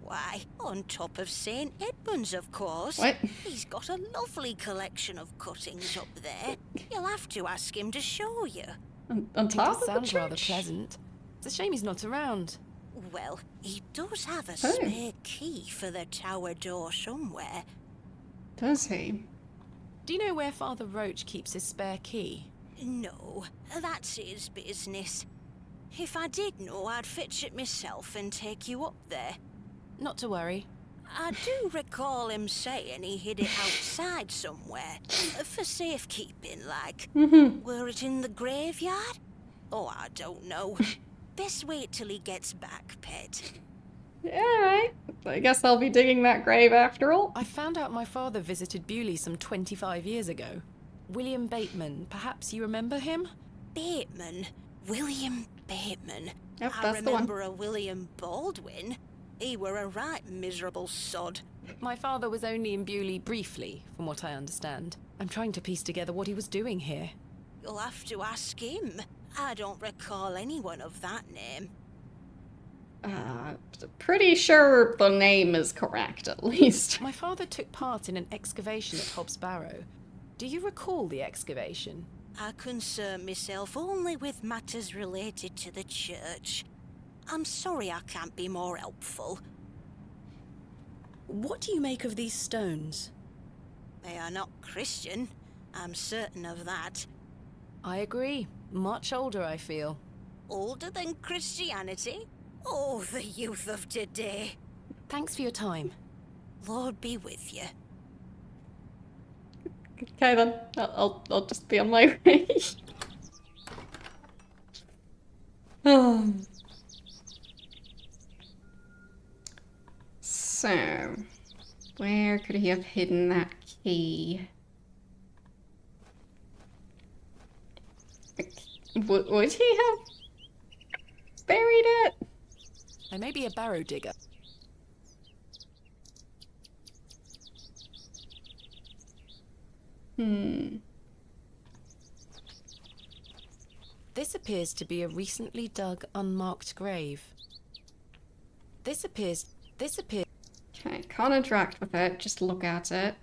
Why, on top of St. Edmund's, of course. What? He's got a lovely collection of cuttings up there. You'll have to ask him to show you. On top of the sounds rather church? pleasant. It's a shame he's not around. Well, he does have a spare key for the tower door somewhere. Does he? Do you know where Father Roach keeps his spare key? No, that's his business. If I did know, I'd fetch it myself and take you up there. Not to worry. I do recall him saying he hid it outside somewhere, for safekeeping, like. Were it in the graveyard? Oh, I don't know. Best wait till he gets back, pet. Alright. I guess I'll be digging that grave after all. I found out my father visited Bewley some 25 years ago. William Bateman, perhaps you remember him? Bateman? William Bateman? Yep, I that's the one. remember a William Baldwin. He were a right miserable sod. My father was only in Bewley briefly, from what I understand. I'm trying to piece together what he was doing here. You'll have to ask him. I don't recall anyone of that name. Pretty sure the name is correct, at least. My father took part in an excavation at Hobbs Barrow. Do you recall the excavation? I concern myself only with matters related to the church. I'm sorry I can't be more helpful. What do you make of these stones? They are not Christian. I'm certain of that. I agree. Much older, I feel. Older than Christianity? Oh, the youth of today. Thanks for your time. Lord be with you. Okay then, I'll just be on my way. So, where could he have hidden that key? Would he have buried it? I may be a barrow digger. This appears to be a recently dug, unmarked grave. This appears... Okay, can't interact with it, just look at it.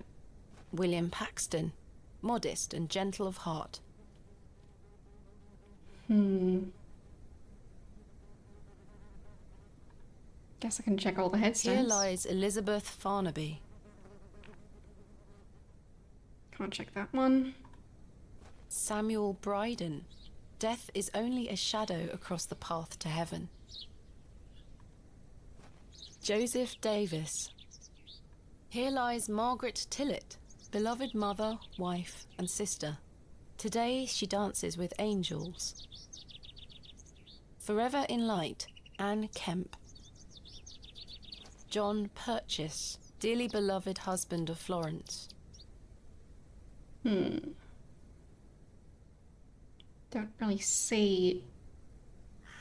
William Paxton. Modest and gentle of heart. Guess I can check all the headstones. Here lies Elizabeth Farnaby. Can't check that one. Samuel Bryden. Death is only a shadow across the path to heaven. Joseph Davis. Here lies Margaret Tillett, beloved mother, wife, and sister. Today she dances with angels. Forever in light, Anne Kemp. John Purchase, dearly beloved husband of Florence. Don't really see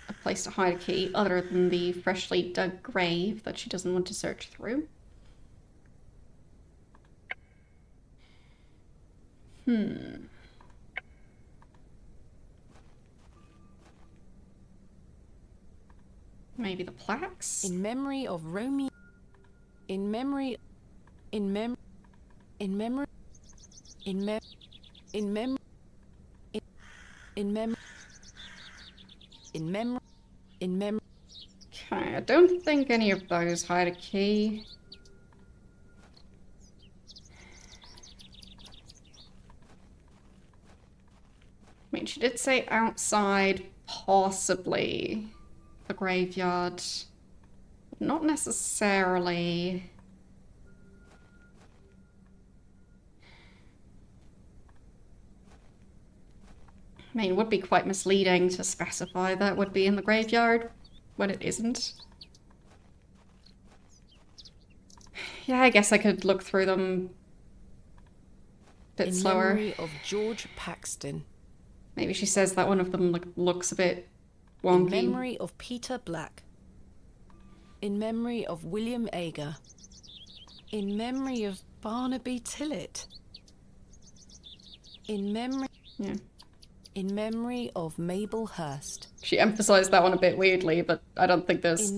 a place to hide a key other than the freshly dug grave that she doesn't want to search through. Maybe the plaques? In memory of Romeo. In memory. In mem. In memory. In mem. In mem. In mem. In mem. In mem. Okay, I don't think any of those hide a key. I mean, she did say outside, possibly the graveyard. Not necessarily. I mean, it would be quite misleading to specify that would be in the graveyard when it isn't. Yeah, I guess I could look through them a bit slower. In memory of George Paxton. Maybe she says that one of them looks a bit wonky. In memory of Peter Black. In memory of William Ager. In memory of Barnaby Tillett. In memory... Yeah. In memory of Mabel Hurst. She emphasised that one a bit weirdly, but I don't think there's...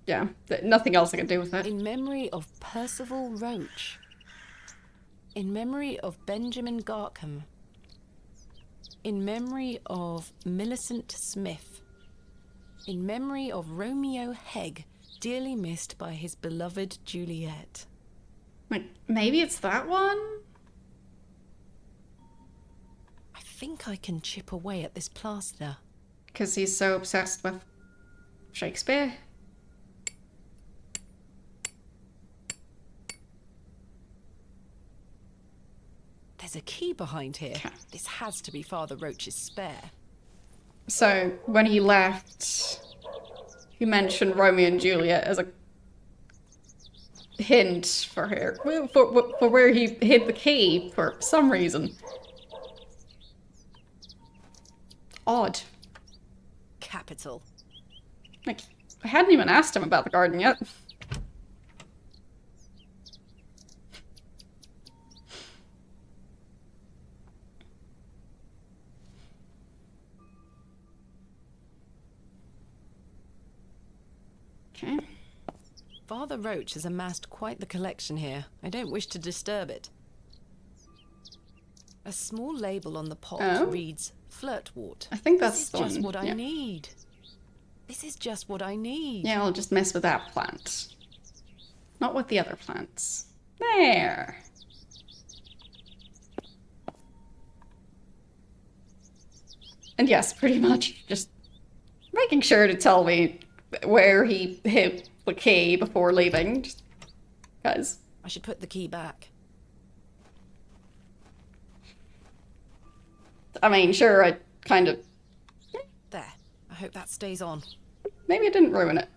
Yeah, nothing else I can do with it. In memory of Percival Roach. In memory of Benjamin Garkham. In memory of Millicent Smith. In memory of Romeo Hegg, dearly missed by his beloved Juliet. Wait, maybe it's that one? I think I can chip away at this plaster. Because he's so obsessed with Shakespeare? There's a key behind here. This has to be Father Roach's spare. So, when he left, he mentioned Romeo and Juliet as a hint for her, for where he hid the key for some reason. Odd. Capital. Like, I hadn't even asked him about the garden yet. Okay. Father Roach has amassed quite the collection here. I don't wish to disturb it. A small label on the pot reads Flirtwort. I think that's the one. This is just what yeah. I need. This is just what I need. Yeah, I'll just mess with that plant. Not with the other plants. There. And yes, pretty much just making sure to tell me where he hid the key before leaving. Just, guys. I should put the key back. I mean, sure, I kind of... There. I hope that stays on. Maybe I didn't ruin it.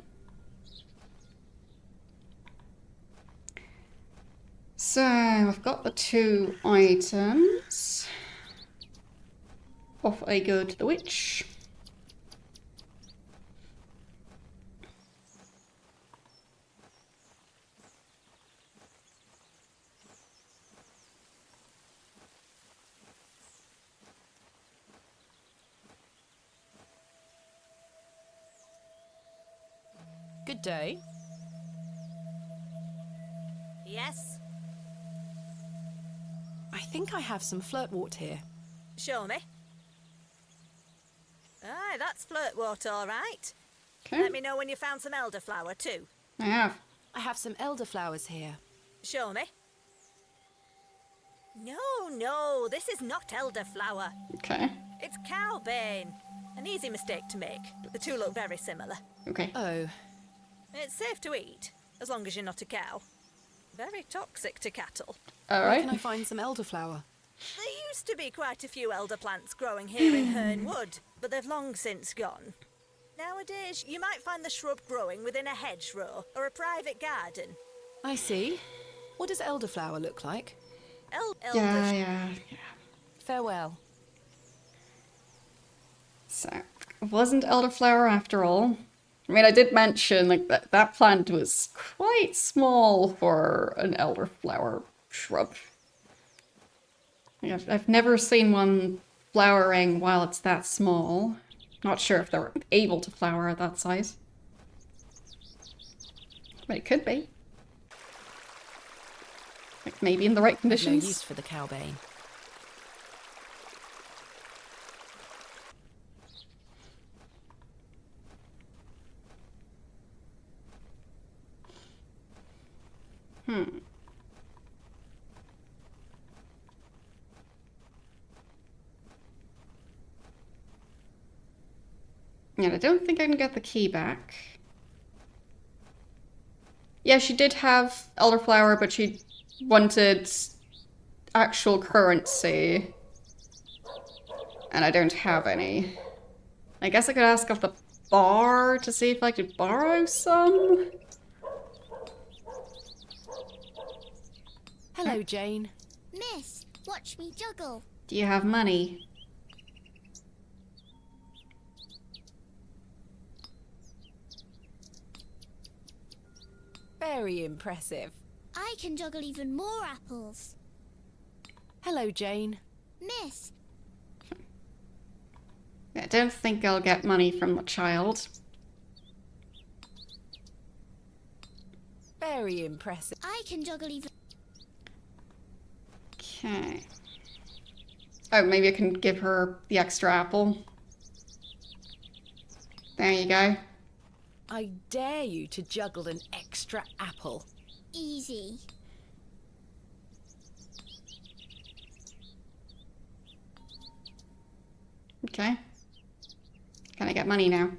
So, I've got the 2 items. Off I go to the witch. Good day. Yes? I think I have some flirtwort here. Show me. Aye, that's flirtwort, all right. Okay. Let me know when you found some elderflower, too. I have. I have some elderflowers here. Show me. No, this is not elderflower. Okay. It's cowbane. An easy mistake to make. The two look very similar. Okay. Oh. It's safe to eat, as long as you're not a cow. Very toxic to cattle. All right. Where can I find some elderflower? There used to be quite a few elder plants growing here in Herne Wood, but they've long since gone. Nowadays, you might find the shrub growing within a hedgerow or a private garden. I see. What does elderflower look like? Yeah. Farewell. So, it wasn't elderflower after all. I mean, I did mention like that plant was quite small for an elderflower shrub. I've never seen one flowering while it's that small. Not sure if they're able to flower at that size. But it could be. Like maybe in the right conditions. No use for the cowbane. Yeah, I don't think I can get the key back. Yeah, she did have elderflower, but she wanted actual currency. And I don't have any. I guess I could ask of the bar to see if I could borrow some. Hello, Jane. Miss, watch me juggle. Do you have money? Very impressive. I can juggle even more apples. Hello, Jane. Miss, I don't think I'll get money from the child. Very impressive. I can juggle even... Okay. Oh, maybe I can give her the extra apple. There you go. I dare you to juggle an extra apple. Easy. Okay. Can I get money now?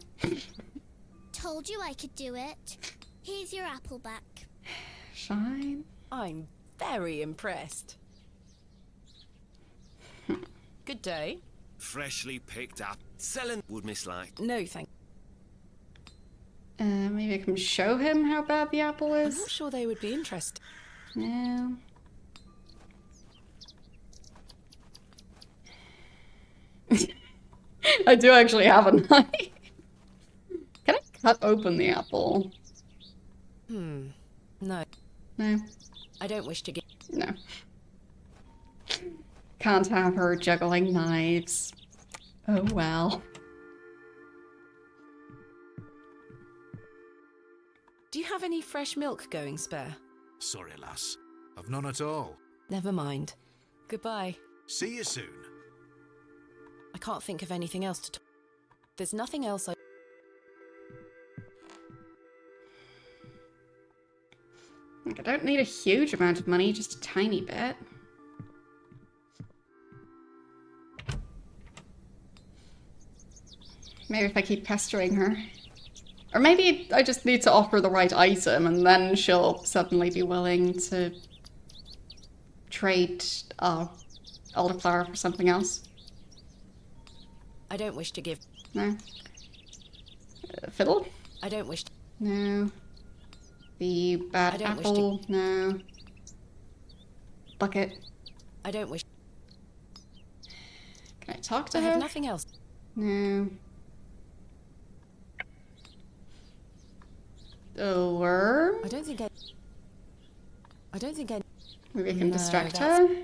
Told you I could do it. Here's your apple back. Fine. I'm very impressed. Good day. Freshly picked up. Selling would mislike. No, thank Maybe I can show him how bad the apple I'm is. not sure they would be interested. No. I do actually have a knife. Can I cut open the apple? No. No. I don't wish to get... No. Can't have her juggling knives. Oh well. Do you have any fresh milk going spare? Sorry, lass. I've none at all. Never mind. Goodbye. See you soon. I can't think of anything else to talk. There's nothing else I... Like, I don't need a huge amount of money, just a tiny bit. Maybe if I keep pestering her. Or maybe I just need to offer the right item and then she'll suddenly be willing to trade elderflower for something else. I don't wish to give... No. Fiddle? I don't wish to... No. The bad apple? No. Bucket? I don't wish... Can I talk to I her? have nothing else. No. A worm? I don't think I... Maybe I can No, distract that's- her?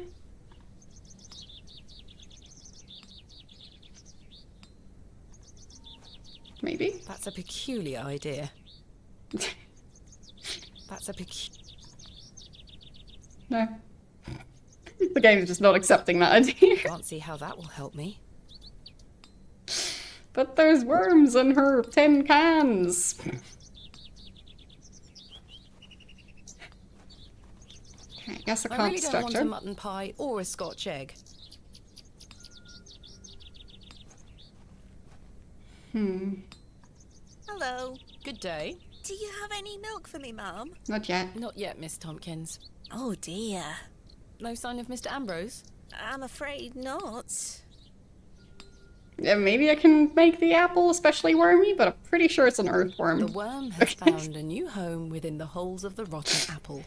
Maybe? That's a peculiar idea. That's a No. The game is just not accepting that idea. Can't see how that will help me. But there's worms in her tin cans. Okay, I guess I I can't really don't distract want her. a mutton pie or a Scotch egg. Hello. Good day. Do you have any milk for me, Mum? Not yet. Not yet, Miss Tompkins. Oh dear. No sign of Mr. Ambrose? I'm afraid not. Yeah, maybe I can make the apple especially wormy, but I'm pretty sure it's an earthworm. The worm has found a new home within the holes of the rotten apple.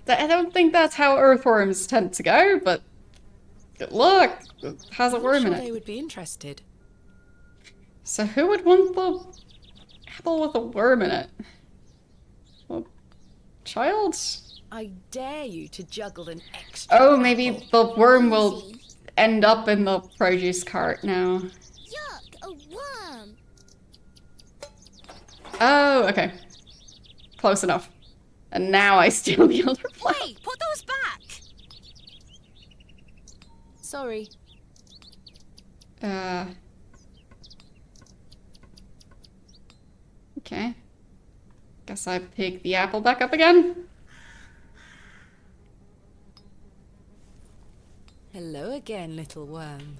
I don't think that's how earthworms tend to go, but look, it has a I'm worm not in sure it. they would be interested. So who would want the apple with a worm in it? Well, child? I dare you to juggle an extra Oh, maybe apple. the worm will end up in the produce cart now. Yuck, a worm! Oh, okay. Close enough. And now I steal the other plant. Hey, put those back! Sorry. Okay. Guess I pick the apple back up again. Hello again, little worm.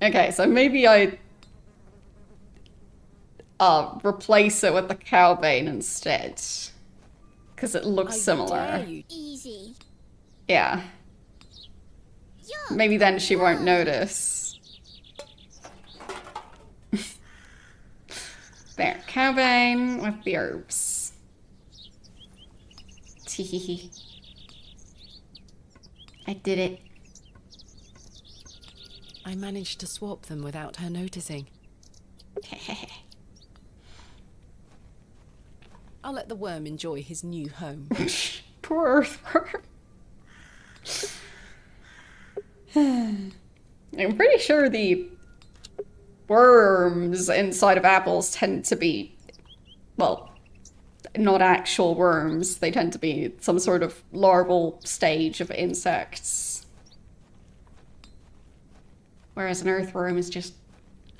Okay, so maybe I replace it with the cow vein instead. Because it looks similar. Easy. Yeah. Yuck, Maybe then she won't notice. There, cow vein with the herbs. Teehee. I did it. I managed to swap them without her noticing. I'll let the worm enjoy his new home. Poor earthworm. I'm pretty sure the worms inside of apples tend to be, well, not actual worms. They tend to be some sort of larval stage of insects. Whereas an earthworm is just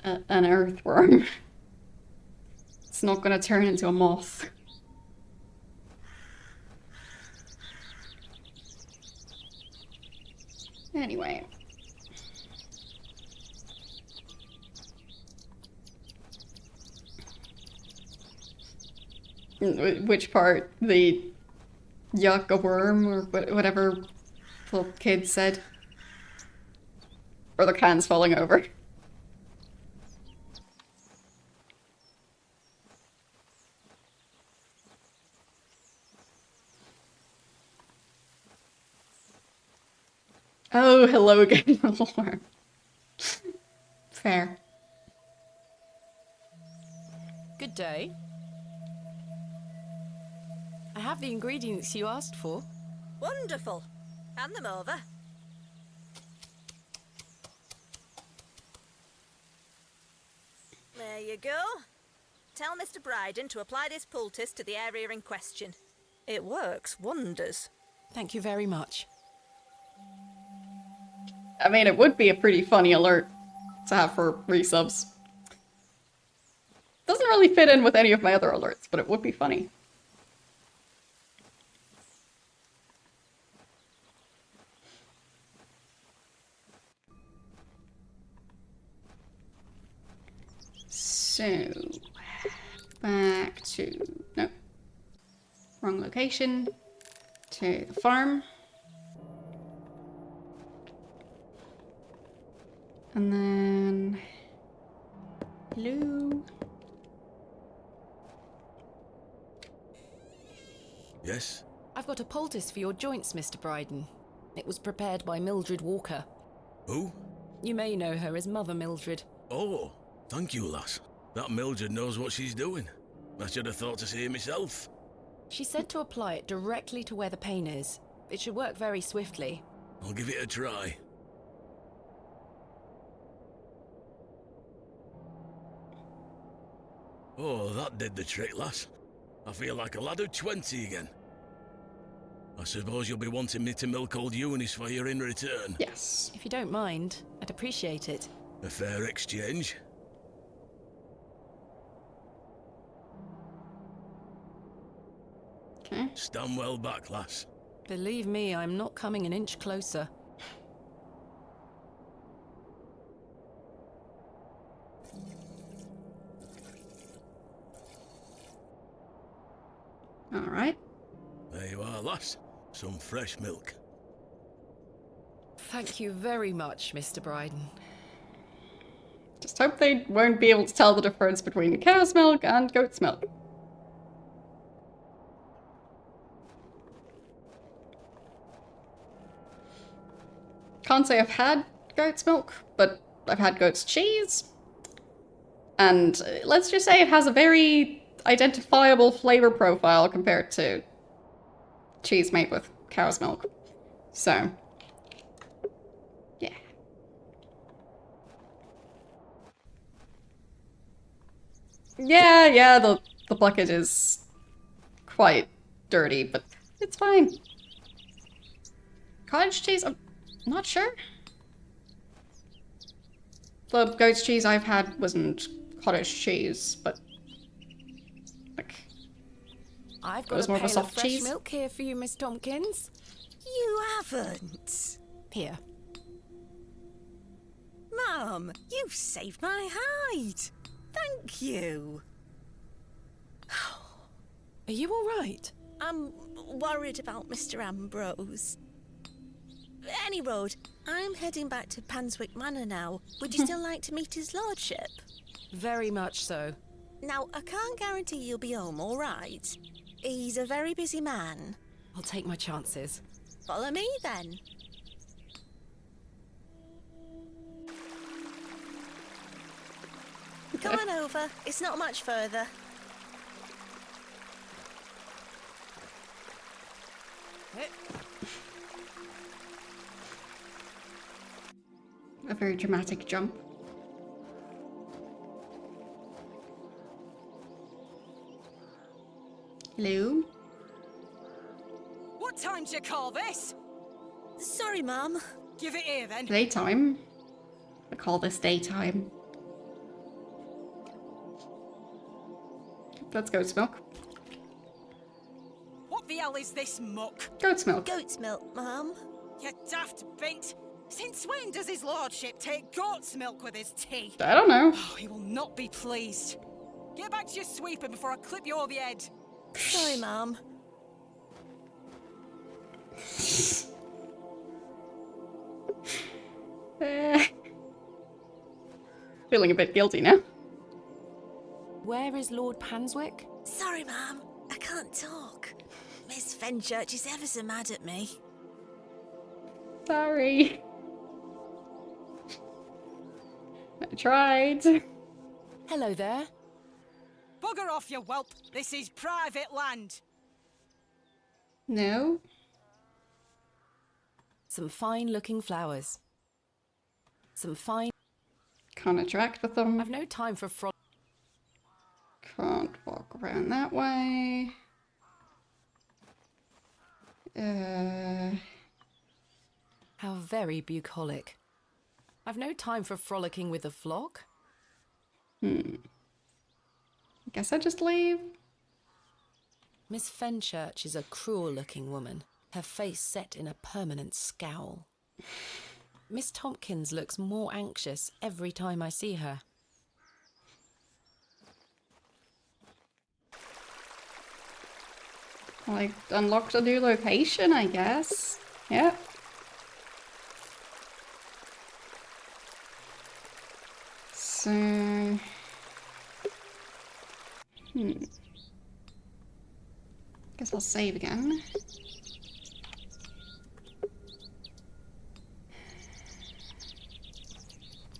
an earthworm. It's not going to turn into a moth. Anyway. Which part? The yuck, a worm, or whatever the kid said? Or the can's falling over? Oh, hello again, worm. Fair. Good day. I have the ingredients you asked for. Wonderful. Hand them over. There you go. Tell Mr. Bryden to apply this poultice to the area in question. It works wonders. Thank you very much. I mean, it would be a pretty funny alert to have for resubs. Doesn't really fit in with any of my other alerts, but it would be funny. So, back to, no, wrong location, to the farm. And then, hello. Yes? I've got a poultice for your joints, Mr. Bryden. It was prepared by Mildred Walker. Who? You may know her as Mother Mildred. Oh, thank you, lass. That Mildred knows what she's doing. I should have thought to see it myself. She said to apply it directly to where the pain is. It should work very swiftly. I'll give it a try. Oh, that did the trick, lass. I feel like a lad of 20 again. I suppose you'll be wanting me to milk old Eunice for you in return. Yes. If you don't mind, I'd appreciate it. A fair exchange. Okay. Stand well back, lass. Believe me, I'm not coming an inch closer. All right. There you are, lass. Some fresh milk. Thank you very much, Mr. Bryden. Just hope they won't be able to tell the difference between cow's milk and goat's milk. Can't say I've had goat's milk, but I've had goat's cheese. And let's just say it has a very identifiable flavor profile compared to cheese made with cow's milk. So, yeah. Yeah, the bucket is quite dirty, but it's fine. Cottage cheese? I'm not sure. The goat's cheese I've had wasn't cottage cheese, but like I've it got was a more of a pail of soft fresh cheese. milk here for you, Miss Tompkins. You haven't. Here. Mum, you've saved my hide. Thank you. Are you all right? I'm worried about Mr. Ambrose. Any road, I'm heading back to Panswick Manor now. Would you still like to meet his lordship? Very much so. Now, I can't guarantee you'll be home, all right? He's a very busy man. I'll take my chances. Follow me, then. Come on over. It's not much further. A very dramatic jump. Hello? What time do you call this? Sorry, Mum. Give it here, then. Daytime? I call this daytime. That's goat's milk. What the hell is this muck? Goat's milk. Goat's milk, Mum. You daft bint. Since when does his lordship take goat's milk with his tea? I don't know. Oh, he will not be pleased. Get back to your sweeping before I clip you over the head. Sorry, Mum. Feeling a bit guilty now. Where is Lord Panswick? Sorry, Mum. I can't talk. Miss Fenchurch is ever so mad at me. Sorry. I tried. Hello there. Bugger off, you whelp. This is private land. No. Some fine-looking flowers. Some fine... Can't interact with them. I've no time for frolic. Can't walk around that way. How very bucolic. I've no time for frolicking with the flock. Guess I just leave. Miss Fenchurch is a cruel-looking woman, her face set in a permanent scowl. Miss Tompkins looks more anxious every time I see her. I unlocked a new location, I guess. Yep. So... Guess I'll save again.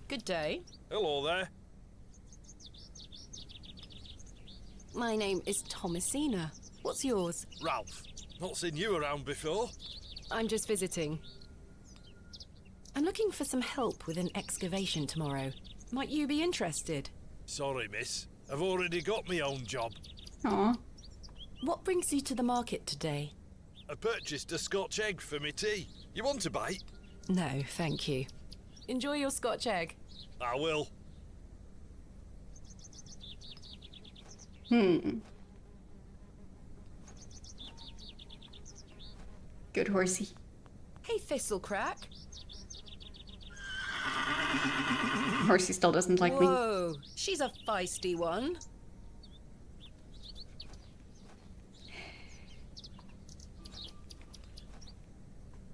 Good day. Hello there. My name is Thomasina. What's yours? Ralph. Not seen you around before. I'm just visiting. I'm looking for some help with an excavation tomorrow. Might you be interested? Sorry, miss. I've already got my own job. Aw. What brings you to the market today? I purchased a Scotch egg for me tea. You want a bite? No, thank you. Enjoy your Scotch egg. I will. Good horsey. Hey, Thistlecrack. Horsey still doesn't like me. Whoa, she's a feisty one.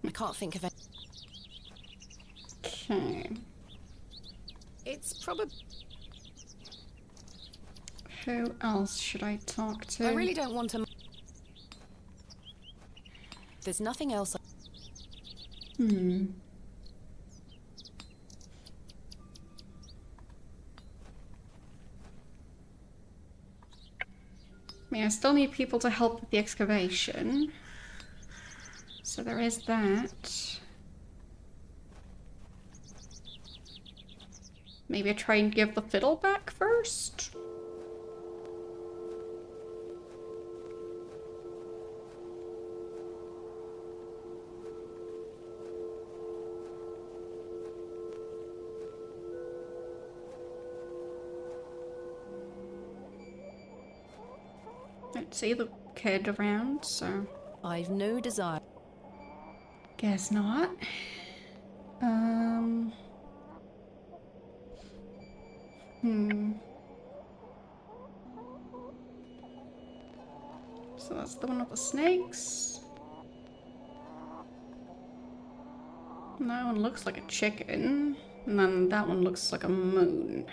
I can't think of it. Okay. It's probably... Who else should I talk to? I really don't want to... There's nothing else... mean, I still need people to help with the excavation. So there is that. Maybe I try and give the fiddle back first? Don't see the kid around, so... I've no desire. Guess not. So that's the one with the snakes. And that one looks like a chicken. And then that one looks like a moon.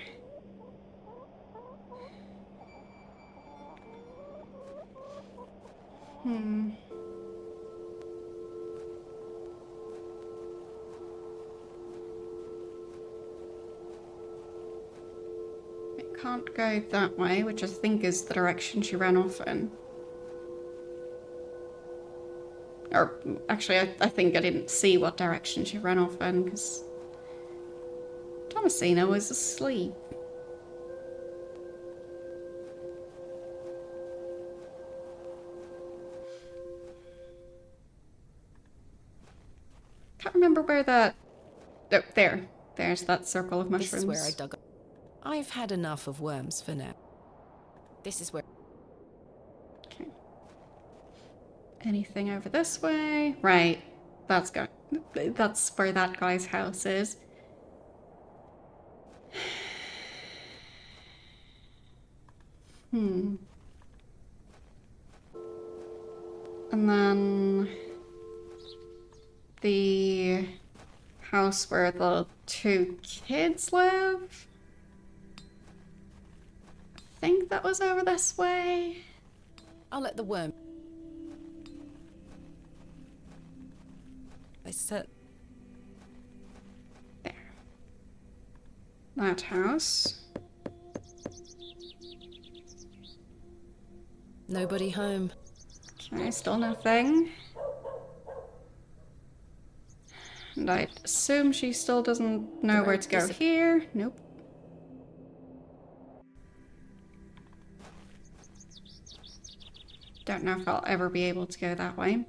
It can't go that way, which I think is the direction she ran off in. Or, actually, I think I didn't see what direction she ran off in, because Thomasina was asleep. Can't remember where that... Oh, there. There's that circle of mushrooms. This is where I dug up. I've had enough of worms for now. This is where... Okay. Anything over this way? Right. That's where that guy's house is. And then the house where the two kids live. I think that was over this way. I'll let the worm... I said... There. That house. Nobody home. Okay, still nothing. And I assume she still doesn't know where to go here. Nope. Don't know if I'll ever be able to go that way.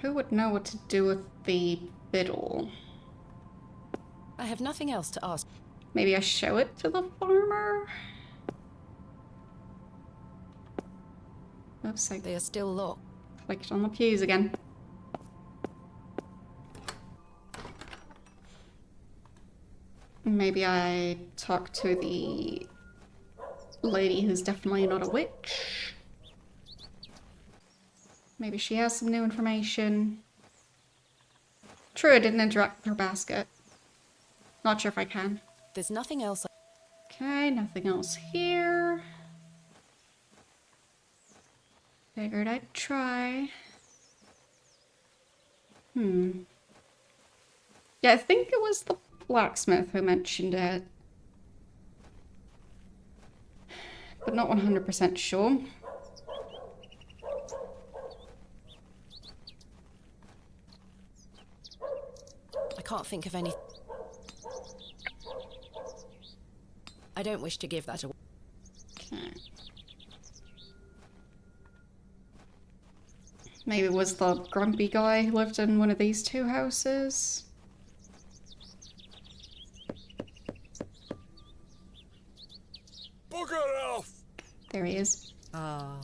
Who would know what to do with the fiddle? I have nothing else to ask. Maybe I show it to the farmer? Oops, They are still locked. Clicked on the pews again. Maybe I talk to the lady who's definitely not a witch. Maybe she has some new information. True, I didn't interact with her basket. Not sure if I can. There's nothing else. Okay, nothing else here. Figured I'd try. Yeah, I think it was the blacksmith who mentioned it. But not 100% sure. I can't think of any... I don't wish to give that away. Okay. Maybe it was the grumpy guy who lived in one of these two houses. Bugger off! There he is. Ah,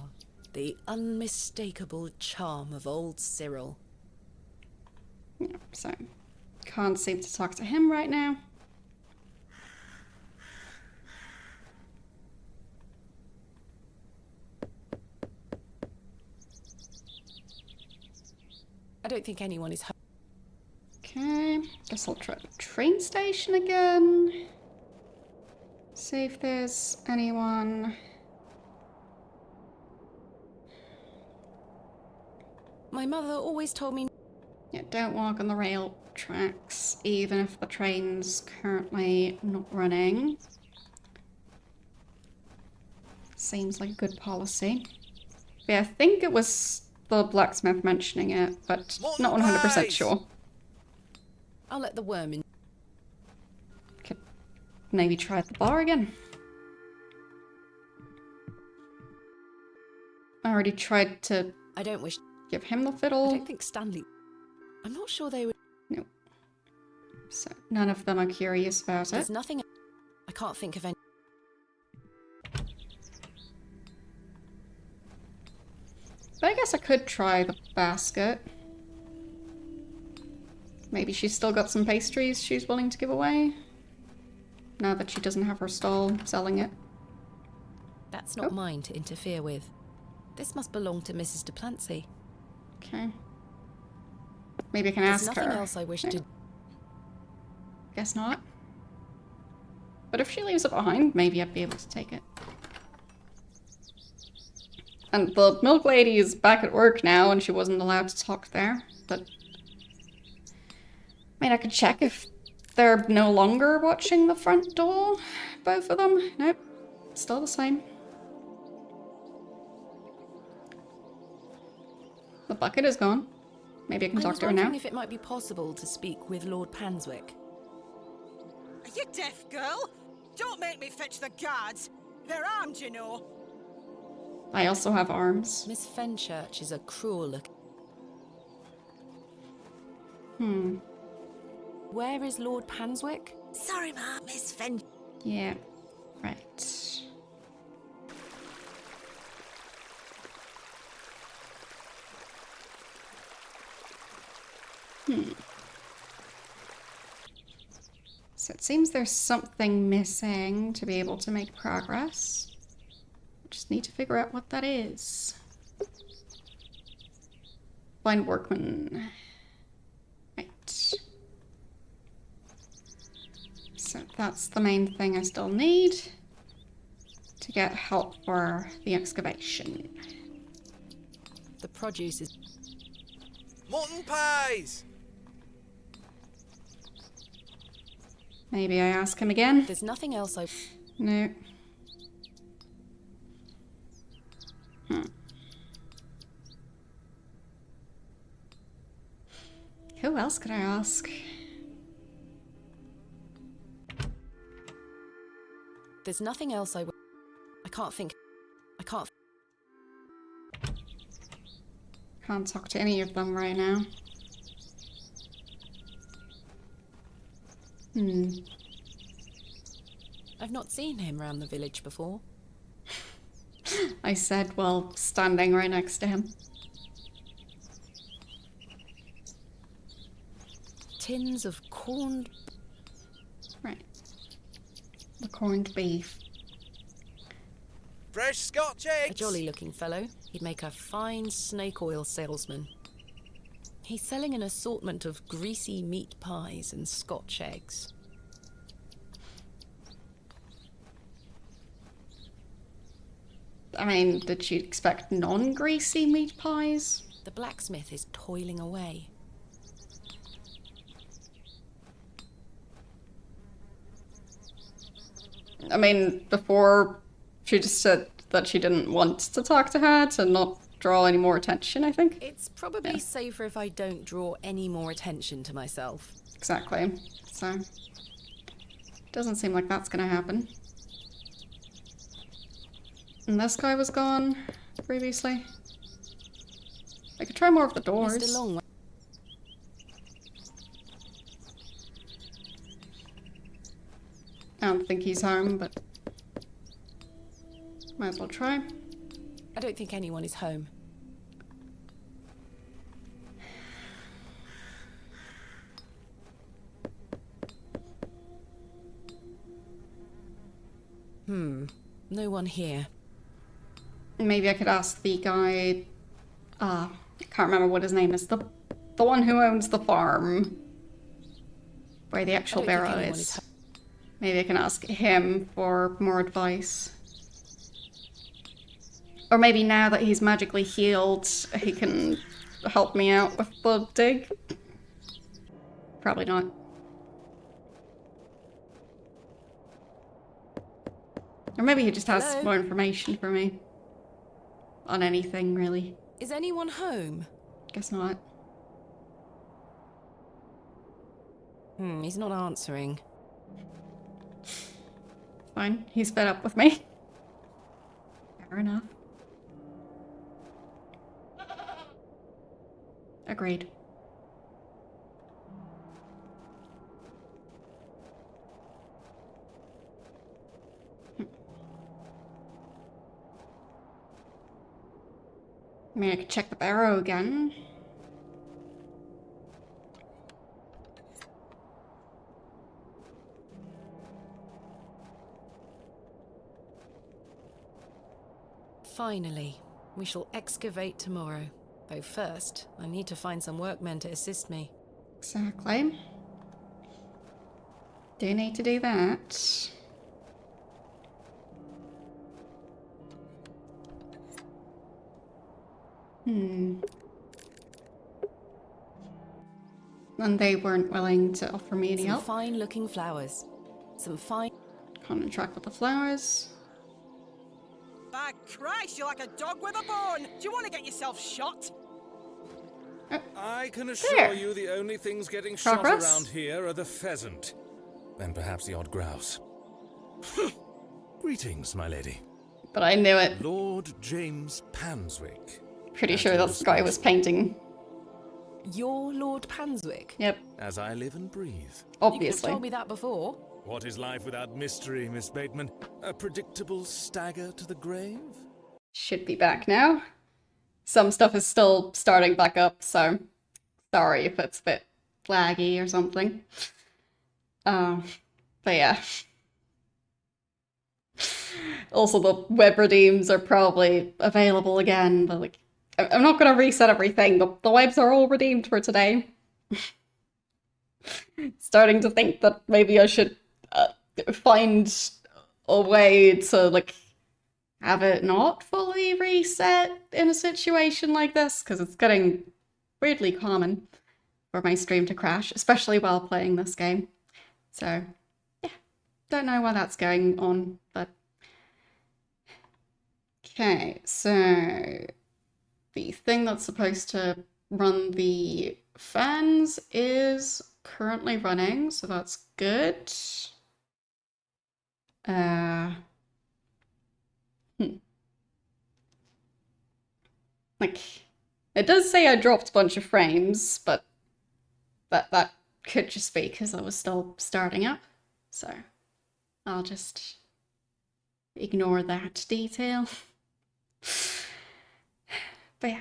the unmistakable charm of old Cyril. Yeah, so can't seem to talk to him right now. I don't think anyone is home. Okay, guess I'll try the train station again. See if there's anyone. My mother always told me... Yeah, don't walk on the rail tracks, even if the train's currently not running. Seems like a good policy. Yeah, I think it was the blacksmith mentioning it, but not 100% sure. I'll let the worm in. Could maybe try at the bar again. I already tried to I don't wish... give him the fiddle. I don't think Stanley... I'm not sure they would... No. So, none of them are curious about it. There's nothing... I can't think of any... But I guess I could try the basket. Maybe she's still got some pastries she's willing to give away. Now that she doesn't have her stall selling it. That's not mine to interfere with. This must belong to Mrs. de Plancy. Okay. Maybe I can ask her. There's nothing else I wish to... Guess not. But if she leaves it behind, maybe I'd be able to take it. And the milk lady is back at work now, and she wasn't allowed to talk there. But I mean, I could check if they're no longer watching the front door. Both of them. Nope. Still the same. The bucket is gone. Maybe I can talk to her now. I was wondering if it might be possible to speak with Lord Panswick. Are you deaf, girl? Don't make me fetch the guards. They're armed, you know. I also have arms. Miss Fenchurch is a cruel look. Where is Lord Panswick? Sorry, Ma, Miss Fen... Yeah. Right. So it seems there's something missing to be able to make progress. Just need to figure out what that is. Blind workman. Right. So that's the main thing I still need to get help for the excavation. The produce is... Mutton pies! Maybe I ask him again? There's nothing else I... No. Who else could I ask? There's nothing else I can't think... Can't talk to any of them right now. I've not seen him round the village before. I said while standing right next to him. Tins of corned... Right. The corned beef. Fresh Scotch eggs! A jolly-looking fellow. He'd make a fine snake oil salesman. He's selling an assortment of greasy meat pies and Scotch eggs. I mean, did you expect non-greasy meat pies? The blacksmith is toiling away. I mean, before she just said that she didn't want to talk to her to not draw any more attention, I think. It's probably safer if I don't draw any more attention to myself. Exactly. So, doesn't seem like that's gonna happen. And this guy was gone previously. I could try more of the doors. Mr. Long. I don't think he's home, but might as well try. I don't think anyone is home. No one here. Maybe I could ask the guy, I can't remember what his name is, the one who owns the farm where the actual Barrow is. Maybe I can ask him for more advice. Or maybe now that he's magically healed, he can help me out with the dig. Probably not. Or maybe he just has Hello? more information for me. On anything, really. Is anyone home? Guess not. He's not answering. Fine, he's fed up with me. Fair enough. Agreed. I mean, I could check the Barrow again. Finally, we shall excavate tomorrow. Though first, I need to find some workmen to assist me. Exactly. Do need to do that. And they weren't willing to offer me any Some help. fine-looking flowers. Some fine... Can't interact with the flowers. By Christ, you're like a dog with a bone! Do you want to get yourself shot? I can assure There. you the only things getting Progress? shot around here are the pheasant. And perhaps the odd grouse. Greetings, my lady. But I knew it. Lord James Panswick. Pretty At sure your that guy was disposal. painting. You're Lord Panswick? Yep, As I live and breathe. You could have obviously. told me that before. What is life without mystery, Miss Bateman? A predictable stagger to the grave? Should be back now. Some stuff is still starting back up, so sorry if it's a bit laggy or something. But yeah. Also, the web redeems are probably available again, but like, I'm not gonna reset everything. The webs are all redeemed for today. Starting to think that maybe I should find a way to like have it not fully reset in a situation like this, because it's getting weirdly common for my stream to crash, especially while playing this game. So, yeah, don't know why that's going on, but... Okay, so the thing that's supposed to run the fans is currently running, so that's good. Like, it does say I dropped a bunch of frames, but that could just be because I was still starting up. So I'll just ignore that detail. But ja,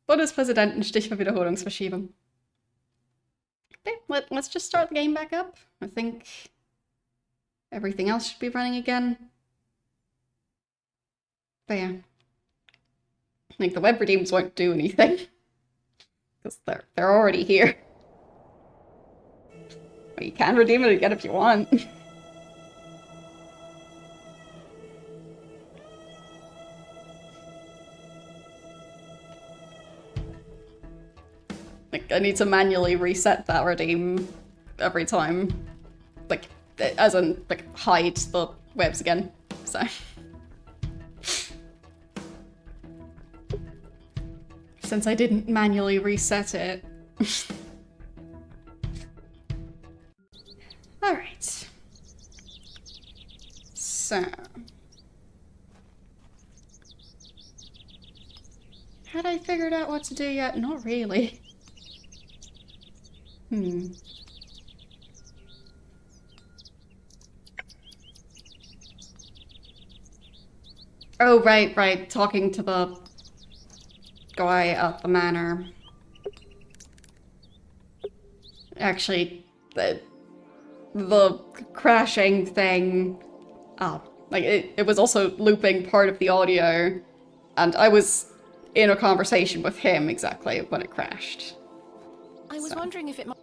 Bundespräsidentenstich für Wiederholungsverschiebung. Okay, let's just start the game back up. I think everything else should be running again. But yeah. Like, the web redeems won't do anything. Because they're already here. Well, you can redeem it again if you want. Like, I need to manually reset that redeem every time. Like, as in, like, hide the webs again. So... Since I didn't manually reset it. Alright. So... Had I figured out what to do yet? Not really. Oh, right. Talking to the guy at the manor. Actually, the crashing thing... like, it was also looping part of the audio, and I was in a conversation with him exactly when it crashed. I was wondering if it might...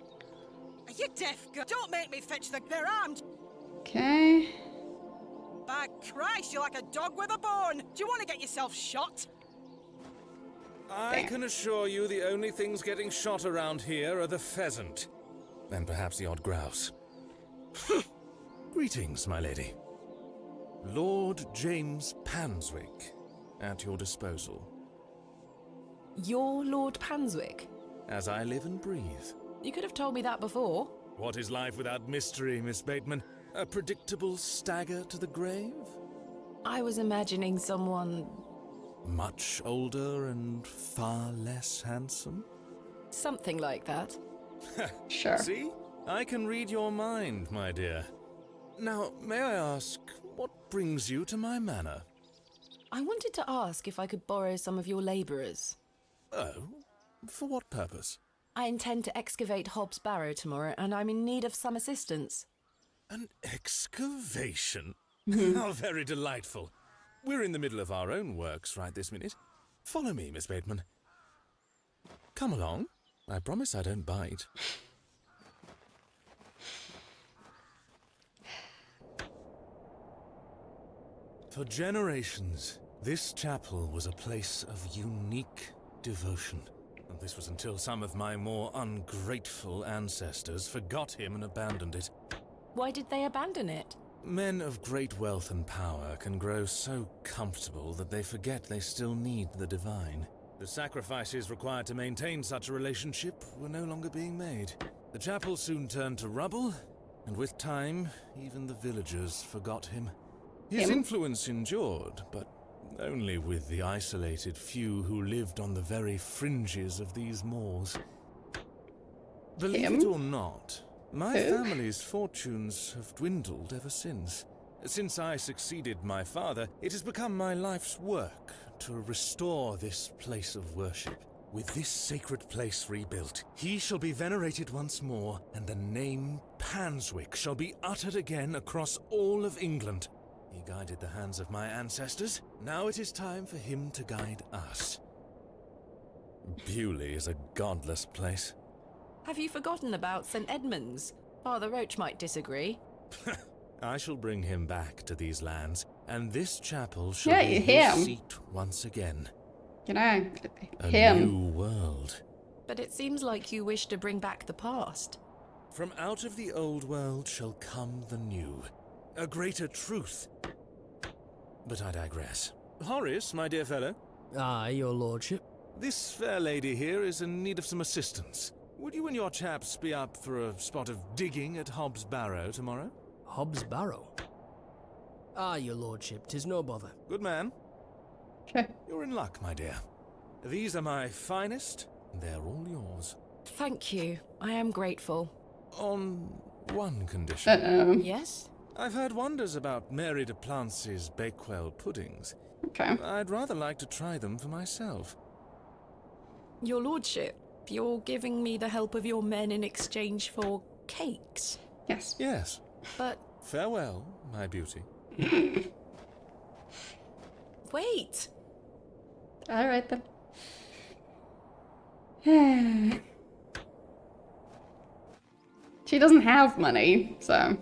Are you deaf? Don't make me fetch the... They're armed! Okay. By Christ, you're like a dog with a bone. Do you want to get yourself shot? I can assure you the only things getting shot around here are the pheasant. And perhaps the odd grouse. Greetings, my lady. Lord James Panswick, at your disposal. You're Lord Panswick? As I live and breathe. You could have told me that before. What is life without mystery, Miss Bateman? A predictable stagger to the grave? I was imagining someone... Much older and far less handsome? Something like that. Sure. See? I can read your mind, my dear. Now, may I ask, what brings you to my manor? I wanted to ask if I could borrow some of your labourers. Oh? For what purpose? I intend to excavate Hob's Barrow tomorrow, and I'm in need of some assistance. An excavation? How very delightful. We're in the middle of our own works right this minute. Follow me, Miss Bateman. Come along. I promise I don't bite. For generations, this chapel was a place of unique devotion. And this was until some of my more ungrateful ancestors forgot him and abandoned it. Why did they abandon it? Men of great wealth and power can grow so comfortable that they forget they still need the divine. The sacrifices required to maintain such a relationship were no longer being made. The chapel soon turned to rubble, and with time, even the villagers forgot him. His influence endured, but only with the isolated few who lived on the very fringes of these moors. Believe it or not, my family's fortunes have dwindled ever since. Since I succeeded my father, it has become my life's work to restore this place of worship. With this sacred place rebuilt, he shall be venerated once more, and the name Panswick shall be uttered again across all of England. He guided the hands of my ancestors. Now it is time for him to guide us. Bewley is a godless place. Have you forgotten about St. Edmund's? Father Roach might disagree. I shall bring him back to these lands, and this chapel shall be his seat once again. You know, a new world. But it seems like you wish to bring back the past. From out of the old world shall come the new. A greater truth. But I digress. Horace, my dear fellow. Aye, your lordship. This fair lady here is in need of some assistance. Would you and your chaps be up for a spot of digging at Hob's Barrow tomorrow? Hob's Barrow? Aye, your lordship, 'tis no bother. Good man. You're in luck, my dear. These are my finest, and they're all yours. Thank you. I am grateful. On one condition. Yes? I've heard wonders about Mary de Plancy's Bakewell puddings. Okay. I'd rather like to try them for myself. Your lordship, you're giving me the help of your men in exchange for cakes? Yes. Yes. But... Farewell, my beauty. Wait! Alright then. She doesn't have money, so...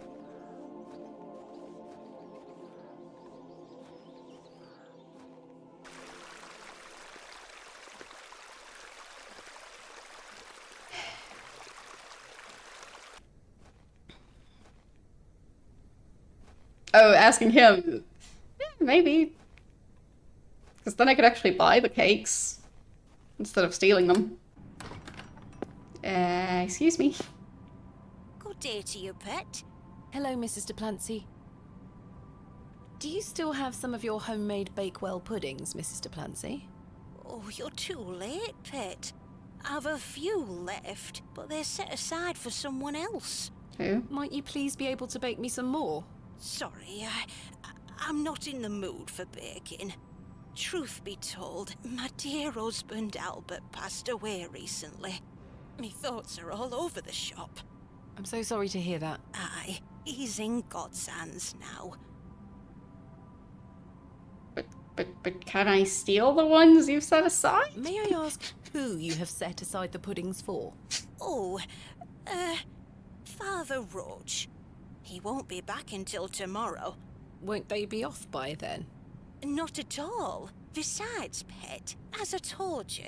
Oh, asking him. Yeah, maybe. Because then I could actually buy the cakes instead of stealing them. Excuse me. Good day to you, pet. Hello, Mrs. de Plancy. Do you still have some of your homemade Bakewell puddings, Mrs. de Plancy? Oh, you're too late, pet. I've a few left, but they're set aside for someone else. Who? Might you please be able to bake me some more? Sorry, I'm not in the mood for baking. Truth be told, my dear husband Albert passed away recently. Me thoughts are all over the shop. I'm so sorry to hear that. Aye, he's in God's hands now. But can I steal the ones you've set aside? May I ask who you have set aside the puddings for? Oh, Father Roach. He won't be back until tomorrow. Won't they be off by then? Not at all. Besides, Pet, as I told you,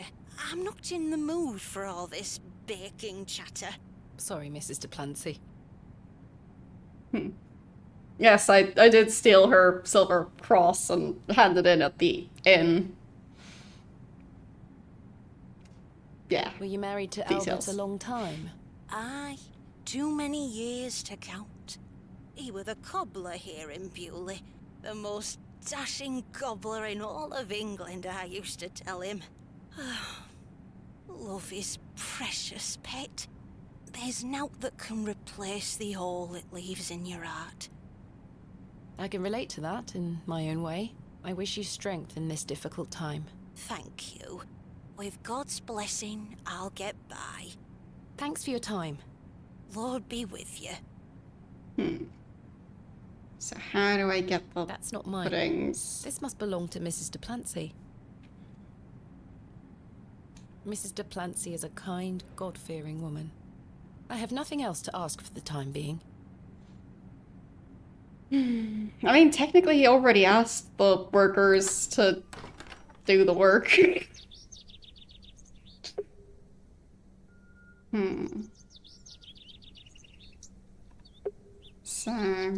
I'm not in the mood for all this baking chatter. Sorry, Mrs. Duplancy. Yes, I did steal her silver cross and hand it in at the inn. Yeah. Were you married to Details. Albert a long time? Aye, too many years to count. He were the cobbler here in Bewley, the most dashing cobbler in all of England, I used to tell him. Love is precious, Pet. There's naught that can replace the hole it leaves in your heart. I can relate to that in my own way. I wish you strength in this difficult time. Thank you. With God's blessing, I'll get by. Thanks for your time. Lord be with you. So how do I get the That's not mine. puddings? This must belong to Mrs. Duplancy. Mrs. Duplancy is a kind, God-fearing woman. I have nothing else to ask for the time being. I mean, technically he already asked the workers to do the work. So,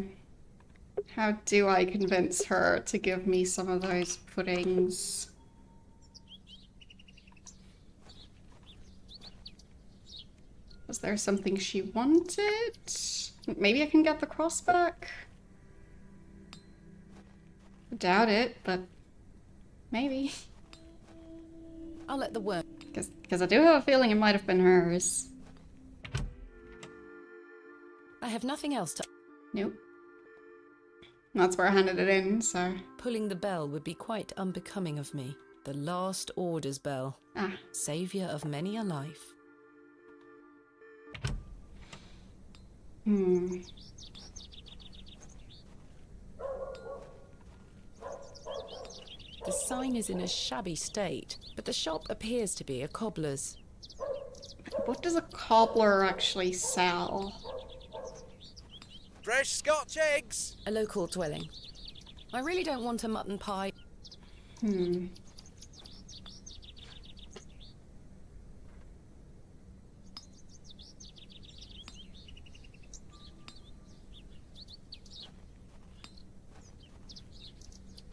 how do I convince her to give me some of those puddings? Was there something she wanted? Maybe I can get the cross back? I doubt it, but maybe. I'll let the work. Because I do have a feeling it might have been hers. I have nothing else to... Nope. That's where I handed it in, so... Pulling the bell would be quite unbecoming of me. The last orders bell. Ah. Saviour of many a life. The sign is in a shabby state, but the shop appears to be a cobbler's. What does a cobbler actually sell? Fresh Scotch eggs! A local dwelling. I really don't want a mutton pie.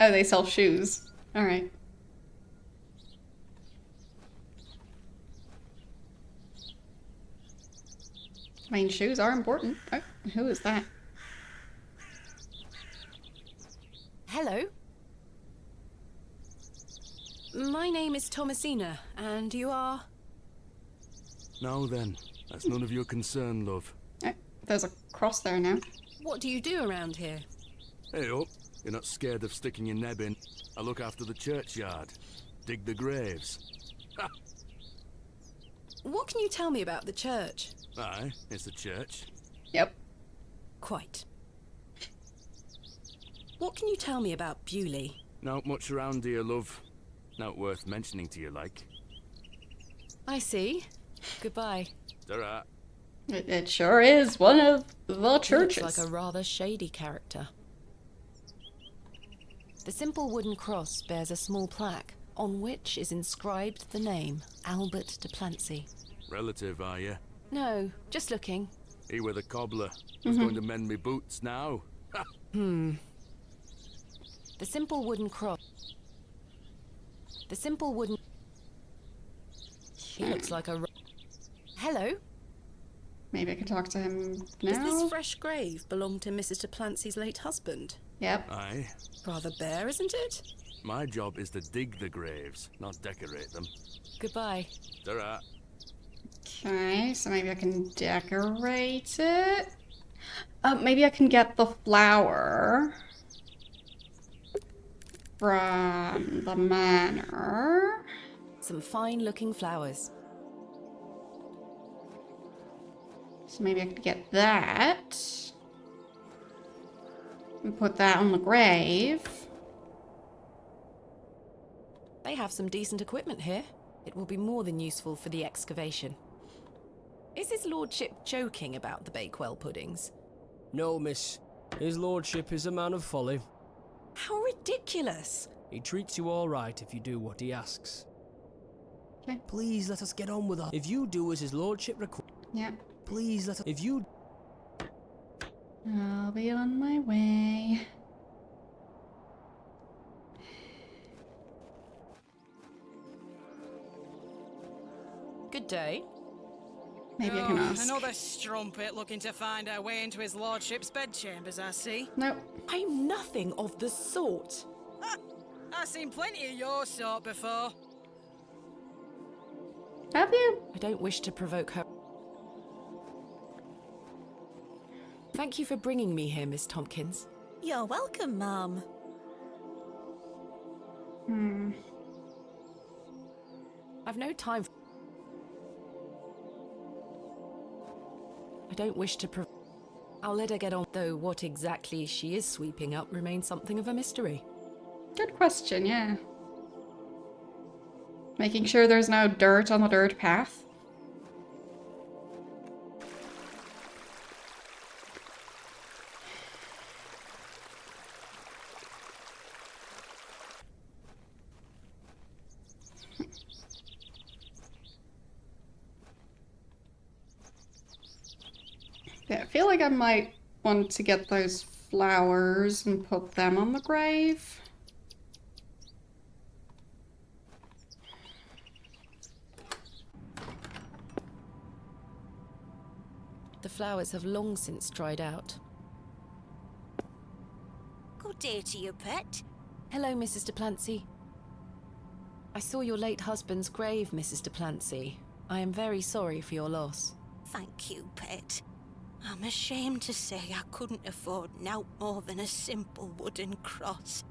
Oh, they sell shoes. Alright. I mean, shoes are important. Oh, who is that? Hello. My name is Thomasina, and you are... Now then, that's none of your concern, love. Oh, there's a cross there now. What do you do around here? Hey up, you're not scared of sticking your neb in. I look after the churchyard. Dig the graves. Ha! What can you tell me about the church? Aye, it's the church. Yep. Quite. What can you tell me about Bewley? Not much around here, love. Not worth mentioning to you, like. I see. Goodbye. Ta-ra. It sure is one of the churches. Looks like a rather shady character. The simple wooden cross bears a small plaque, on which is inscribed the name Albert Duplancy. Relative, are you? No, just looking. He were the cobbler. Who's going to mend me boots now? Ha! The simple wooden cross. The simple wooden... He looks like a... Hello? Maybe I can talk to him now. Does this fresh grave belong to Mrs. Duplancy's late husband? Yep. Aye. Rather bare, isn't it? My job is to dig the graves, not decorate them. Goodbye. Ta-ra. Okay, so maybe I can decorate it. Maybe I can get the flower from the manor. Some fine-looking flowers. So maybe I could get that. And put that on the grave. They have some decent equipment here. It will be more than useful for the excavation. Is his lordship joking about the Bakewell puddings? No, miss. His lordship is a man of folly. How ridiculous! He treats you all right if you do what he asks. Okay. Please let us get on with it. If you do as his lordship requires. Yeah. Please let us. If you. I'll be on my way. Good day. Maybe I can ask. Another strumpet looking to find her way into his lordship's bedchambers, I see. Nope. I'm nothing of the sort. I've seen plenty of your sort before. Have you? I don't wish to provoke her. Thank you for bringing me here, Miss Tompkins. You're welcome, Mum. I've no time for... I don't wish to I'll let her get on, though what exactly she is sweeping up remains something of a mystery. Good question, yeah. Making sure there's no dirt on the dirt path. Yeah, I feel like I might want to get those flowers and put them on the grave. The flowers have long since dried out. Good day to you, pet. Hello, Mrs. de Plancy. I saw your late husband's grave, Mrs. de Plancy. I am very sorry for your loss. Thank you, pet. I'm ashamed to say I couldn't afford nowt more than a simple wooden cross.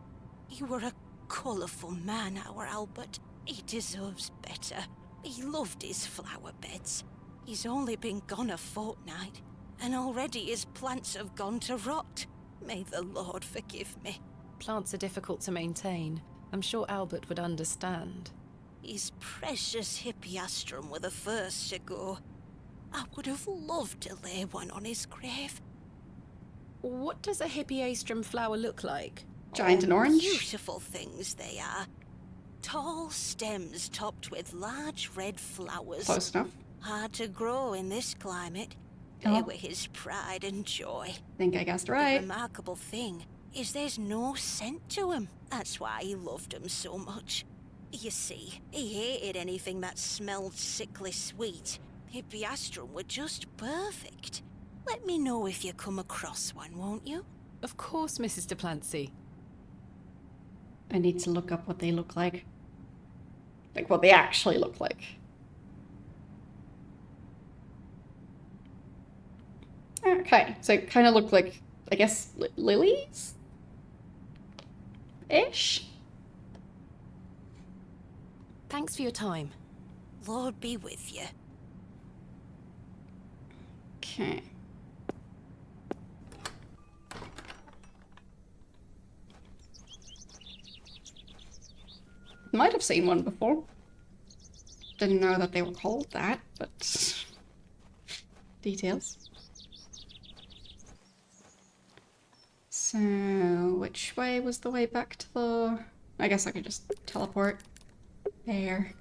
He were a colourful man, our Albert. He deserves better. He loved his flower beds. He's only been gone a fortnight, and already his plants have gone to rot. May the Lord forgive me. Plants are difficult to maintain. I'm sure Albert would understand. His precious hippeastrum were the first to go. I would have loved to lay one on his grave. What does a hippeastrum flower look like? Giant and orange? Beautiful things they are. Tall stems topped with large red flowers. Close enough. Hard to grow in this climate. Oh. They were his pride and joy. Think I guessed right. The remarkable thing is there's no scent to 'em. That's why he loved 'em so much. You see, he hated anything that smelled sickly sweet. Hippeastrum were just perfect. Let me know if you come across one, won't you? Of course, Mrs. de Plancy. I need to look up what they look like. Like what they actually look like. Okay, so it kind of look like, I guess, lilies? Ish? Thanks for your time. Lord be with you. Okay. Might have seen one before. Didn't know that they were called that, but details. So, which way was the way back to the... I guess I could just teleport there.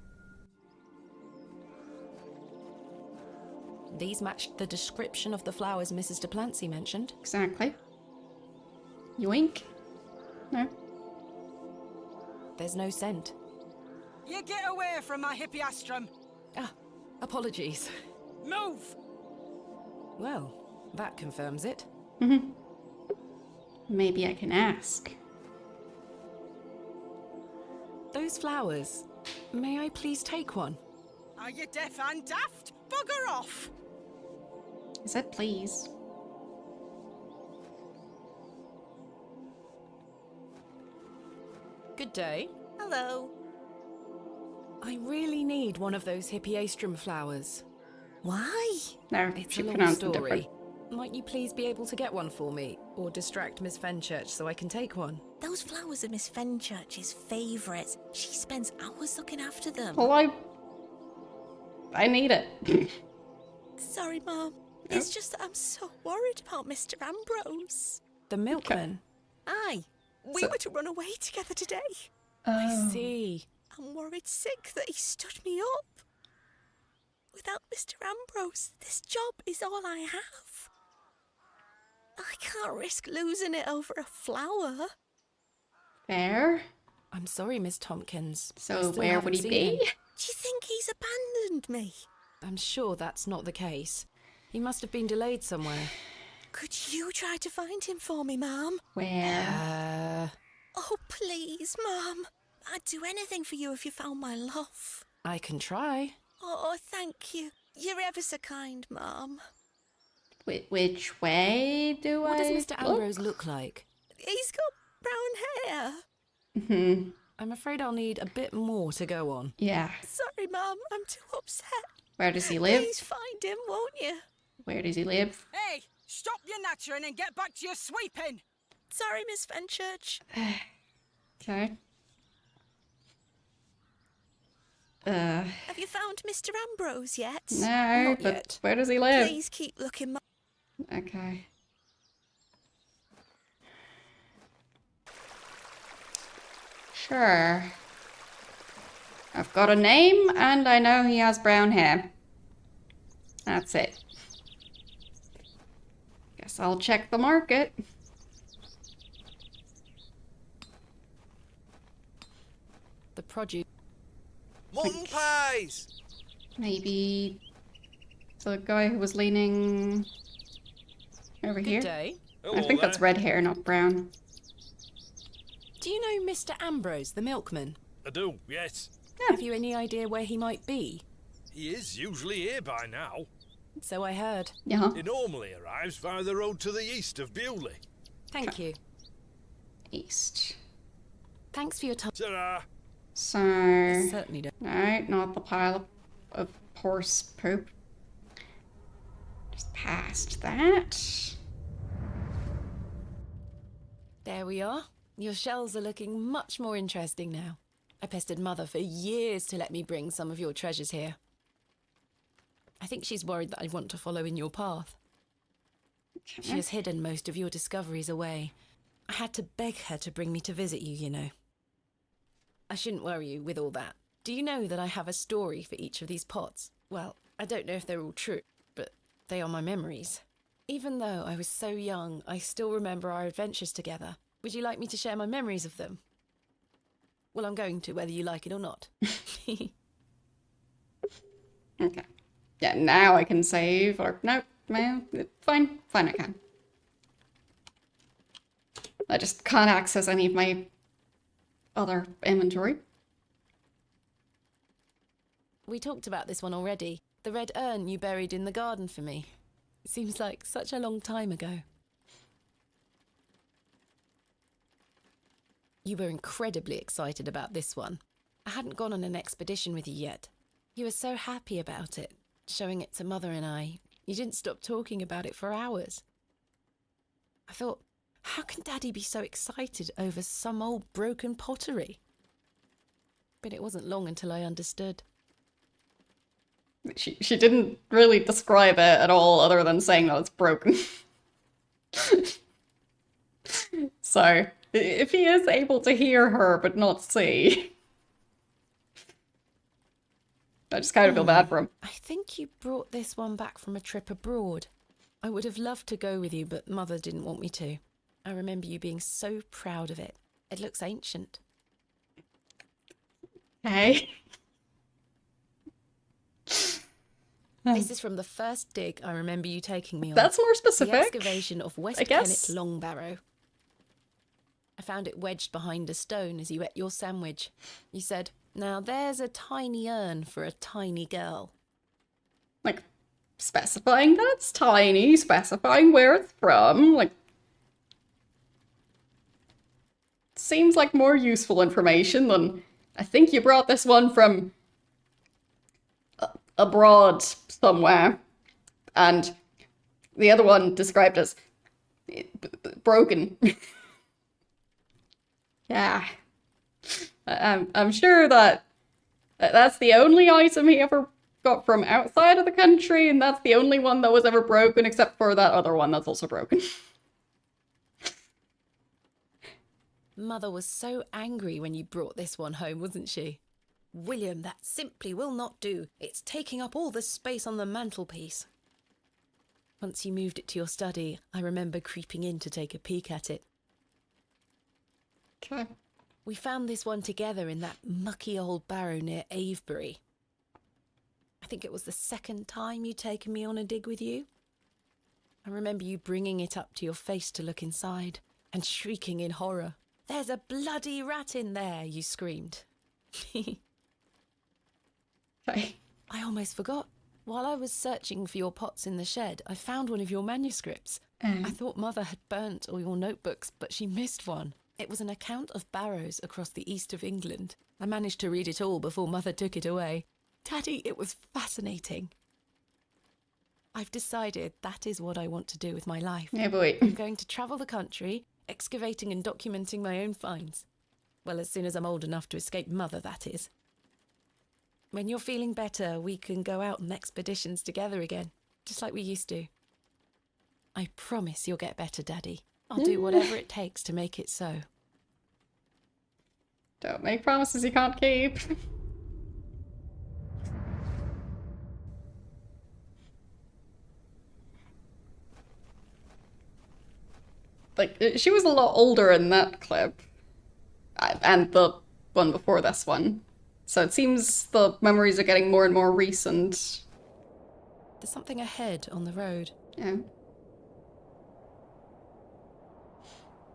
These matched the description of the flowers Mrs. de Plancy mentioned. Exactly. Yoink. No. There's no scent. You get away from my hippeastrum! Ah, apologies. Move! Well, that confirms it. Mm-hmm. Maybe I can ask. Those flowers, may I please take one? Are you deaf and daft? Bugger off! I said please. Good day. Hello. I really need one of those hippeastrum flowers. Why? No, It's she a long pronounced it story. different. Might you please be able to get one for me, or distract Miss Fenchurch so I can take one? Those flowers are Miss Fenchurch's favourites. She spends hours looking after them. Well, I need it. Sorry, Mom. It's just that I'm so worried about Mr. Ambrose. The milkman? Aye. We were to run away together today. I see. I'm worried sick that he stood me up. Without Mr. Ambrose, this job is all I have. I can't risk losing it over a flower. Fair. I'm sorry, Miss Tompkins. So where would he be? Do you think he's abandoned me? I'm sure that's not the case. He must have been delayed somewhere. Could you try to find him for me, Mum? Where? Oh, please, Mum. I'd do anything for you if you found my love. I can try. Oh, thank you. You're ever so kind, Mum. Which way do What I does Mr. Ambrose look like? He's got brown hair. Mm-hmm. I'm afraid I'll need a bit more to go on. Yeah. Sorry, Mum. I'm too upset. Where does he live? Please find him, won't you? Where does he live? Hey, stop your nattering and get back to your sweeping. Sorry, Miss Fenchurch. Okay. Have you found Mr. Ambrose yet? No, Not but yet. where does he live? Please keep looking, Mum. Okay. Sure. I've got a name and I know he has brown hair. That's it. Guess I'll check the market. The produce. Mutton pies! Maybe the guy who was leaning over here. Good day. I think that's red hair, not brown. Do you know Mr. Ambrose, the milkman? I do, yes. Have you any idea where he might be? He is usually here by now. So I heard. Yeah. He normally arrives via the road to the east of Bewley. Thank you. East. Thanks for your time. Ta-ra! So... Certainly don't. No, not the pile of horse poop. Just past that. There we are. Your shells are looking much more interesting now. I pestered Mother for years to let me bring some of your treasures here. I think she's worried that I want to follow in your path. Okay. She has hidden most of your discoveries away. I had to beg her to bring me to visit you, you know. I shouldn't worry you with all that. Do you know that I have a story for each of these pots? Well, I don't know if they're all true, but they are my memories. Even though I was so young, I still remember our adventures together. Would you like me to share my memories of them? Well, I'm going to, whether you like it or not. Okay. Yeah, now I can save, or no, fine, I can. I just can't access any of my other inventory. We talked about this one already. The red urn you buried in the garden for me. It seems like such a long time ago. You were incredibly excited about this one. I hadn't gone on an expedition with you yet. You were so happy about it, showing it to Mother and I. You didn't stop talking about it for hours. I thought, how can Daddy be so excited over some old broken pottery? But it wasn't long until I understood. She didn't really describe it at all, other than saying that it's broken. So, if he is able to hear her but not see, I just kind of feel bad for him. I think you brought this one back from a trip abroad. I would have loved to go with you, but Mother didn't want me to. I remember you being so proud of it. It looks ancient. Hey. This is from the first dig I remember you taking me on. That's more specific. The excavation of West I guess. Kennet Long Barrow. I found it wedged behind a stone as you ate your sandwich. You said, "Now there's a tiny urn for a tiny girl." Like, specifying that it's tiny, specifying where it's from, like... Seems like more useful information than... I think you brought this one from... abroad somewhere. And the other one described as... broken. Yeah. I'm sure that that's the only item he ever got from outside of the country, and that's the only one that was ever broken, except for that other one that's also broken. Mother was so angry when you brought this one home, wasn't she? William, that simply will not do. It's taking up all the space on the mantelpiece. Once you moved it to your study, I remember creeping in to take a peek at it. Okay. We found this one together in that mucky old barrow near Avebury. I think it was the second time you'd taken me on a dig with you. I remember you bringing it up to your face to look inside and shrieking in horror. "There's a bloody rat in there," you screamed. Okay. I almost forgot. While I was searching for your pots in the shed, I found one of your manuscripts. I thought Mother had burnt all your notebooks, but she missed one. It was an account of barrows across the east of England. I managed to read it all before Mother took it away. Daddy, it was fascinating. I've decided that is what I want to do with my life. Yeah, boy. I'm going to travel the country, excavating and documenting my own finds. Well, as soon as I'm old enough to escape Mother, that is. When you're feeling better, we can go out on expeditions together again, just like we used to. I promise you'll get better, Daddy. I'll do whatever it takes to make it so. Don't make promises you can't keep. Like, she was a lot older in that clip. And the one before this one. So it seems the memories are getting more and more recent. There's something ahead on the road. Yeah.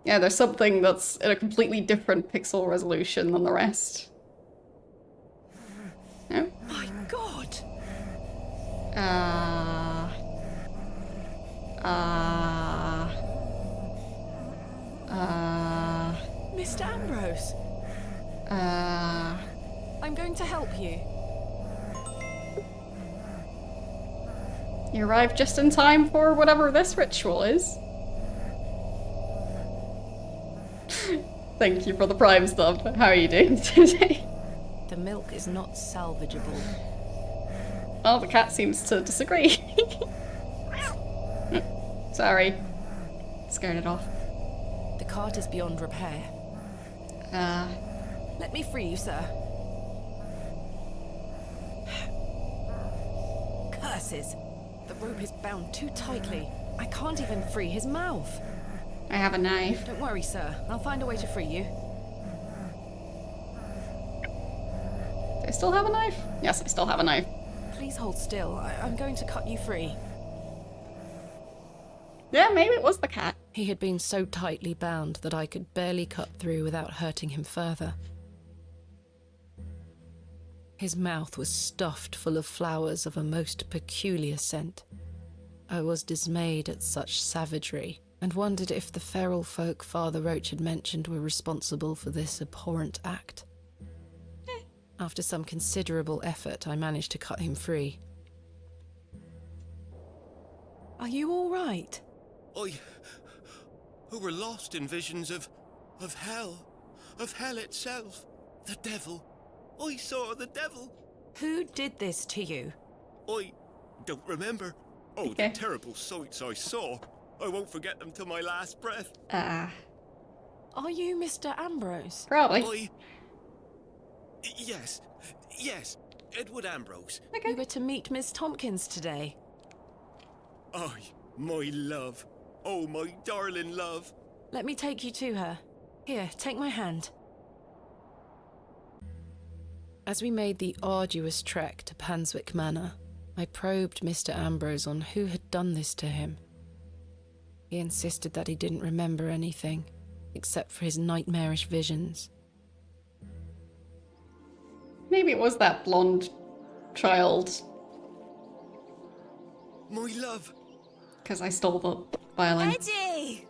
Yeah, there's something that's in a completely different pixel resolution than the rest. No? My God! Mr. Ambrose! I'm going to help you. You arrived just in time for whatever this ritual is. Thank you for the prime stuff. How are you doing today? The milk is not salvageable. Oh, the cat seems to disagree. Sorry. Scared it off. The cart is beyond repair. Let me free you, sir. Curses! The rope is bound too tightly. I can't even free his mouth. I have a knife. Don't worry, sir. I'll find a way to free you. Do I still have a knife? Yes, I still have a knife. Please hold still. I'm going to cut you free. Yeah, maybe it was the cat. He had been so tightly bound that I could barely cut through without hurting him further. His mouth was stuffed full of flowers of a most peculiar scent. I was dismayed at such savagery, and wondered if the feral folk Father Roach had mentioned were responsible for this abhorrent act. After some considerable effort, I managed to cut him free. Are you all right? Who were lost in visions of hell itself, the devil. I saw the devil. Who did this to you? I don't remember. Oh, the terrible sights I saw. I won't forget them till my last breath. Are you Mr. Ambrose? Probably. Yes, Edward Ambrose. Okay. You were to meet Miss Tompkins today. Oh, my love. Oh, my darling love. Let me take you to her. Here, take my hand. As we made the arduous trek to Panswick Manor, I probed Mr. Ambrose on who had done this to him. He insisted that he didn't remember anything, except for his nightmarish visions. Maybe it was that blonde child. My love. Because I stole the violin. Eddie!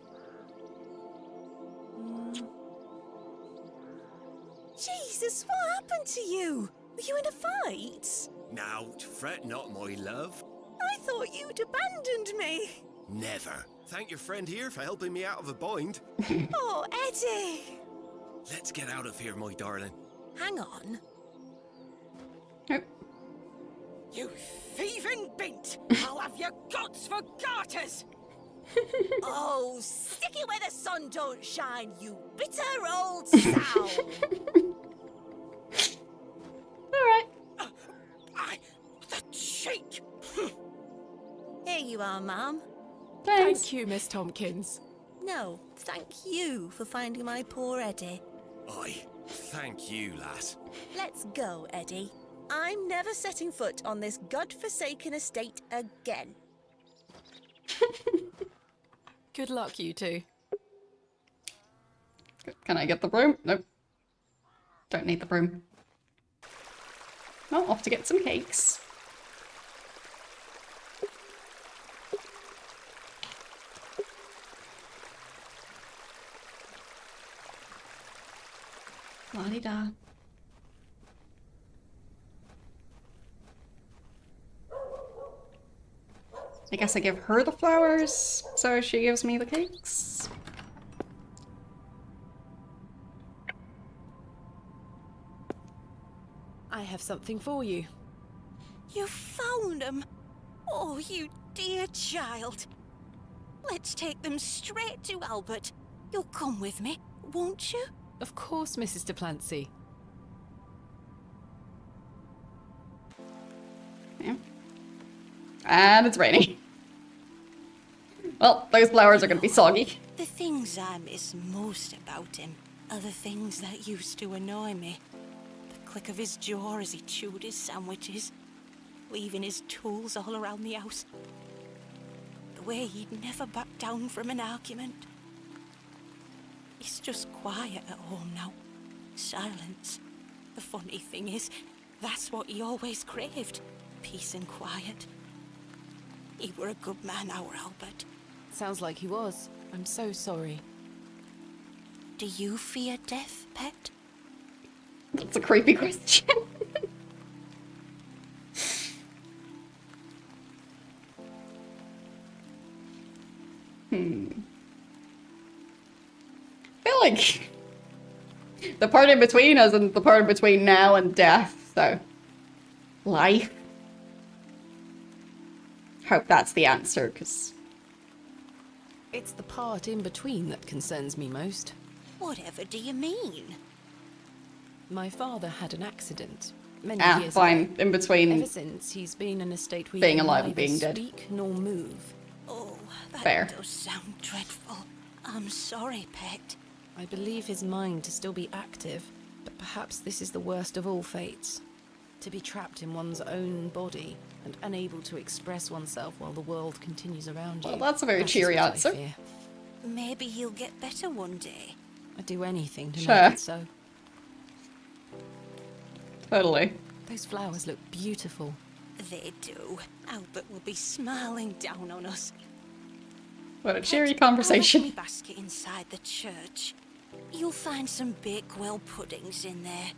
Jesus, what happened to you? Were you in a fight? Now, fret not, my love. I thought you'd abandoned me. Never. Thank your friend here for helping me out of a bind. Oh, Eddie! Let's get out of here, my darling. Hang on. You thieving bint! I'll have your guts for garters! Oh, stick it where the sun don't shine, you bitter old sow! Alright. The cheek! Here you are, ma'am. Thanks. Thank you, Miss Tompkins. No, thank you for finding my poor Eddie. Aye, thank you, lass. Let's go, Eddie. I'm never setting foot on this godforsaken estate again. Good luck, you two. Can I get the broom? Nope. Don't need the broom. Well, off to get some cakes. La-di-da. I guess I give her the flowers, so she gives me the cakes. I have something for you. You found them? Oh, you dear child. Let's take them straight to Albert. You'll come with me, won't you? Of course, Mrs. Duplancy. Yeah. And it's raining. Well, those flowers are gonna be soggy. The things I miss most about him are the things that used to annoy me. The click of his jaw as he chewed his sandwiches, leaving his tools all around the house. The way he'd never back down from an argument. He's just quiet at home now. Silence. The funny thing is, that's what he always craved. Peace and quiet. He were a good man, our Albert. Sounds like he was. I'm so sorry. Do you fear death, pet? That's a creepy question. I feel like the part in between isn't the part in between now and death, so life. Hope that's the answer, because it's the part in between that concerns me most. Whatever do you mean? My father had an accident many years fine. ago. In between Ever since, he's been in a state where being he can alive and neither being dead. speak nor move. Oh, that Fair. does sound dreadful. I'm sorry, pet. I believe his mind to still be active, but perhaps this is the worst of all fates. To be trapped in one's own body and unable to express oneself while the world continues around you. Well, that's a very That is cheery what I answer. fear. Maybe he'll get better one day. I'd do anything to Sure. make it so. Totally. Those flowers look beautiful. They do. Albert will be smiling down on us. What a cheery I left conversation. my basket inside the church. You'll find some Bakewell puddings in there.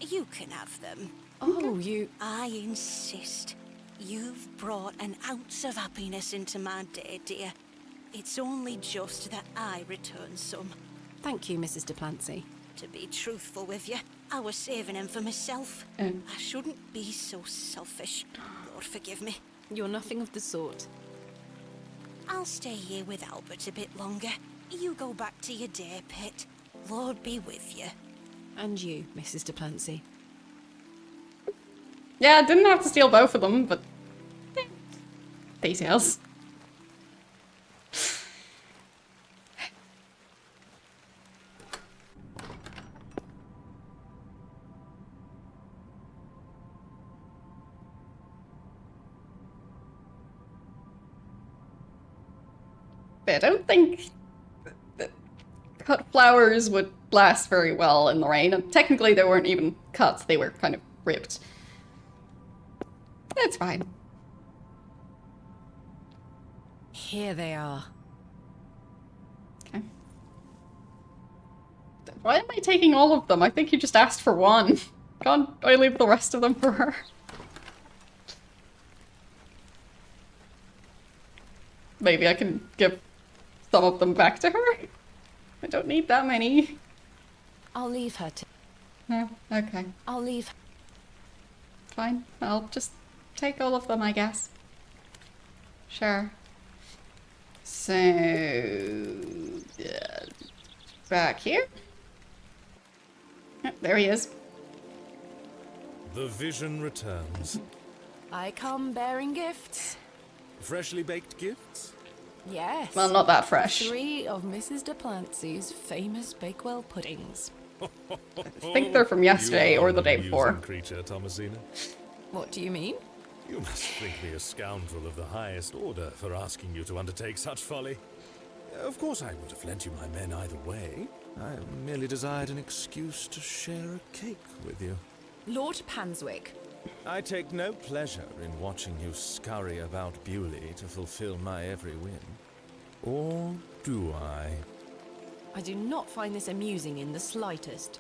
You can have them. Oh, you... I insist. You've brought an ounce of happiness into my day, dear. It's only just that I return some. Thank you, Mrs. Duplancy. To be truthful with you, I was saving him for myself. I shouldn't be so selfish. Lord forgive me. You're nothing of the sort. I'll stay here with Albert a bit longer. You go back to your day, pet. Lord be with you. And you, Mrs. Duplancy. Yeah, I didn't have to steal both of them, but details. I don't think that cut flowers would last very well in the rain, and technically they weren't even cut, they were kind of ripped. That's fine. Here they are. Okay. Why am I taking all of them? I think you just asked for one. Can't I leave the rest of them for her? Maybe I can give some of them back to her? I don't need that many. I'll leave her to... No, okay. I'll leave... Fine. I'll just take all of them, I guess. Sure. So, back here. Oh, there he is. The vision returns. I come bearing gifts. Freshly baked gifts? Yes. Well, not that fresh. 3 of Mrs. Duplancy's famous Bakewell puddings. I think they're from yesterday or the day before. Creature, Thomasina. What do you mean? You must think me a scoundrel of the highest order for asking you to undertake such folly. Of course I would have lent you my men either way. I merely desired an excuse to share a cake with you. Lord Panswick. I take no pleasure in watching you scurry about Bewley to fulfill my every whim. Or do I? I do not find this amusing in the slightest.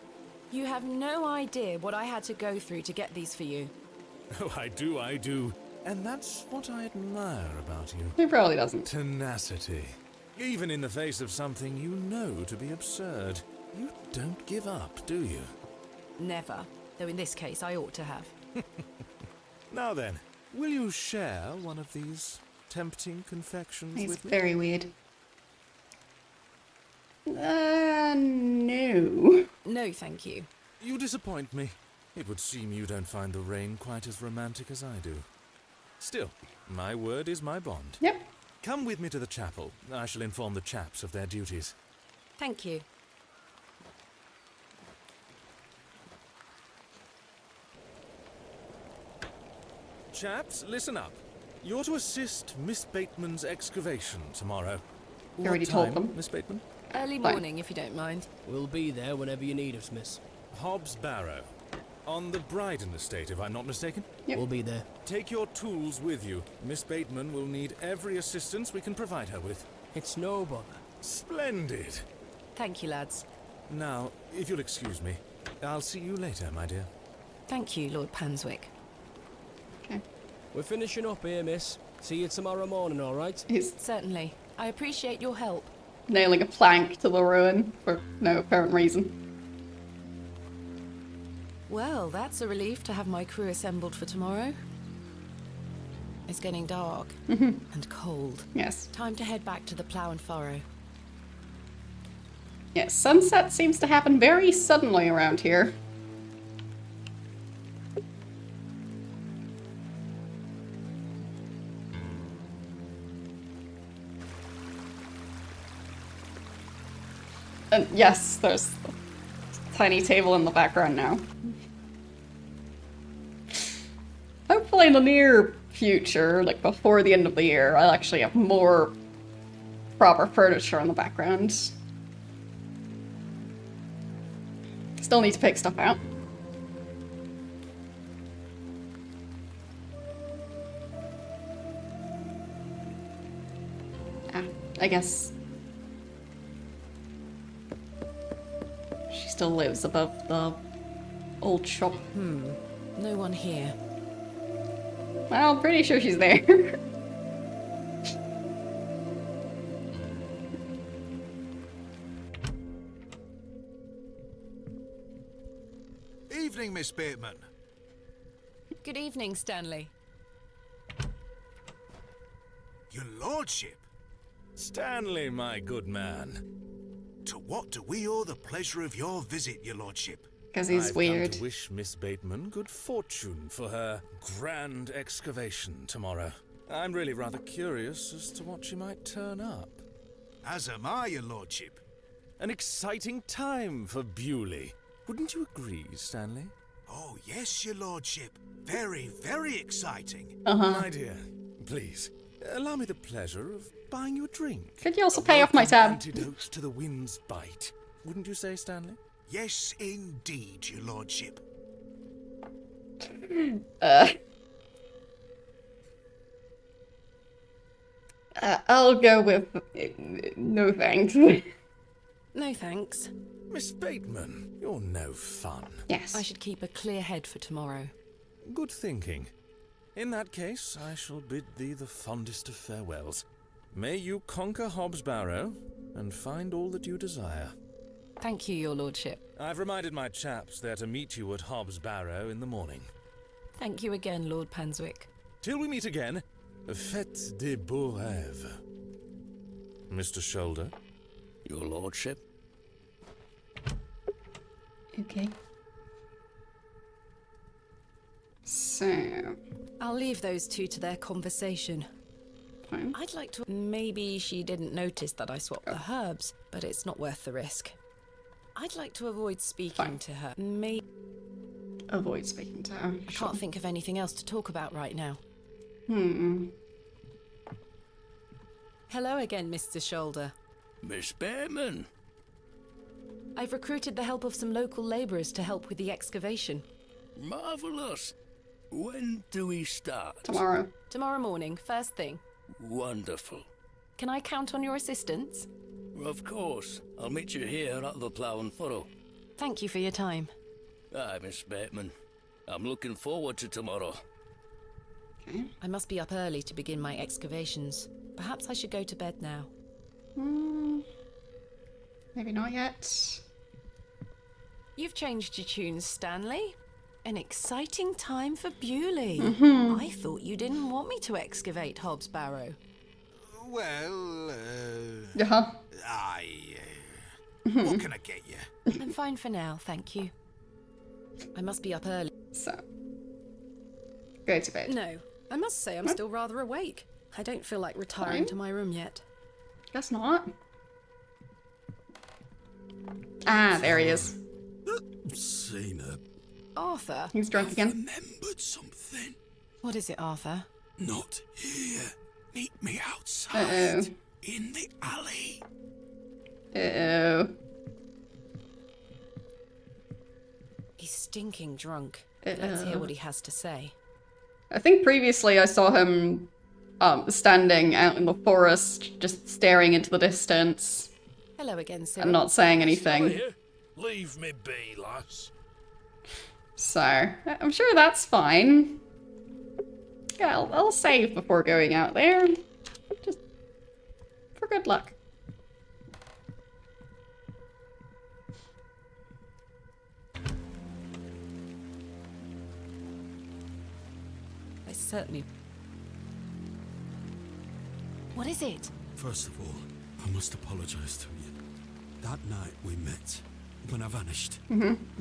You have no idea what I had to go through to get these for you. Oh, I do. And that's what I admire about you. He probably doesn't. Tenacity. Even in the face of something you know to be absurd. You don't give up, do you? Never. Though in this case, I ought to have. Now then, will you share one of these tempting confections He's with me? very weird. No. No, thank you. You disappoint me. It would seem you don't find the rain quite as romantic as I do. Still, my word is my bond. Yep. Come with me to the chapel. I shall inform the chaps of their duties. Thank you. Chaps, listen up. You're to assist Miss Bateman's excavation tomorrow. You already What told time, them. Miss Bateman? Early Fine. morning, if you don't mind. We'll be there whenever you need us, miss. Hobbs Barrow. On the Bryden estate, if I'm not mistaken. Yep. We'll be there. Take your tools with you. Miss Bateman will need every assistance we can provide her with. It's no bother. Splendid. Thank you, lads. Now, if you'll excuse me, I'll see you later, my dear. Thank you, Lord Panswick. Okay. We're finishing up here, miss. See you tomorrow morning, all right? He's Certainly. I appreciate your help. nailing a plank to the ruin for no apparent reason. Well, that's a relief to have my crew assembled for tomorrow. It's getting dark and cold. Yes. Time to head back to the plough and furrow. Yes, sunset seems to happen very suddenly around here. And yes, there's a tiny table in the background now. Hopefully in the near future, like before the end of the year, I'll actually have more proper furniture in the background. Still need to pick stuff out. Ah, I guess she still lives above the old shop. No one here. Well, I'm pretty sure she's there. Evening, Miss Bateman. Good evening, Stanley. Your lordship, Stanley, my good man. to what do we owe the pleasure of your visit, your lordship? Because he's I've weird. come to wish Miss Bateman good fortune for her grand excavation tomorrow. I'm really rather curious as to what she might turn up. As am I, your lordship. An exciting time for Bewley. Wouldn't you agree, Stanley? Oh, yes, your lordship. Very, very exciting. Uh-huh. My dear, please, allow me the pleasure of buying you a drink. Could you also A pay off my welcome tab? Antidote to the wind's bite. Wouldn't you say, Stanley? Yes, indeed, your lordship. I'll go with no thanks. No thanks. Miss Bateman, you're no fun. Yes. I should keep a clear head for tomorrow. Good thinking. In that case, I shall bid thee the fondest of farewells. May you conquer Hobbs Barrow and find all that you desire. Thank you, your lordship. I've reminded my chaps they're to meet you at Hobbs Barrow in the morning. Thank you again, Lord Panswick. Till we meet again, faites des beaux rêves. Mr. Shoulder? Your lordship? Okay. So... I'll leave those two to their conversation. Fine. I'd like to... Maybe she didn't notice that I swapped the herbs, but it's not worth the risk. I'd like to avoid speaking to her. Maybe... Avoid speaking to her. I can't think of anything else to talk about right now. Hello again, Mr. Shoulder. Miss Bateman. I've recruited the help of some local labourers to help with the excavation. Marvellous. When do we start? Tomorrow. Tomorrow morning, first thing. Wonderful. Can I count on your assistance? Of course. I'll meet you here at the Plough and Furrow. Thank you for your time. Aye, Miss Bateman. I'm looking forward to tomorrow. Okay. I must be up early to begin my excavations. Perhaps I should go to bed now. Maybe not yet. You've changed your tunes, Stanley. An exciting time for Bewley. I thought you didn't want me to excavate Hobbs Barrow. Well, what can I get you? I'm fine for now, thank you. I must be up early. So, go to bed. No, I must say I'm still rather awake. I don't feel like retiring to my room yet. Guess not. Ah, there he is. Seen her. Arthur? He's drunk again. Remembered something. What is it, Arthur? Not here. Meet me outside. In the alley. He's stinking drunk. Let's hear what he has to say. I think previously I saw him standing out in the forest, just staring into the distance. Hello again, Cyril. And not saying anything. Leave me be, lass. So, I'm sure that's fine. Yeah, I'll save before going out there. Just for good luck. I certainly... What is it? First of all, I must apologize to you. That night we met, when I vanished.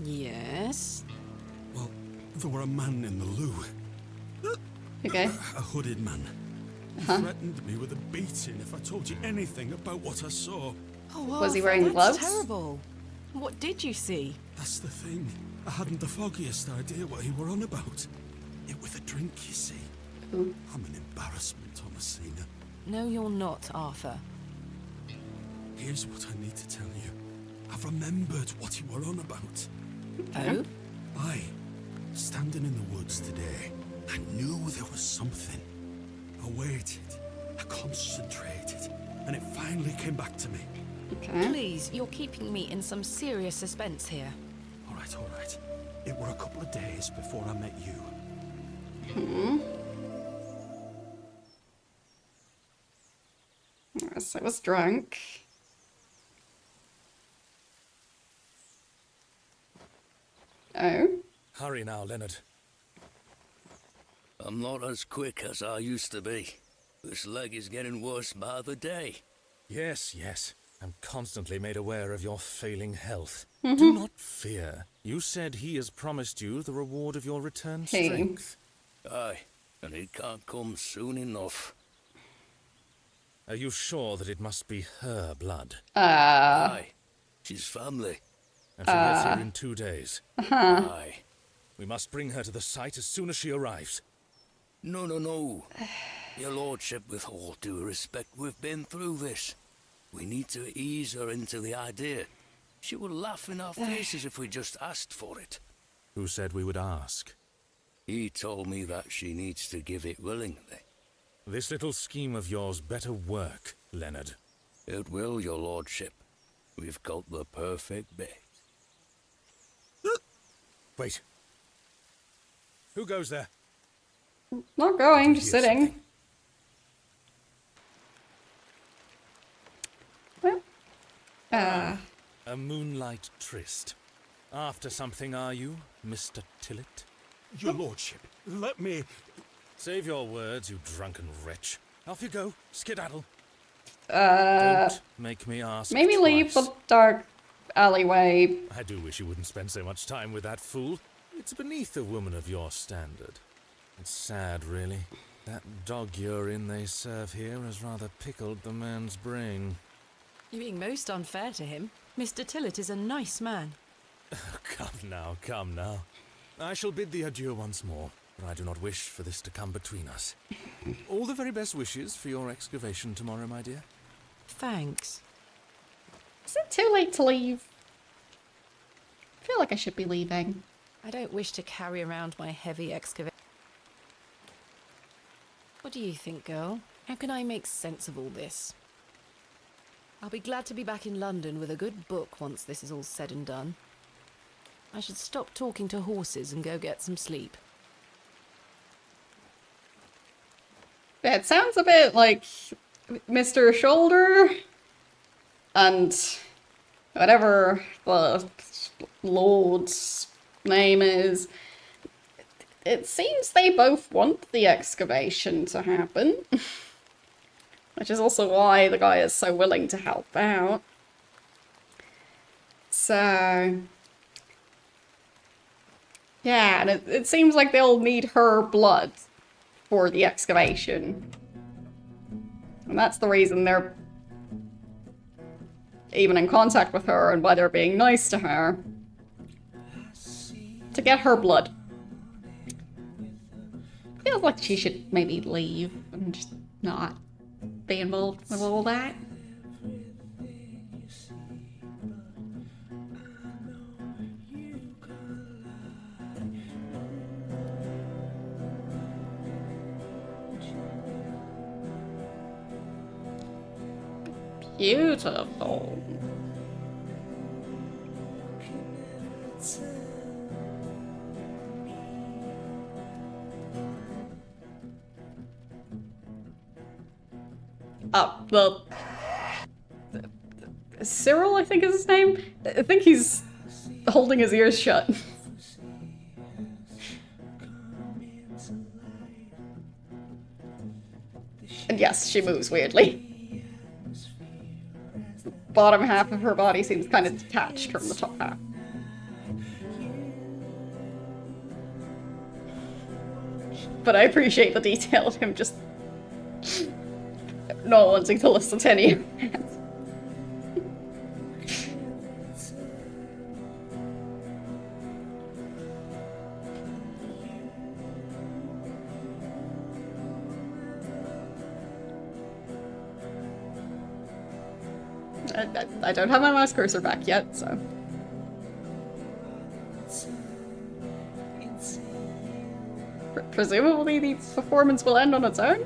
Yes? Well, there were a man in the loo. Okay. A hooded man. He threatened me with a beating if I told you anything about what I saw. Oh, was he wearing gloves? That's terrible. What did you see? That's the thing. I hadn't the foggiest idea what he were on about. It was a drink, you see. I'm an embarrassment, Thomasina. No, you're not, Arthur. Here's what I need to tell you. I've remembered what you were on about. Oh? Aye. Standing in the woods today, I knew there was something. I waited. I concentrated. And it finally came back to me. Okay. Please, you're keeping me in some serious suspense here. All right. It were a couple of days before I met you. Yes, I was drunk. Oh? Hurry now, Leonard. I'm not as quick as I used to be. This leg is getting worse by the day. Yes. I'm constantly made aware of your failing health. Do not fear. You said he has promised you the reward of your returned strength. Aye, and it can't come soon enough. Are you sure that it must be her blood? Aye, she's family. And she gets here in 2 days. Aye. We must bring her to the site as soon as she arrives. No. Your lordship, with all due respect, we've been through this. We need to ease her into the idea. She would laugh in our faces if we just asked for it. Who said we would ask? He told me that she needs to give it willingly. This little scheme of yours better work, Leonard. It will, your lordship. We've got the perfect bait. Wait. Who goes there? Not going, just sitting. Well, A moonlight tryst. After something, are you, Mr. Tillett? Your lordship, let me... Save your words, you drunken wretch. Off you go. Skedaddle. Don't make me ask maybe twice. leave the dark alleyway. I do wish you wouldn't spend so much time with that fool. It's beneath a woman of your standard. It's sad, really. That dog urine they serve here has rather pickled the man's brain. You're being most unfair to him. Mr. Tillett is a nice man. Come now. I shall bid thee adieu once more, but I do not wish for this to come between us. All the very best wishes for your excavation tomorrow, my dear. Thanks. Is it too late to leave? I feel like I should be leaving. I don't wish to carry around my heavy excavation. What do you think, girl? How can I make sense of all this? I'll be glad to be back in London with a good book once this is all said and done. I should stop talking to horses and go get some sleep. Yeah, it sounds a bit like Mr. Shoulder and whatever the Lord's name is. It seems they both want the excavation to happen. Which is also why the guy is so willing to help out. So... yeah, and it seems like they'll need her blood for the excavation. And that's the reason they're even in contact with her and why they're being nice to her. To get her blood. Feels like she should maybe leave and just not be involved with all that. Beautiful. Well, Cyril, I think is his name. I think he's holding his ears shut. And yes, she moves weirdly. The bottom half of her body seems kind of detached from the top half. But I appreciate the detail of him just not wanting to listen to any of that. I don't have my mouse cursor back yet, so... Presumably the performance will end on its own?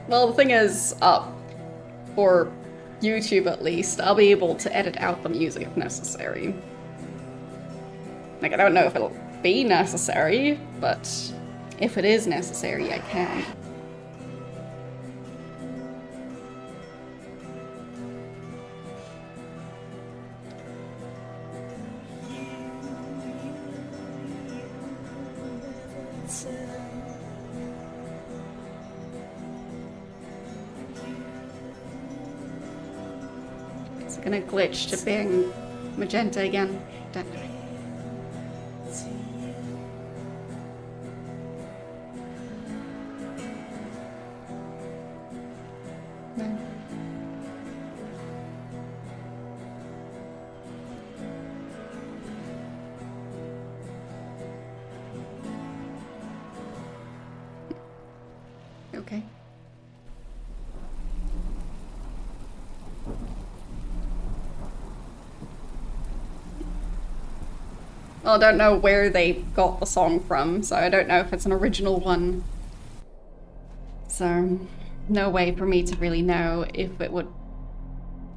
Well, the thing is, for YouTube at least, I'll be able to edit out the music if necessary. Like, I don't know if it'll be necessary, but if it is necessary, I can. It's gonna glitch to being magenta again, definitely. No. Okay. Well, I don't know where they got the song from, so I don't know if it's an original one. So, no way for me to really know if it would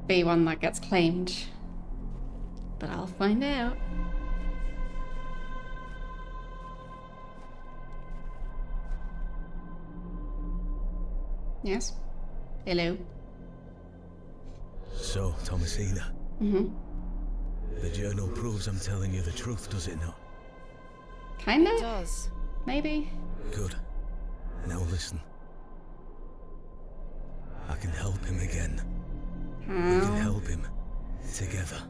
be one that gets claimed. But I'll find out. Yes? Hello? So, Thomasina, Mm-hmm. the journal proves I'm telling you the truth, does it not? Kinda? It does. Maybe? Good. Now listen. I can help him again. We can help him. Together.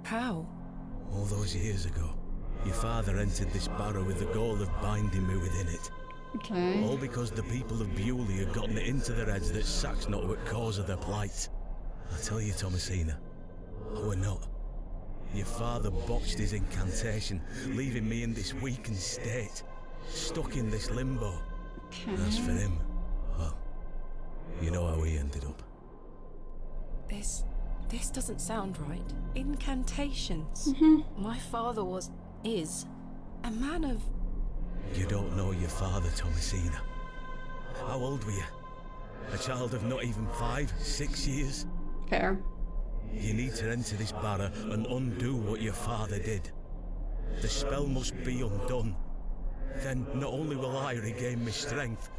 How? All those years ago, your father entered this barrow with the goal of binding me within it. Okay. All because the people of Bewley had gotten it into their heads that Sack's not what cause of their plight. I tell you, Thomasina, we're not. Your father botched his incantation, leaving me in this weakened state, stuck in this limbo. Okay. As for him, well, you know how he ended up. This doesn't sound right. Incantations. Mm-hmm. My father is a man of... You don't know your father, Thomasina. How old were you? A child of not even 5, 6 years? Fair. You need to enter this barrow and undo what your father did. The spell must be undone. Then not only will I regain my strength,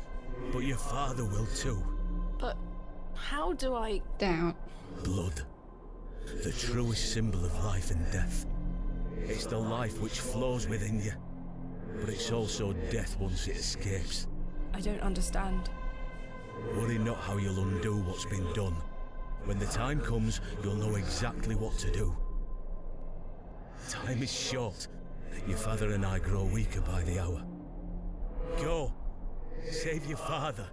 but your father will too. But how do I... Doubt. Blood. The truest symbol of life and death. It's the life which flows within you, but it's also death once it escapes. I don't understand. Worry not how you'll undo what's been done. When the time comes, you'll know exactly what to do. Time is short. Your father and I grow weaker by the hour. Go. Save your father.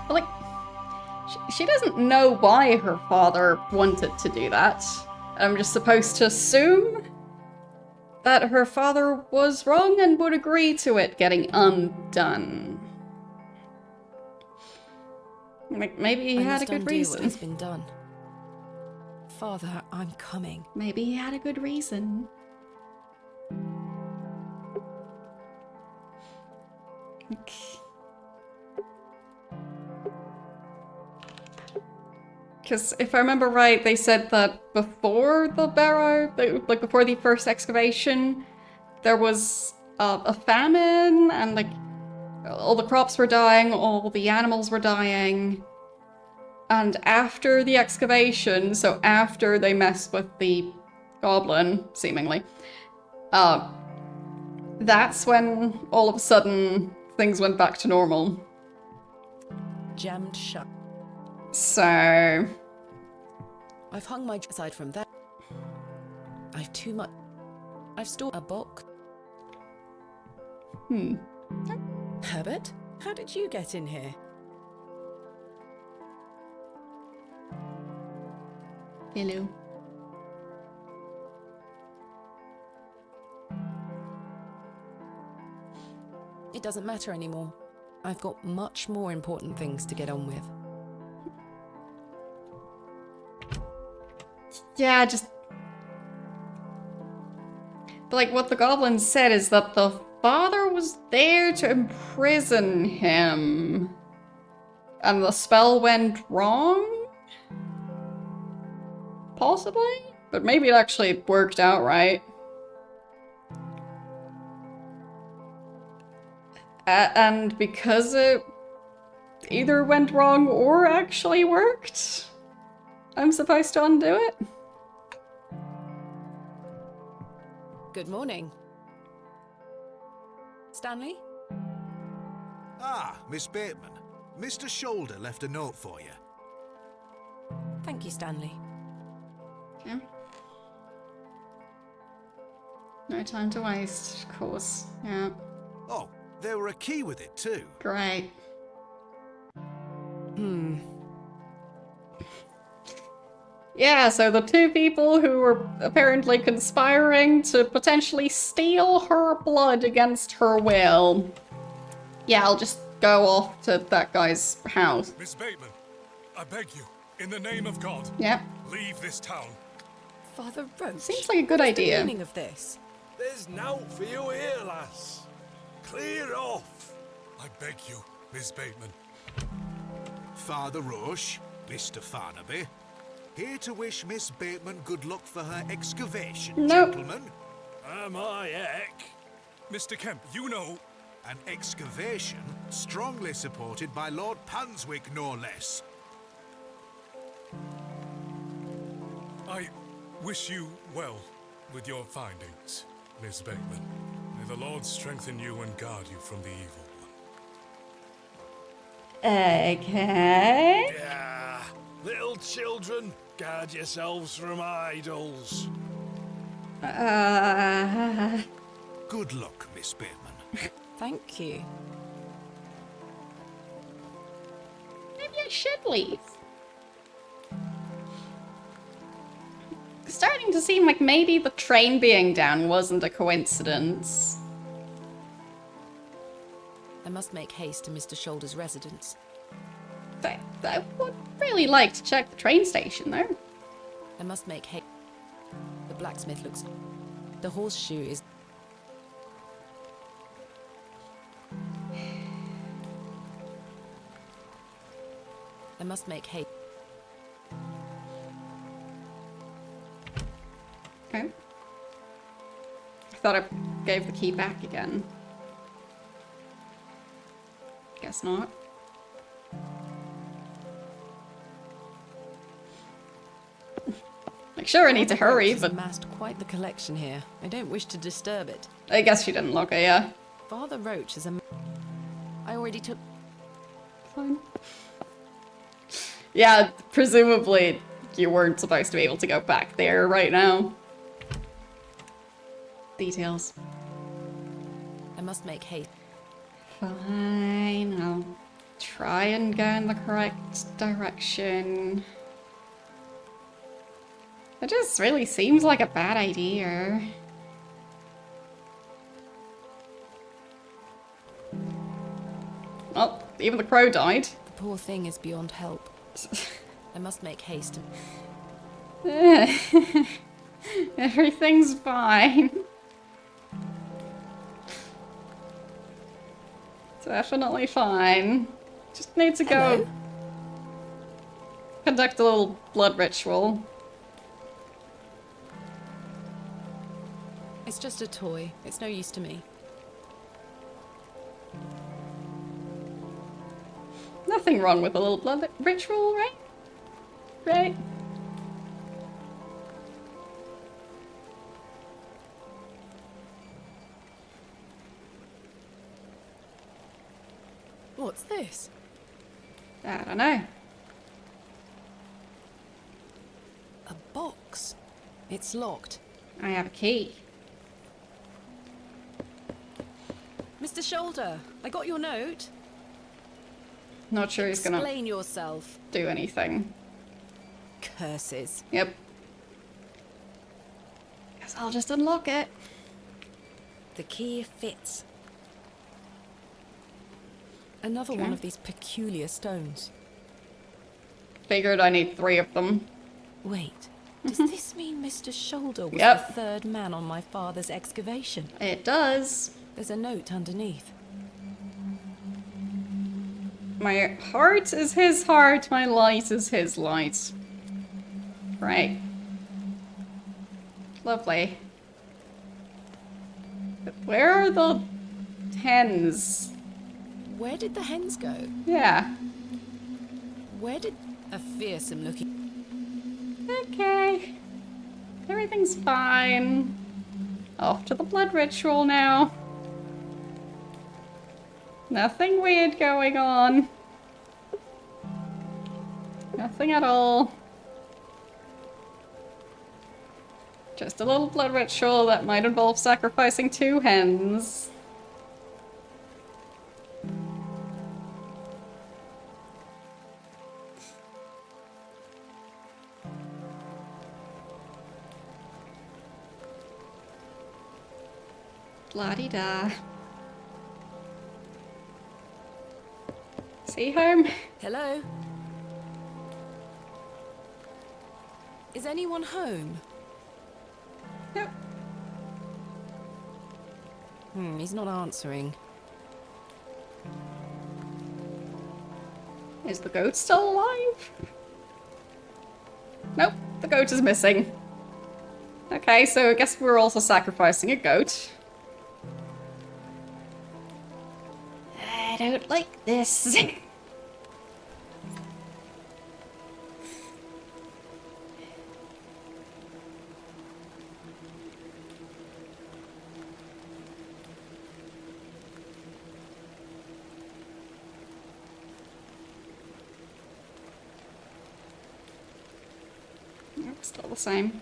But, like, she doesn't know why her father wanted to do that. I'm just supposed to assume that her father was wrong and would agree to it getting undone. Like, maybe he had a good What reason. has been done. Father, I'm coming. Maybe he had a good reason. Because if I remember right, they said that before the Barrow, like before the first excavation, there was a famine and like all the crops were dying, all the animals were dying. And after the excavation, so after they messed with the goblin, seemingly, that's when all of a sudden things went back to normal. Jammed shut. So... I've hung my... Aside from that, I've too much... I've stored a box. Herbert, how did you get in here? Hello. It doesn't matter anymore. I've got much more important things to get on with. Yeah, just... But like what the goblin said is that the father was there to imprison him. And the spell went wrong? Possibly? But maybe it actually worked out right. And because it either went wrong or actually worked, I'm supposed to undo it? Good morning. Stanley? Ah, Miss Bateman. Mr. Shoulder left a note for you. Thank you, Stanley. Yeah. No time to waste, of course. Yeah. Oh, there were a key with it too. Great. Yeah, so the two people who were apparently conspiring to potentially steal her blood against her will. Yeah, I'll just go off to that guy's house. Miss Bateman, I beg you, in the name of God, Yep. leave this town. Father Roach. Seems like a good idea. What's the meaning of this? There's nought for you here, lass. Clear off. I beg you, Miss Bateman. Father Roche, Mr. Farnaby, here to wish Miss Bateman good luck for her excavation, Nope. gentlemen. Am I heck? Mr. Kemp, you know... An excavation strongly supported by Lord Panswick, no less. I wish you well with your findings, Miss Bateman. May the Lord strengthen you and guard you from the evil one. Okay. Yeah, little children, guard yourselves from idols. Good luck, Miss Bateman. Thank you. Maybe I should leave. Starting to seem like maybe the train being down wasn't a coincidence. I must make haste to Mr. Shoulder's residence. I would really like to check the train station, though. I must make haste. The blacksmith looks... The horseshoe is... I must make haste. Okay. I thought I gave the key back again. Guess not. Like, sure, I need to hurry, but... amassed quite the collection here. I don't wish to disturb it. I guess she didn't look it, yeah. Father Roach is a... I already took... Fine. Yeah, presumably you weren't supposed to be able to go back there right now. Details. I must make haste. Fine, I'll try and go in the correct direction. It just really seems like a bad idea. Well, even the crow died. The poor thing is beyond help. I must make haste. Everything's fine. Definitely fine. Just need to go conduct a little blood ritual. It's just a toy. It's no use to me. Nothing wrong with a little blood ritual, right? Right? What's this? I don't know. A box. It's locked. I have a key. Mr. Shoulder, I got your note. Not sure he's gonna Explain yourself. do anything. Curses. Yep. Guess I'll just unlock it. The key fits. Another Okay. one of these peculiar stones. Figured I need 3 of them. Wait, does this mean Mr. Shoulder was Yep. the third man on my father's excavation? It does. There's a note underneath. My heart is his heart, my light is his light. Right. Lovely. But where are the hens? Where did the hens go? Yeah. Where did... A fearsome looking... Okay. Everything's fine. Off to the blood ritual now. Nothing weird going on. Nothing at all. Just a little blood ritual that might involve sacrificing 2 hens. La-di-da. See home? Hello? Is anyone home? Yep. He's not answering. Is the goat still alive? Nope, the goat is missing. Okay, so I guess we're also sacrificing a goat. don't like this. Still the same.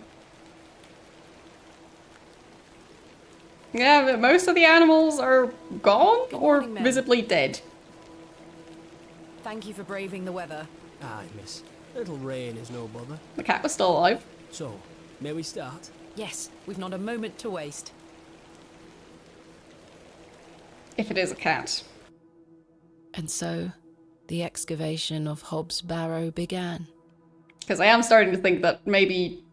Yeah, but most of the animals are gone or visibly dead. Thank you for braving the weather. Aye, miss. Little rain is no bother. The cat was still alive. So, may we start? Yes, we've not a moment to waste. If it is a cat. And so, the excavation of Hob's Barrow began. Because I am starting to think that maybe...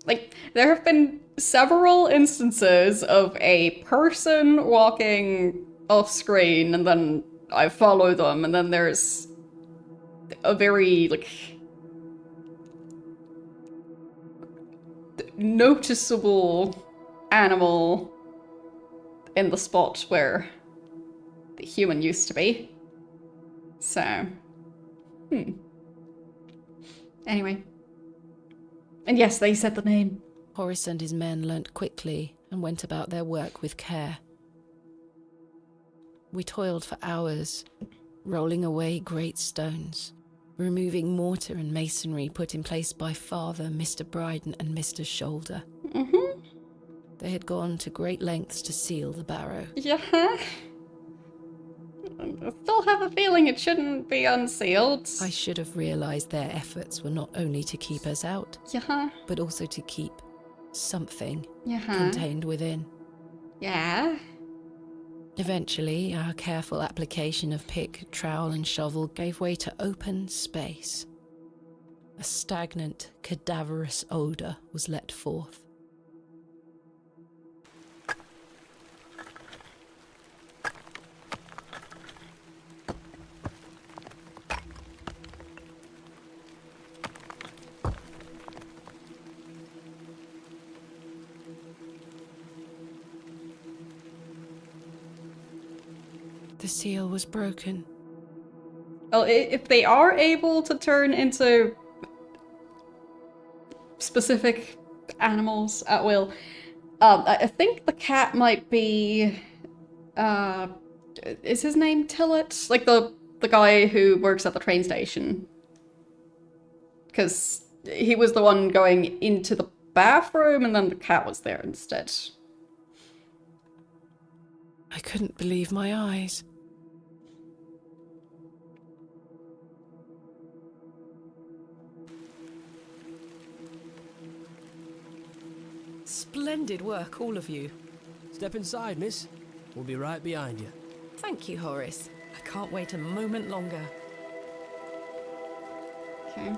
Like, there have been several instances of a person walking off screen and then I follow them, and then there's a very, like, noticeable animal in the spot where the human used to be. So, Anyway. And yes, they said the name. Horace and his men learnt quickly and went about their work with care. We toiled for hours, rolling away great stones, removing mortar and masonry put in place by Father, Mr. Bryden and Mr. Shoulder. Mm-hmm. They had gone to great lengths to seal the barrow. Yeah. I still have a feeling it shouldn't be unsealed. I should have realised their efforts were not only to keep us out, Yeah. but also to keep something Yeah. contained within. Yeah. Eventually, our careful application of pick, trowel and shovel gave way to open space. A stagnant, cadaverous odour was let forth. The seal was broken. Well, if they are able to turn into specific animals at will, I think the cat might be, is his name Tillet? Like the guy who works at the train station. Because he was the one going into the bathroom and then the cat was there instead. I couldn't believe my eyes. Splendid work, all of you. Step inside, miss. We'll be right behind you. Thank you, Horace. I can't wait a moment longer. Okay.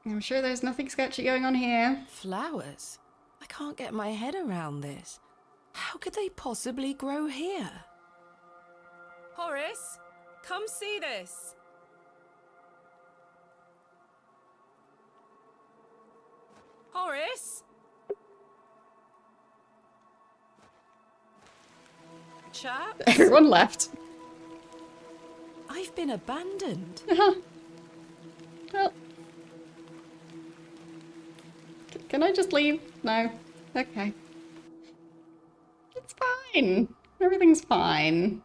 I'm sure there's nothing sketchy going on here. Flowers? I can't get my head around this. How could they possibly grow here? Horace, come see this. Horace? Chaps? Everyone left. I've been abandoned. Well, can I just leave? No. Okay. It's fine. Everything's fine.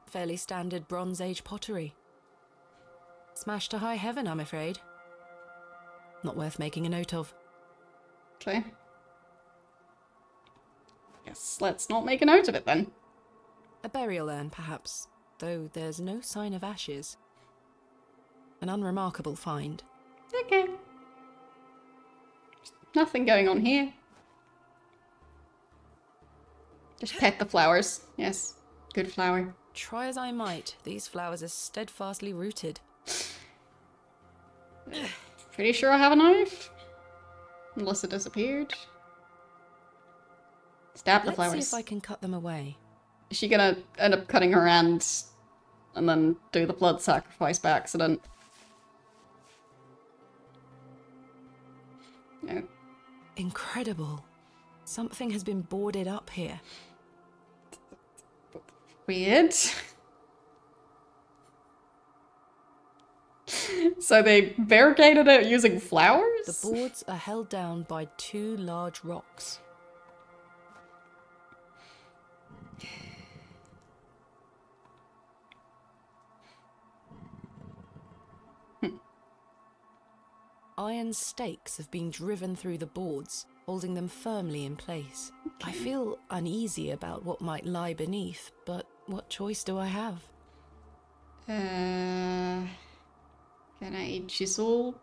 Fairly standard Bronze Age pottery. Smashed to high heaven, I'm afraid. Not worth making a note of. Okay. Yes, let's not make a note of it then. A burial urn, perhaps, though there's no sign of ashes. An unremarkable find. Okay. Nothing going on here. Just pet the flowers. Yes. Good flower. Try as I might, these flowers are steadfastly rooted. Pretty sure I have a knife. Unless it disappeared. Stab the flowers. Let's see if I can cut them away. Is she gonna end up cutting her hand and then do the blood sacrifice by accident? Incredible. Something has been boarded up here. Weird. So they barricaded it using flowers? The boards are held down by 2 large rocks. Iron stakes have been driven through the boards, holding them firmly in place. I feel uneasy about what might lie beneath, but what choice do I have? Can I chisel?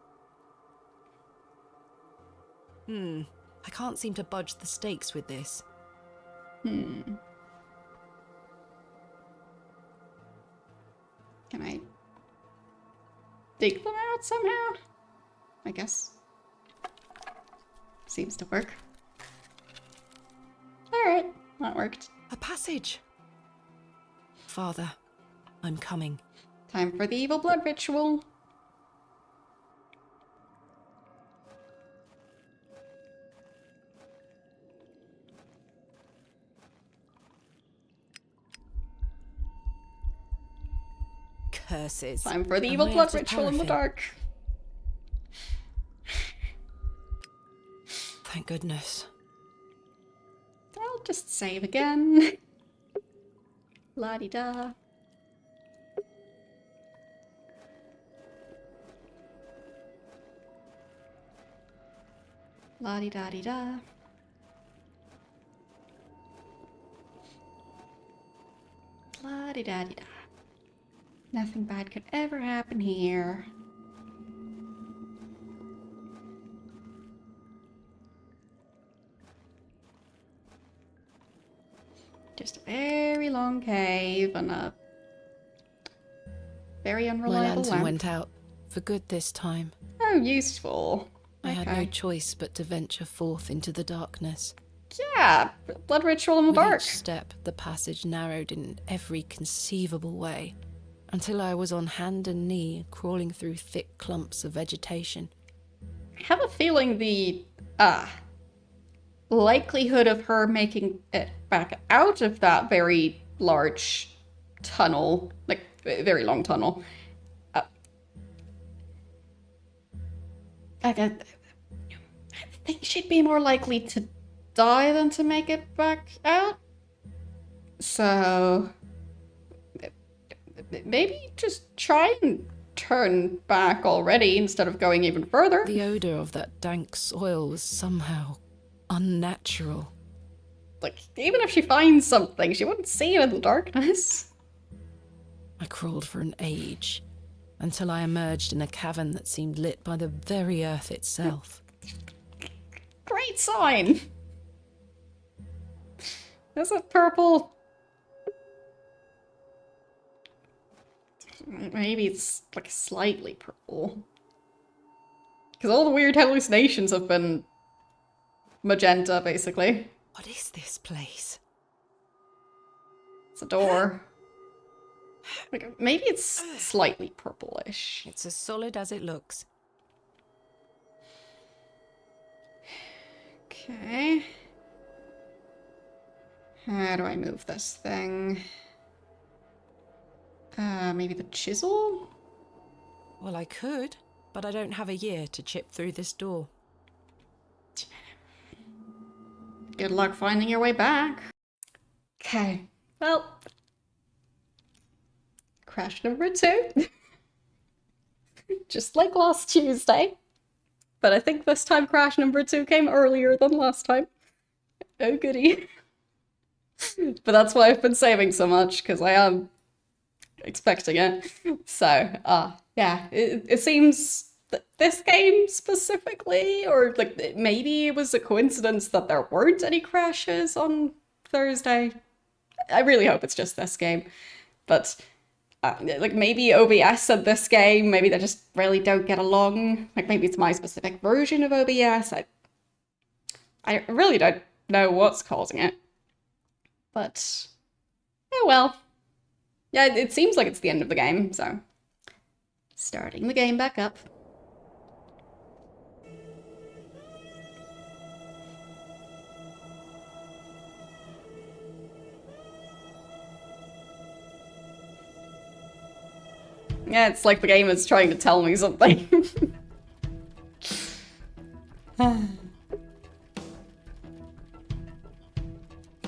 I can't seem to budge the stakes with this. Can I dig them out somehow? I guess. Seems to work. Alright, that worked. A passage! Father, I'm coming. Time for the evil blood ritual. Curses. Time for the Am evil I blood out of ritual in the paraffin? dark. Thank goodness. I'll just save again. La-di-da. La-di-da-di-da. La-di-da-di-da. Nothing bad could ever happen here. Just a very long cave and a very My unreliable lantern lamp. went out for good this time. Oh, useful. I had no Okay. choice but to venture forth into the darkness. Yeah, blood ritual in the With dark. each step, the passage narrowed in every conceivable way, until I was on hand and knee, crawling through thick clumps of vegetation. I have a feeling the likelihood of her making it back out of that very large tunnel, like very long tunnel, I think she'd be more likely to die than to make it back out. So maybe just try and turn back already instead of going even further. The odour of that dank soil was somehow unnatural. Like, even if she finds something, she wouldn't see it in the darkness. I crawled for an age, until I emerged in a cavern that seemed lit by the very earth itself. Great sign! Is it purple? Maybe it's like slightly purple. Because all the weird hallucinations have been magenta, basically. What is this place? It's a door. Like, maybe it's slightly purplish. It's as solid as it looks. Okay. How do I move this thing? Maybe the chisel? Well, I could, but I don't have a year to chip through this door. Good luck finding your way back. Okay, well. Crash number 2. Just like last Tuesday. But I think this time crash number 2 came earlier than last time. Oh goody. But that's why I've been saving so much, because I am expecting it. So, yeah, it seems that this game specifically, or like maybe it was a coincidence that there weren't any crashes on Thursday. I really hope it's just this game. But like maybe OBS and this game, maybe they just really don't get along. Like maybe it's my specific version of OBS. I really don't know what's causing it. But, oh well. Yeah, it seems like it's the end of the game, so. Starting the game back up. Yeah, it's like the game is trying to tell me something. I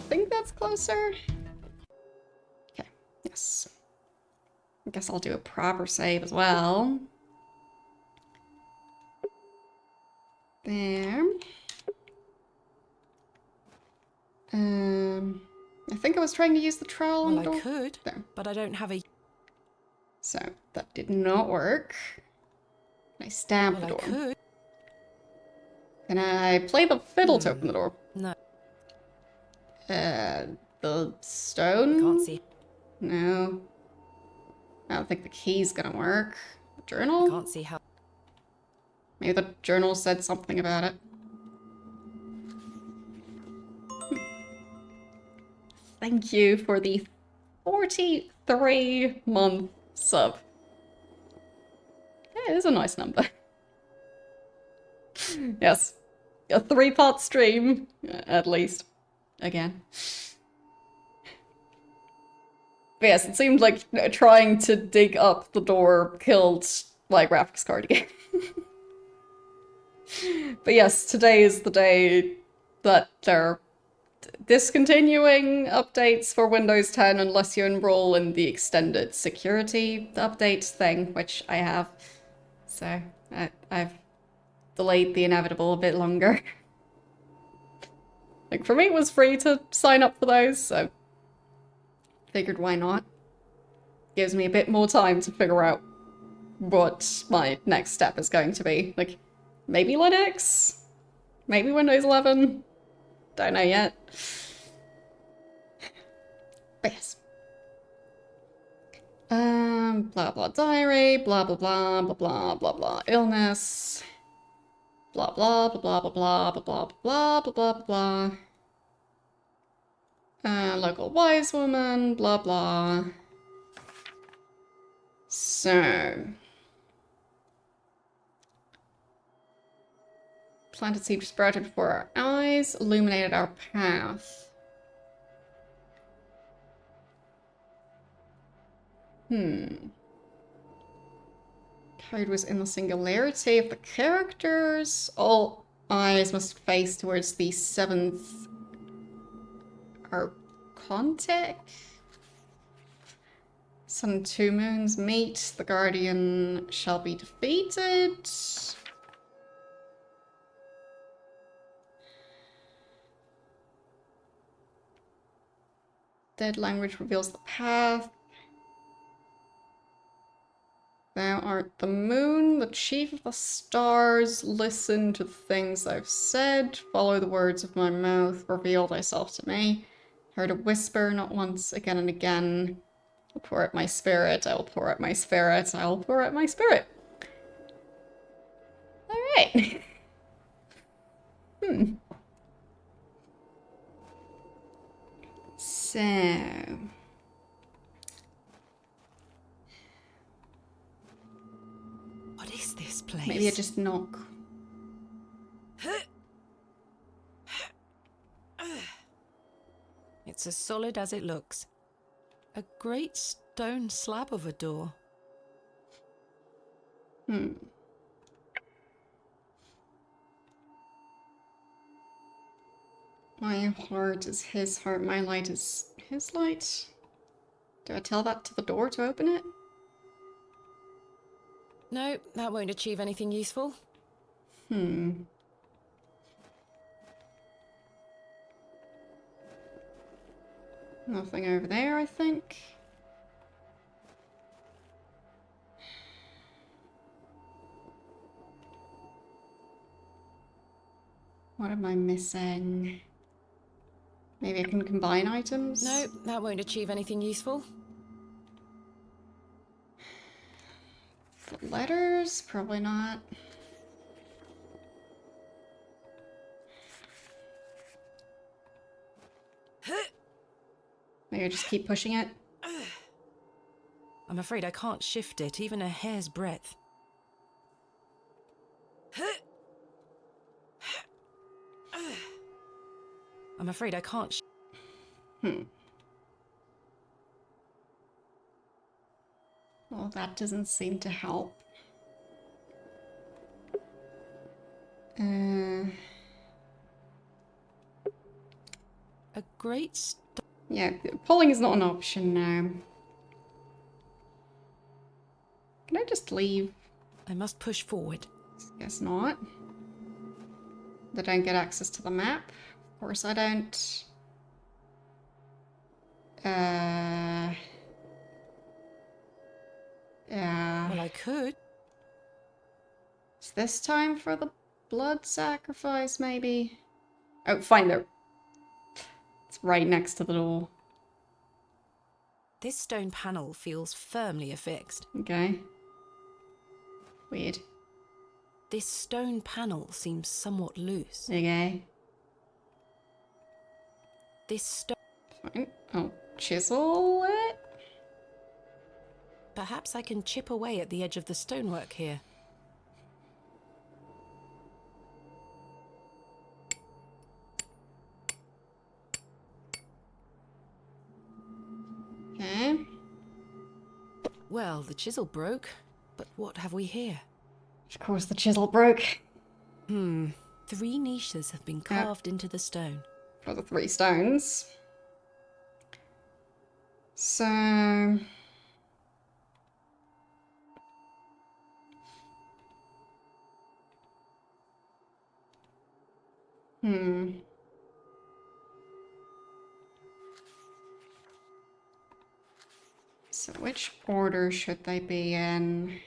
think that's closer. Okay, yes. I guess I'll do a proper save as well. There. I think I was trying to use the trowel on the door. Well, I could, there. but I don't have a... So, that did not work. Can I stamp the door? I could. Can I play the fiddle to open the door? No. The stone? I can't see. No. I don't think the key's gonna work. The journal? I can't see how... Maybe the journal said something about it. Thank you for the 43-month sub. Yeah, it is a nice number. Yes. A 3-part stream, at least. Again. But yes, it seemed like trying to dig up the door killed my graphics card again. But yes, today is the day that they're discontinuing updates for Windows 10 unless you enroll in the extended security update thing, which I have. So I've delayed the inevitable a bit longer. Like, for me it was free to sign up for those, so figured why not. Gives me a bit more time to figure out what my next step is going to be. Like, maybe Linux? Maybe Windows 11? Don't know yet. But yes. Blah blah diary, blah blah blah blah blah blah blah illness. Blah blah blah blah blah blah blah blah blah blah blah blah. Local wise woman, blah blah. So planted seed sprouted before our eyes, illuminated our path. Code was in the singularity of the characters. All eyes must face towards the 7th Archontic. Sun and 2 moons meet. The Guardian shall be defeated. Dead language reveals the path. Thou art the moon, the chief of the stars. Listen to the things I've said. Follow the words of my mouth. Reveal thyself to me. Heard a whisper, not once, again and again. I'll pour out my spirit. I will pour out my spirit. I will pour out my spirit. Alright. So... What is this place? maybe I just knock. It's as solid as it looks. A great stone slab of a door. My heart is his heart, my light is his light. Do I tell that to the door to open it? No, that won't achieve anything useful. Nothing over there, I think. What am I missing? Maybe I can combine items? No, that won't achieve anything useful. The letters? Probably not. Maybe I just keep pushing it. I'm afraid I can't shift it, even a hair's breadth. I'm afraid I can't Well, that doesn't seem to help. A great yeah, pulling is not an option now. Can I just leave? I must push forward. Guess not. They don't get access to the map. Of course I don't. Yeah. Well, I could. Is this time for the blood sacrifice, maybe? Oh, fine, there. It's right next to the door. This stone panel feels firmly affixed. Okay. Weird. This stone panel seems somewhat loose. Okay. This stone... Fine. I'll chisel it. Perhaps I can chip away at the edge of the stonework here. Okay. Well, the chisel broke, but what have we here? Of course the chisel broke. 3 niches have been carved into the stone. For the 3 stones. So... So which order should they be in?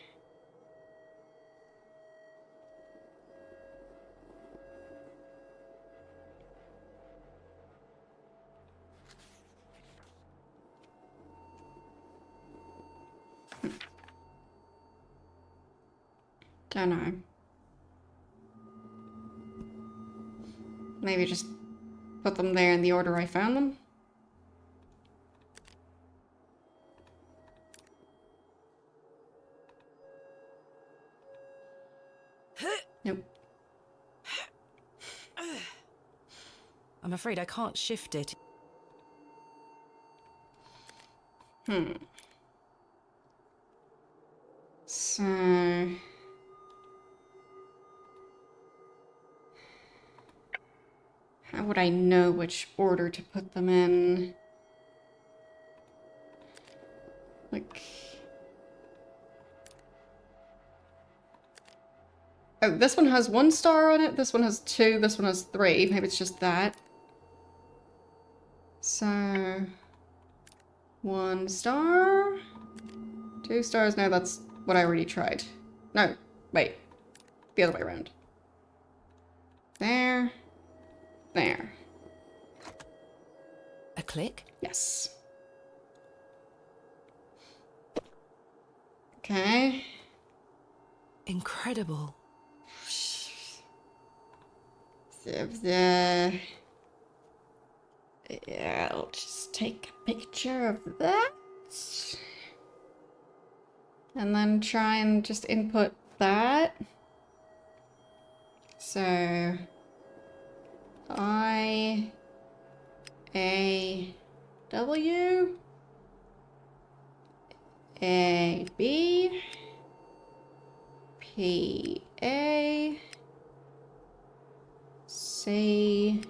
Don't know. Maybe just put them there in the order I found them. Nope. I'm afraid I can't shift it. So... how would I know which order to put them in? Like... oh, this one has 1 star on it, this one has 2, this one has 3. Maybe it's just that. So... 1 star... 2 stars? No, that's what I already tried. No, wait. The other way around. There. There. A click? Yes. Okay. Incredible. Yeah, I'll just take a picture of that. And then try and just input that. So... I... A... W... A... B... P... A... C...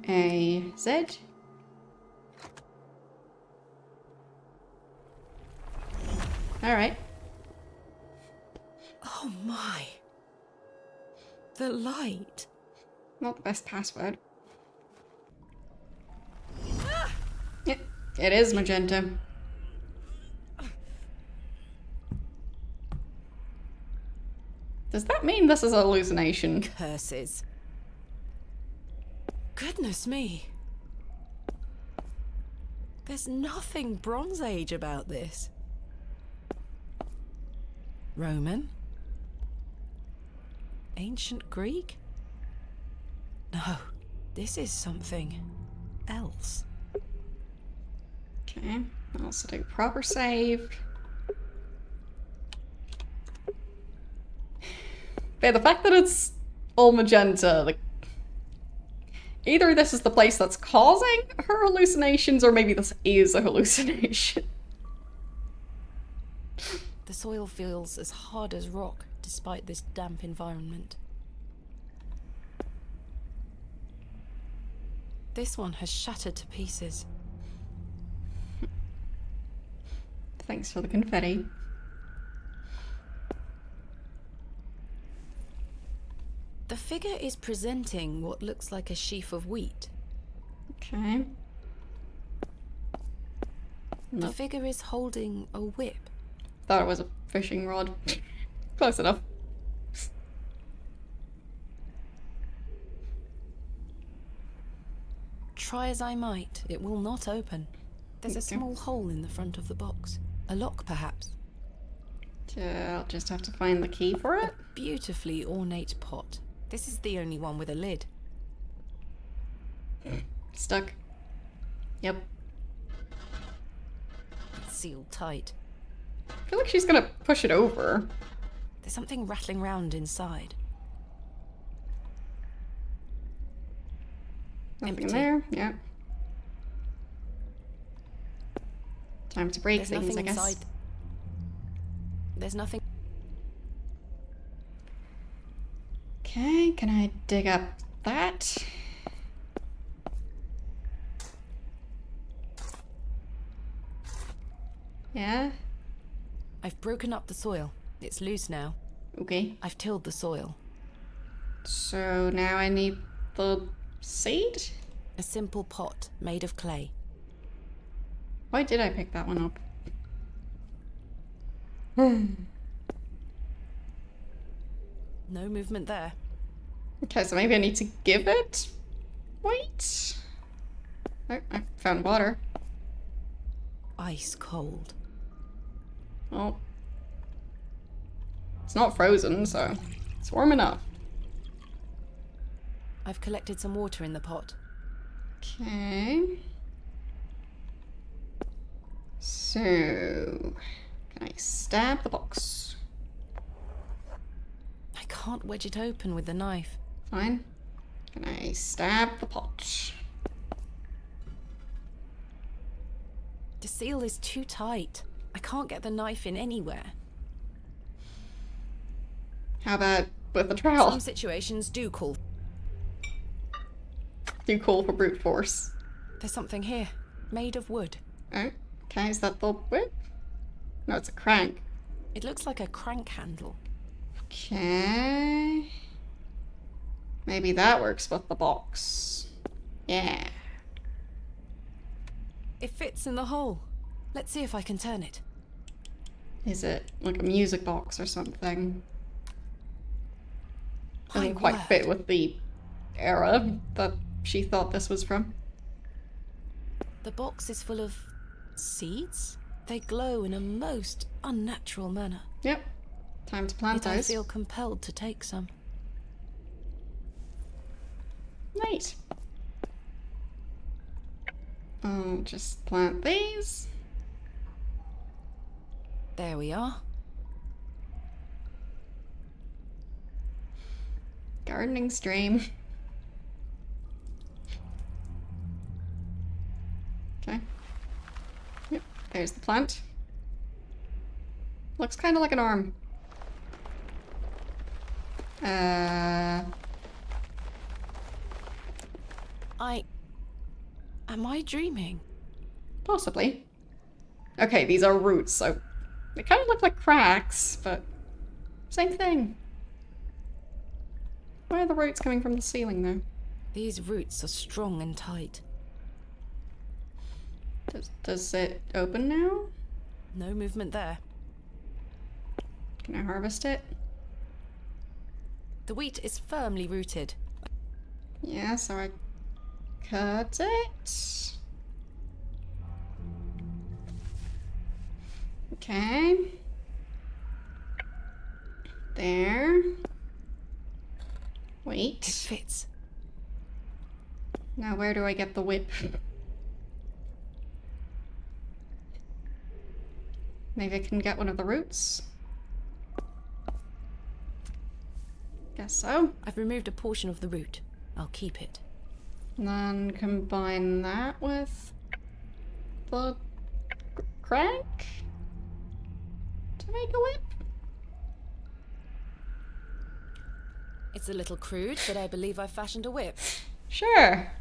A... Z... Alright. Oh my. The light. Not the best password. It is magenta. Does that mean this is a hallucination? Curses. Goodness me. There's nothing Bronze Age about this. Roman? Ancient Greek? No, this is something else. Okay, I'll also do proper save. But the fact that it's all magenta, like, either this is the place that's causing her hallucinations, or maybe this is a hallucination. The soil feels as hard as rock despite this damp environment. This one has shattered to pieces. Thanks for the confetti. The figure is presenting what looks like a sheaf of wheat. Okay. The Nope. figure is holding a whip. Thought it was a fishing rod. Close enough. Try as I might, it will not open. There's a small hole in the front of the box. A lock, perhaps. I'll just have to find the key for it. A beautifully ornate pot. This is the only one with a lid. Stuck. Yep. It's sealed tight. I feel like she's gonna push it over. There's something rattling round inside. Nothing Empty. there. Yep. Time to break There's things, nothing I guess. inside. There's nothing. Okay, can I dig up that? Yeah. I've broken up the soil. It's loose now. Okay. I've tilled the soil. So now I need the seed? A simple pot made of clay. Why did I pick that one up? No movement there. Okay, so maybe I need to give it? Wait. Oh, I found water. Ice cold. Oh. It's not frozen, so it's warm enough. I've collected some water in the pot. Okay. So, can I stab the box? I can't wedge it open with the knife. Fine. Can I stab the pot? The seal is too tight. I can't get the knife in anywhere. How about with a trowel? Some situations do call. Do call for brute force. There's something here, made of wood. Oh, okay, is that the whip? No, it's a crank. It looks like a crank handle. Okay. Maybe that works with the box. Yeah. It fits in the hole. Let's see if I can turn it. Is it like a music box or something? Doesn't My quite word. fit with the era that she thought this was from. The box is full of seeds. They glow in a most unnatural manner. Yep. Time to plant Yet I those. feel compelled to take some. Neat. I'll just plant these. There we are. Gardening stream. Okay. Yep, there's the plant. Looks kind of like an arm. Am I dreaming? Possibly. Okay, these are roots, so they kind of look like cracks, but same thing. Where are the roots coming from the ceiling, though? These roots are strong and tight. Does it open now? No movement there. Can I harvest it? The wheat is firmly rooted. Yeah, so I cut it. Okay. There. It Wait. fits. Now where do I get the whip? Maybe I can get one of the roots? Guess so. I've removed a portion of the root. I'll keep it. And then combine that with the crank? to make a whip? It's a little crude, but I believe I fashioned a whip. Sure.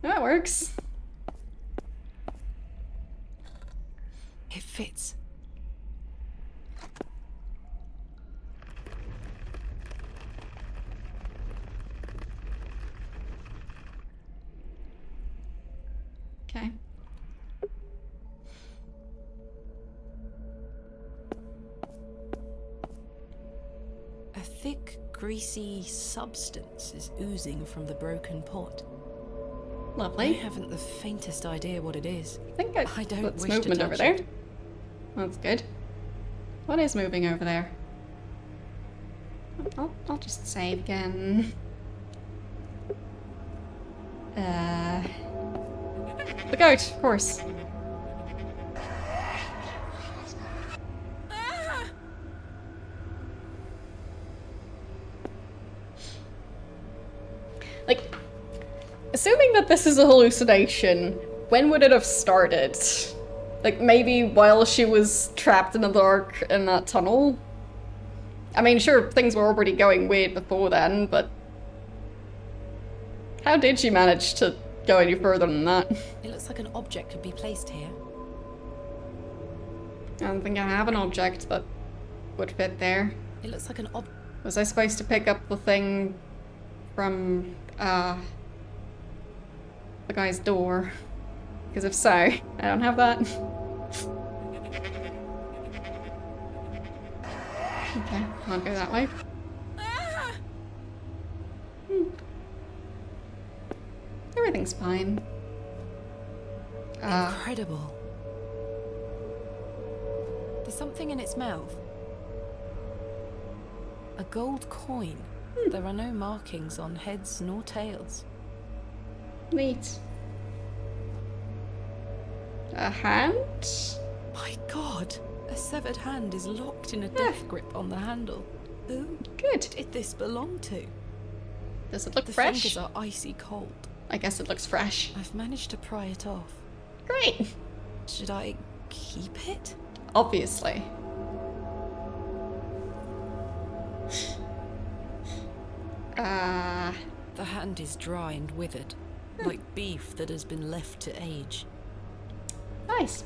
That works. It fits. Okay. A thick, greasy substance is oozing from the broken pot. Lovely. I haven't the faintest idea what it is. I think I don't that's wish movement to over touch there. it. That's good. What is moving over there? I'll just save again. The goat, of course. Like, assuming that this is a hallucination, when would it have started? Like, maybe while she was trapped in the dark in that tunnel? I mean, sure, things were already going weird before then, but... how did she manage to go any further than that? It looks like an object could be placed here. I don't think I have an object that would fit there. It looks like an Was I supposed to pick up the thing from, the guy's door? Because if so, I don't have that. Okay, can't go that way. Everything's fine. Incredible. There's something in its mouth. A gold coin. There are no markings on heads nor tails. Neat. A hand? My god! A severed hand is locked in a death grip on the handle. Who did this belong to? Does it look the fresh? fingers are icy cold. I guess it looks fresh. I've managed to pry it off. Great! Should I keep it? Obviously. The hand is dry and withered, like beef that has been left to age. Nice.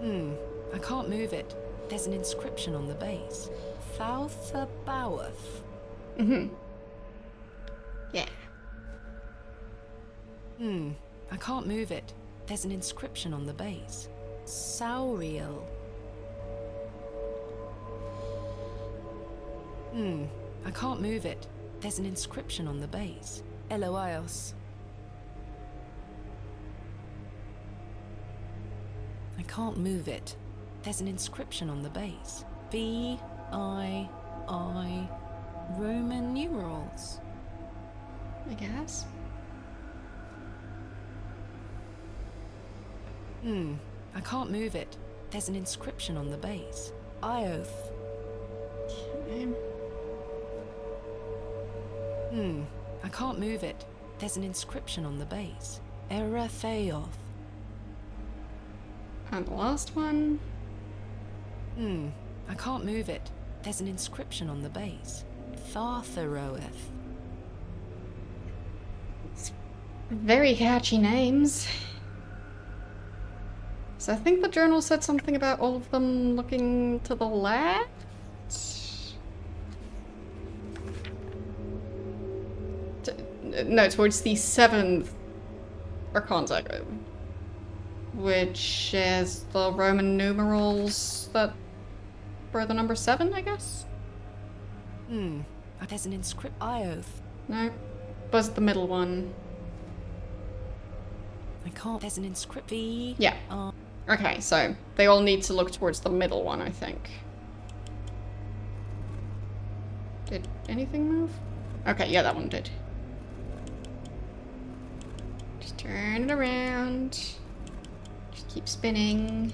I can't move it. There's an inscription on the base. Thouthaboweth. Yeah. I can't move it. There's an inscription on the base. Sauriel. I can't move it. There's an inscription on the base. Eloios. I can't move it. There's an inscription on the base. V-I-I... Roman numerals. I guess. I can't move it. There's an inscription on the base. Ioth. Okay. I can't move it. There's an inscription on the base. Eretheoth. And the last one? I can't move it. There's an inscription on the base. Thartheroeth. Very catchy names. So I think the journal said something about all of them looking to the left? No, towards the 7th Arcana, which is the Roman numerals that were the number 7, I guess? There's an inscription. Ioth. No, was the middle one. I can't. There's an inscription. Yeah. Okay, so they all need to look towards the middle one, I think. Did anything move? Okay, yeah, that one did. Just turn it around. Just keep spinning.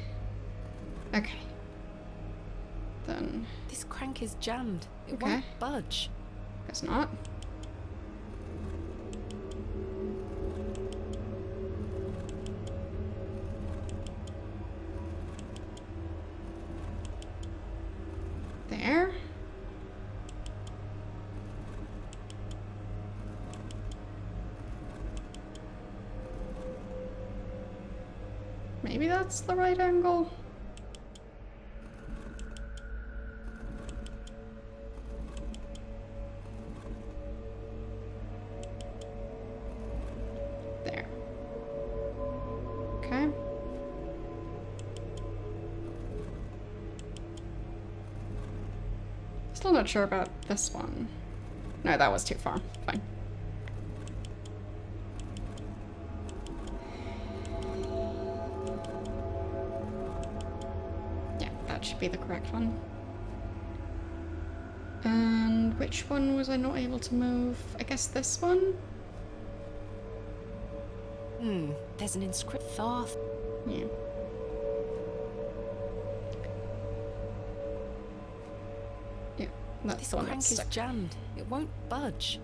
Okay. Then. This crank is jammed. It Okay. won't budge. Guess not. Maybe that's the right angle. There. Okay. Still not sure about this one. No, that was too far. Fine. Yeah, that should be the correct one. And which one was I not able to move? I guess this one? There's an inscription. Yeah. Yeah, that's This the one crank that's is stuck. jammed. It won't budge.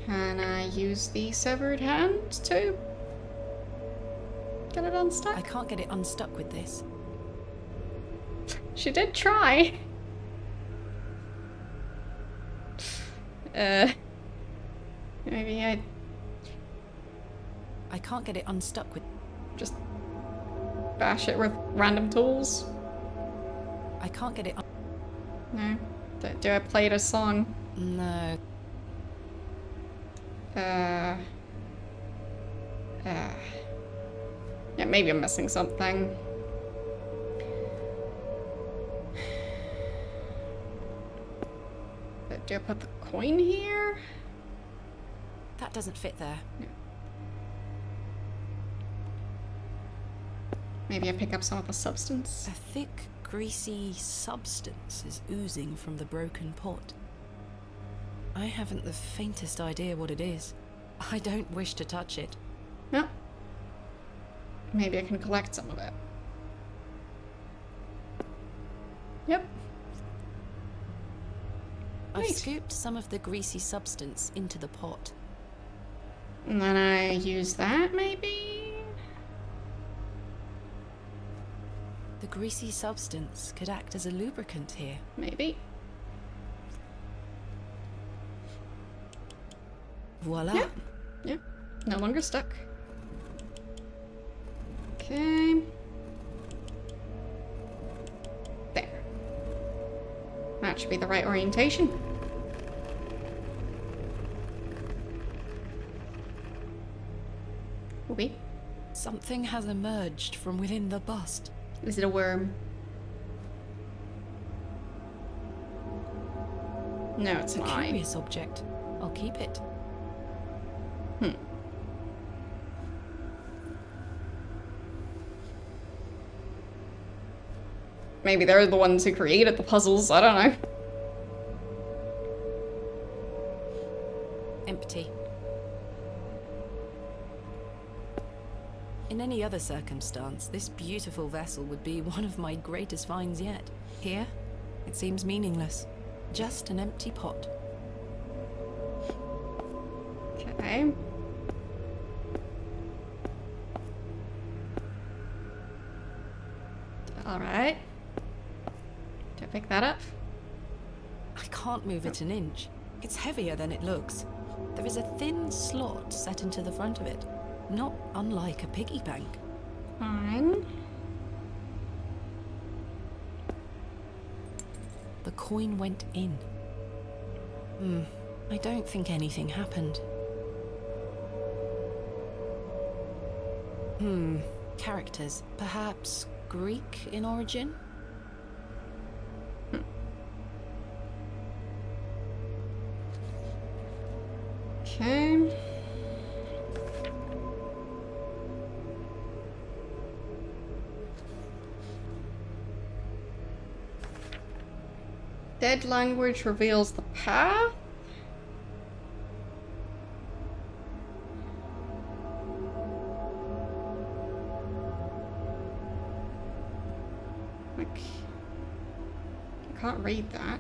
Can I use the severed hand to get it unstuck? I can't get it unstuck with this. She did try. Maybe I can't get it unstuck with... just bash it with random tools. I can't get it No. Do I play it a song? No. Yeah, maybe I'm missing something. Do I put the coin here? That doesn't fit there. No. Maybe I pick up some of the substance. A thick, greasy substance is oozing from the broken pot. I haven't the faintest idea what it is. I don't wish to touch it. No. Maybe I can collect some of it. Yep. I've scooped some of the greasy substance into the pot. And then I use that, maybe? The greasy substance could act as a lubricant here. Maybe. Voila. Yeah. Yeah. No longer stuck. Okay. There. That should be the right orientation. Okay. Something has emerged from within the bust. Is it a worm? No, it's an A eye. curious object. I'll keep it. Maybe they're the ones who created the puzzles, I don't know. Empty. In any other circumstance, this beautiful vessel would be one of my greatest finds yet. Here, it seems meaningless. Just an empty pot. Okay. Alright. Do I pick that up? I can't move it an inch. It's heavier than it looks. There is a thin slot set into the front of it, not unlike a piggy bank. Fine. The coin went in. I don't think anything happened. Characters. Perhaps Greek in origin? Okay. Dead language reveals the path? Like, I can't read that.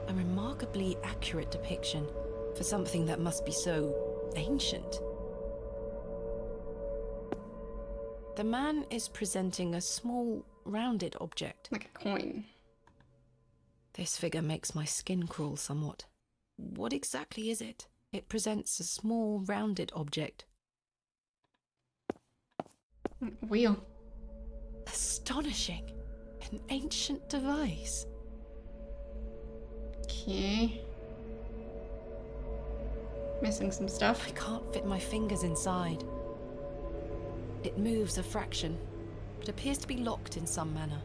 A remarkably accurate depiction for something that must be so ancient. The man is presenting a small, rounded object. Like a coin. This figure makes my skin crawl somewhat. What exactly is it? It presents a small, rounded object. Wheel. Astonishing. An ancient device. Okay. Missing some stuff. I can't fit my fingers inside. It moves a fraction, but appears to be locked in some manner.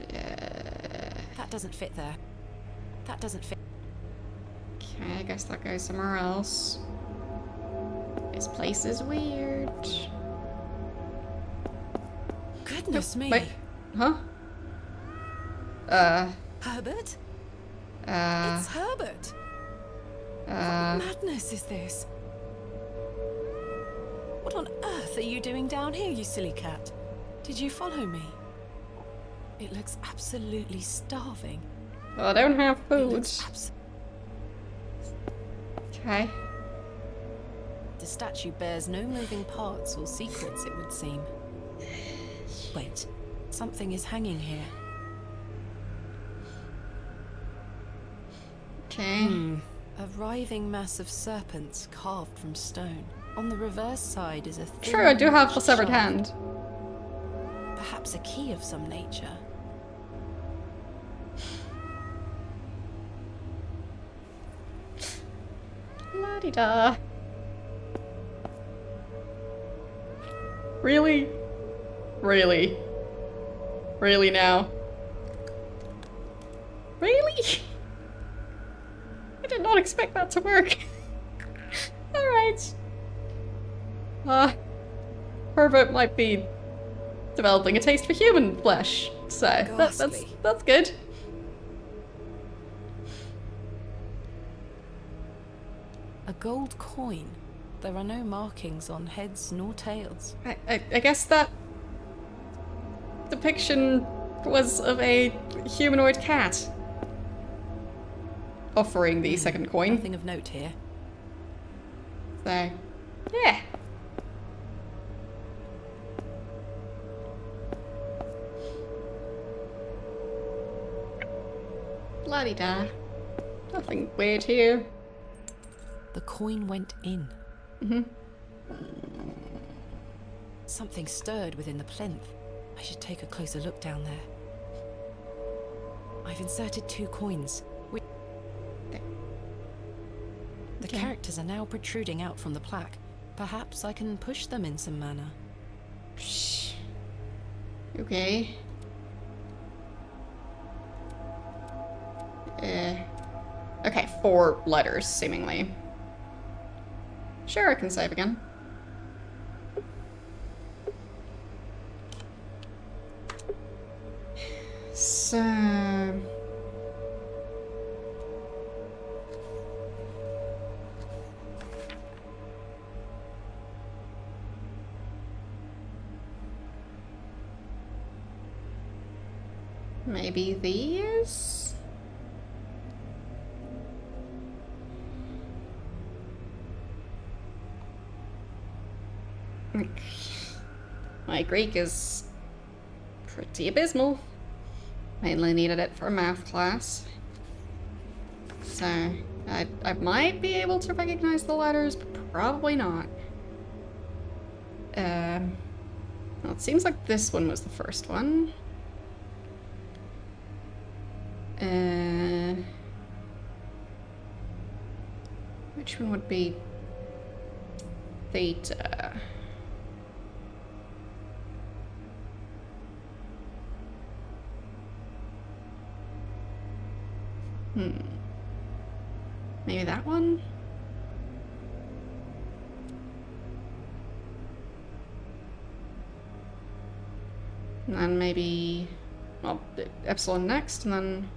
That doesn't fit there. That doesn't fit. Okay, I guess that goes somewhere else. This place is weird. Goodness me. Wait. Huh? Herbert? Uh. It's Herbert. What madness is this? What on earth are you doing down here, you silly cat? Did you follow me? It looks absolutely starving. Well, I don't have food. Okay. The statue bears no moving parts or secrets, it would seem. Wait, something is hanging here. Okay. A writhing mass of serpents carved from stone. On the reverse side is a thin, Sure, I do have the severed shaft. hand. Perhaps a key of some nature. La-di-da. Really? Really? Really now? Really? I did not expect that to work. Alright. Herbert might be developing a taste for human flesh, so that's good. A gold coin. There are no markings on heads nor tails. I guess that depiction was of a humanoid cat offering the second coin. Nothing of note here. So, yeah. La-di-da. Nothing weird here. The coin went in. Something stirred within the plinth. I should take a closer look down there. I've inserted 2 coins. The characters are now protruding out from the plaque. Perhaps I can push them in some manner. Okay. Okay, 4 letters, seemingly. Sure, I can save again. So... maybe these? My Greek is pretty abysmal. Mainly needed it for math class. So, I might be able to recognize the letters, but probably not. Well, it seems like this one was the first one. Which one would be theta? Maybe that one? And then maybe, well, epsilon next, and then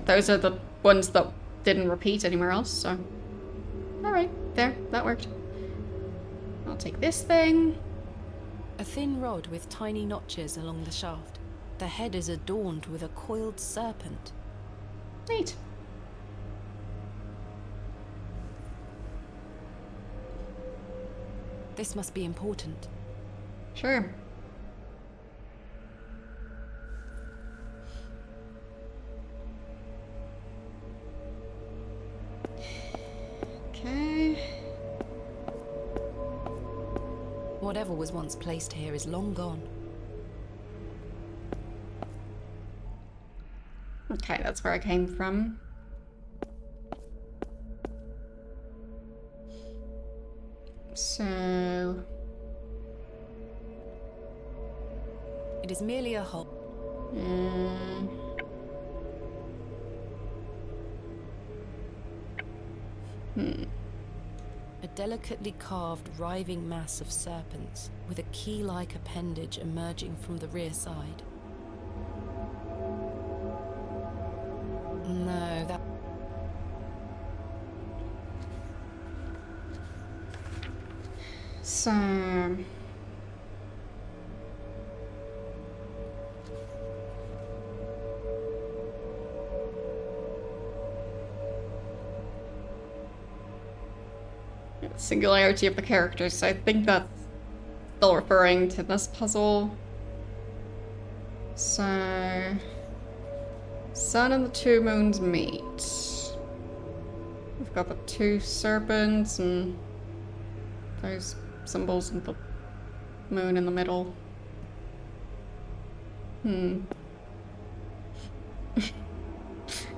those are the ones that didn't repeat anywhere else, so. Alright, there, that worked. I'll take this thing. A thin rod with tiny notches along the shaft. The head is adorned with a coiled serpent. Neat. This must be important. Sure. Whatever was once placed here is long gone. Okay, that's where I came from. So... It is merely a hole. A delicately carved, writhing mass of serpents, with a key-like appendage emerging from the rear side. No, that... So... Singularity of the characters, so I think that's still referring to this puzzle. So... Sun and the two moons meet. We've got the two serpents and those symbols and the moon in the middle.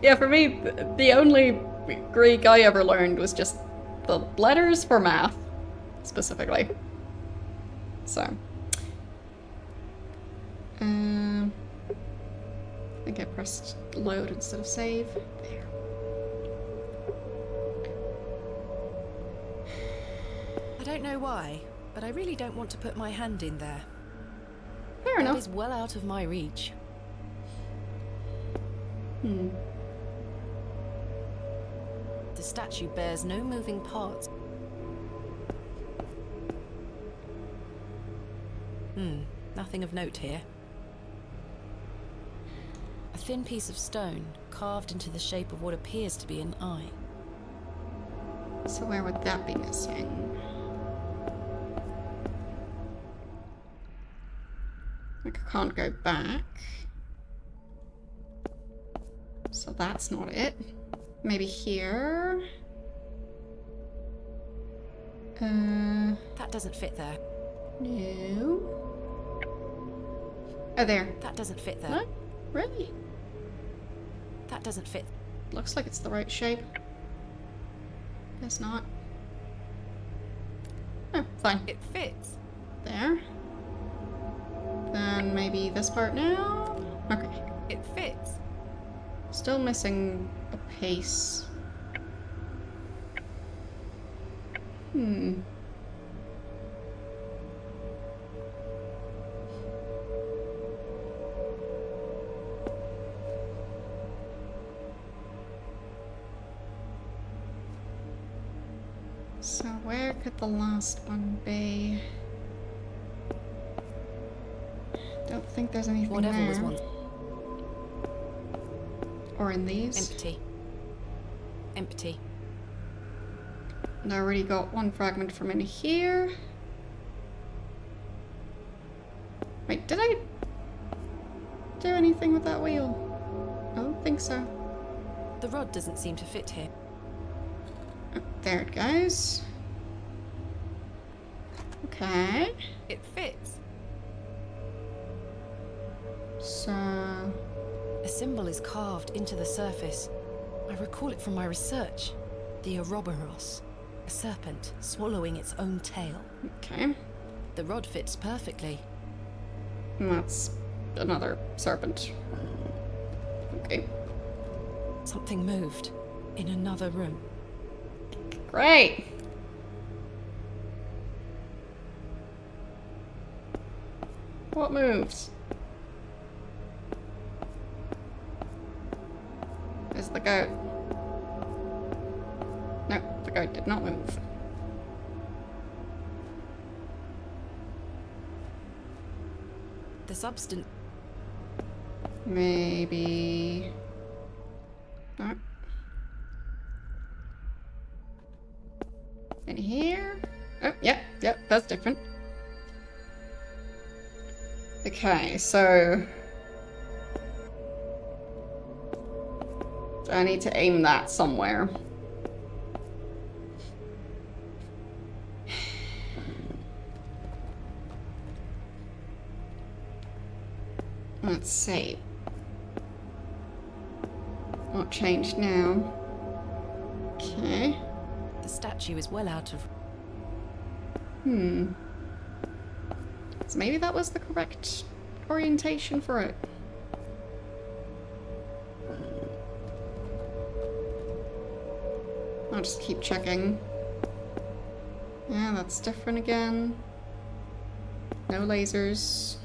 Yeah, for me, the only Greek I ever learned was just the letters for math, specifically. So. I think I pressed load instead of save. There. I don't know why, but I really don't want to put my hand in there. Fair enough. That is well out of my reach. The statue bears no moving parts. Nothing of note here. A thin piece of stone, carved into the shape of what appears to be an eye. So where would that be missing? Like, I can't go back. So that's not it. Maybe here? That doesn't fit there. No. Oh, there. That doesn't fit there. What? Really? That doesn't fit. Looks like it's the right shape. Guess not. Oh, fine. It fits. There. Then maybe this part now? Okay. It fits. Still missing a piece. So where could the last one be? Don't think there's anything Whatever there. was once. Or in these. Empty. Empty. And I already got one fragment from in here. Wait, did I do anything with that wheel? I don't think so. The rod doesn't seem to fit here. Oh, there it goes. Okay. It fits. So... A symbol is carved into the surface. I recall it from my research. The Ouroboros. A serpent swallowing its own tail. Okay. The rod fits perfectly. And that's another serpent. Okay. Something moved in another room. Great! What moves? There's the goat. No, the goat did not move. The substance. Maybe... No. In here? Oh, yep, that's different. Okay, so... I need to aim that somewhere. Let's see. What changed now? Okay. The statue is well out of... So maybe that was the correct orientation for it. I'll just keep checking. Yeah, that's different again. No lasers.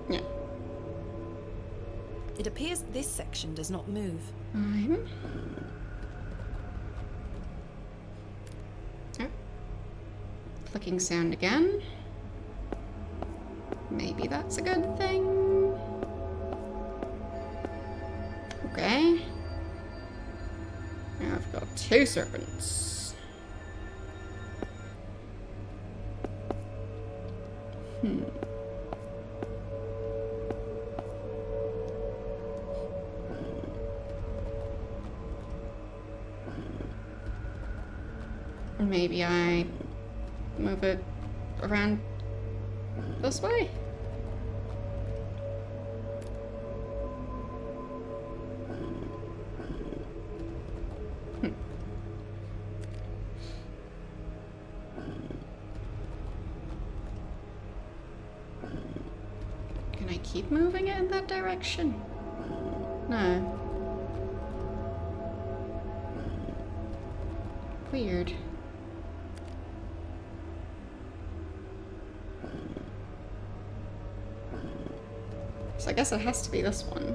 Yeah. It appears this section does not move. Oh. Clicking sound again. Maybe that's a good thing. Okay. Now I've got 2 serpents. Maybe I move it around this way. Can I keep moving it in that direction? No. Weird. So I guess it has to be this one.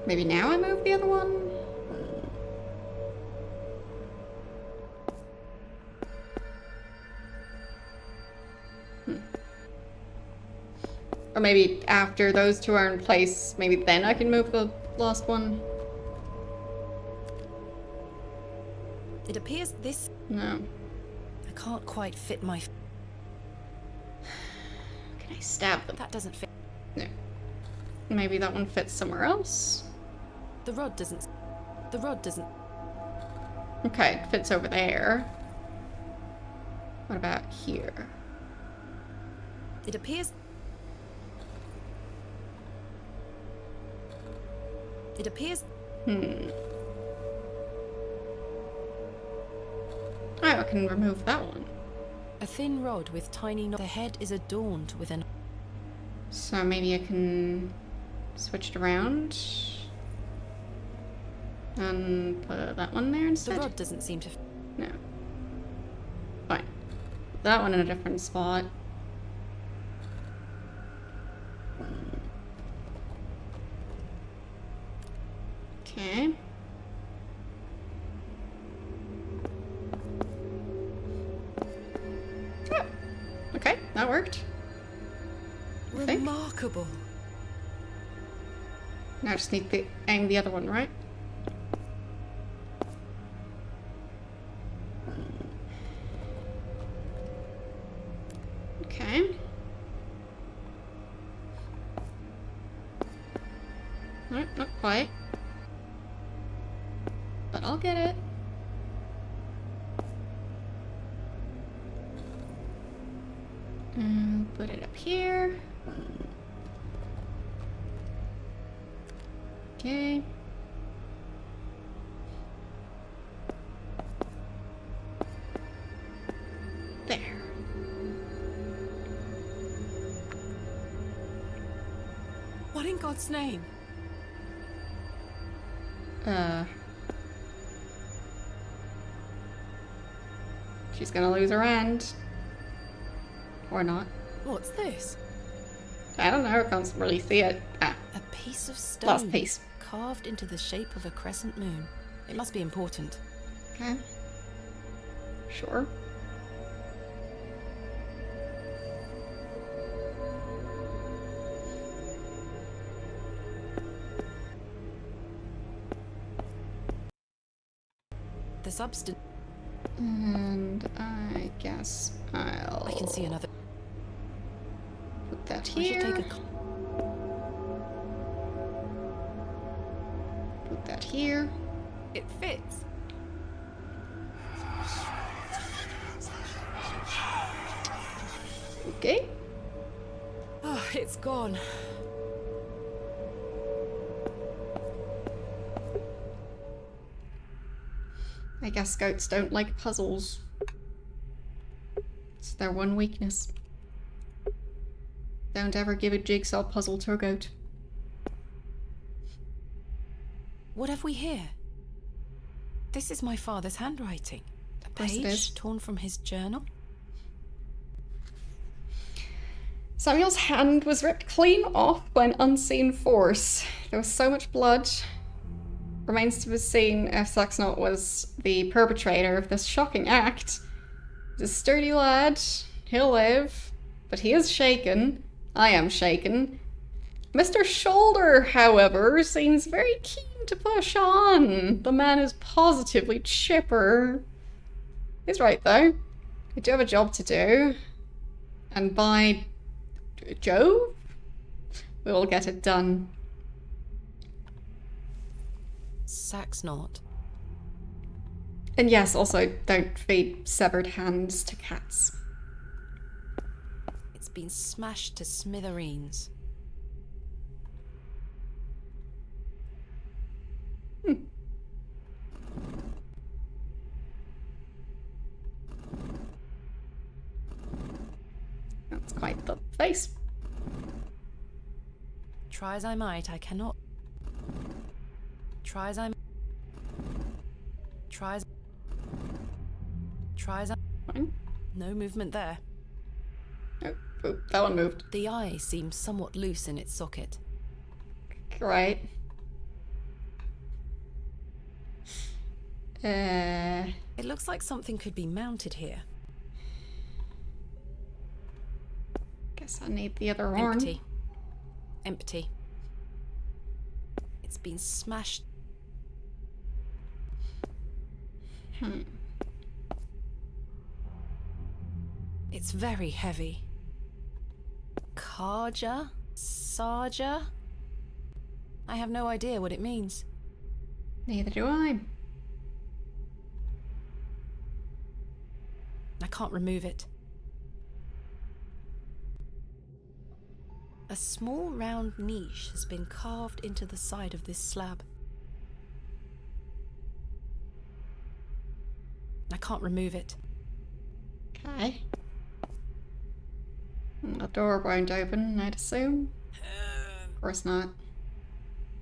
Maybe now I move the other one? Or maybe after those 2 are in place, maybe then I can move the last one? It appears this... No. I can't quite fit my... Can I stab them? That doesn't fit. No. Maybe that one fits somewhere else? The rod doesn't... The rod doesn't... Okay, it fits over there. What about here? It appears... It appears... Oh, I can remove that one. A thin rod with tiny... The head is adorned with an... So maybe I can switch it around and put that one there instead. The rod doesn't seem to... No. Fine. That one in a different spot. Okay. Oh. Okay, that worked. Remarkable. Now I just need to aim the other one, right? Okay. No, not quite. But I'll get it. And put it up here. Okay. There. What in God's name? She's gonna lose her end. Or not. What's this? I don't know, I can't really see it. Ah. A piece of stone. Last piece. Carved into the shape of a crescent moon. It must be important. Okay. Sure. The substance. And I guess I'll... I can see another. Put that I here. should take a... Put that here. It fits. Okay. Oh, it's gone. I guess goats don't like puzzles. It's their one weakness. Don't ever give a jigsaw puzzle to a goat. What have we here? This is my father's handwriting. A Yes, it is. page torn from his journal. Samuel's hand was ripped clean off by an unseen force. There was so much blood. Remains to be seen if Saxnot was the perpetrator of this shocking act. He's a sturdy lad. He'll live. But he is shaken. I am shaken. Mr. Shoulder, however, seems very keen to push on. The man is positively chipper. He's right, though. We do have a job to do. And by Jove, we will get it done. Saxnot. And yes, also, don't feed severed hands to cats. It's been smashed to smithereens. That's quite the face. Try as I might, I cannot. Try as I. Try as. Try as I. Fine. No movement there. Oh, that one moved. The eye seems somewhat loose in its socket. Right. It looks like something could be mounted here. Guess I need the other horn. Empty. Empty. It's been smashed. It's very heavy. Karja? Sarja? I have no idea what it means. Neither do I. I can't remove it. A small round niche has been carved into the side of this slab. I can't remove it. Okay. The door won't open, I'd assume. Of course not.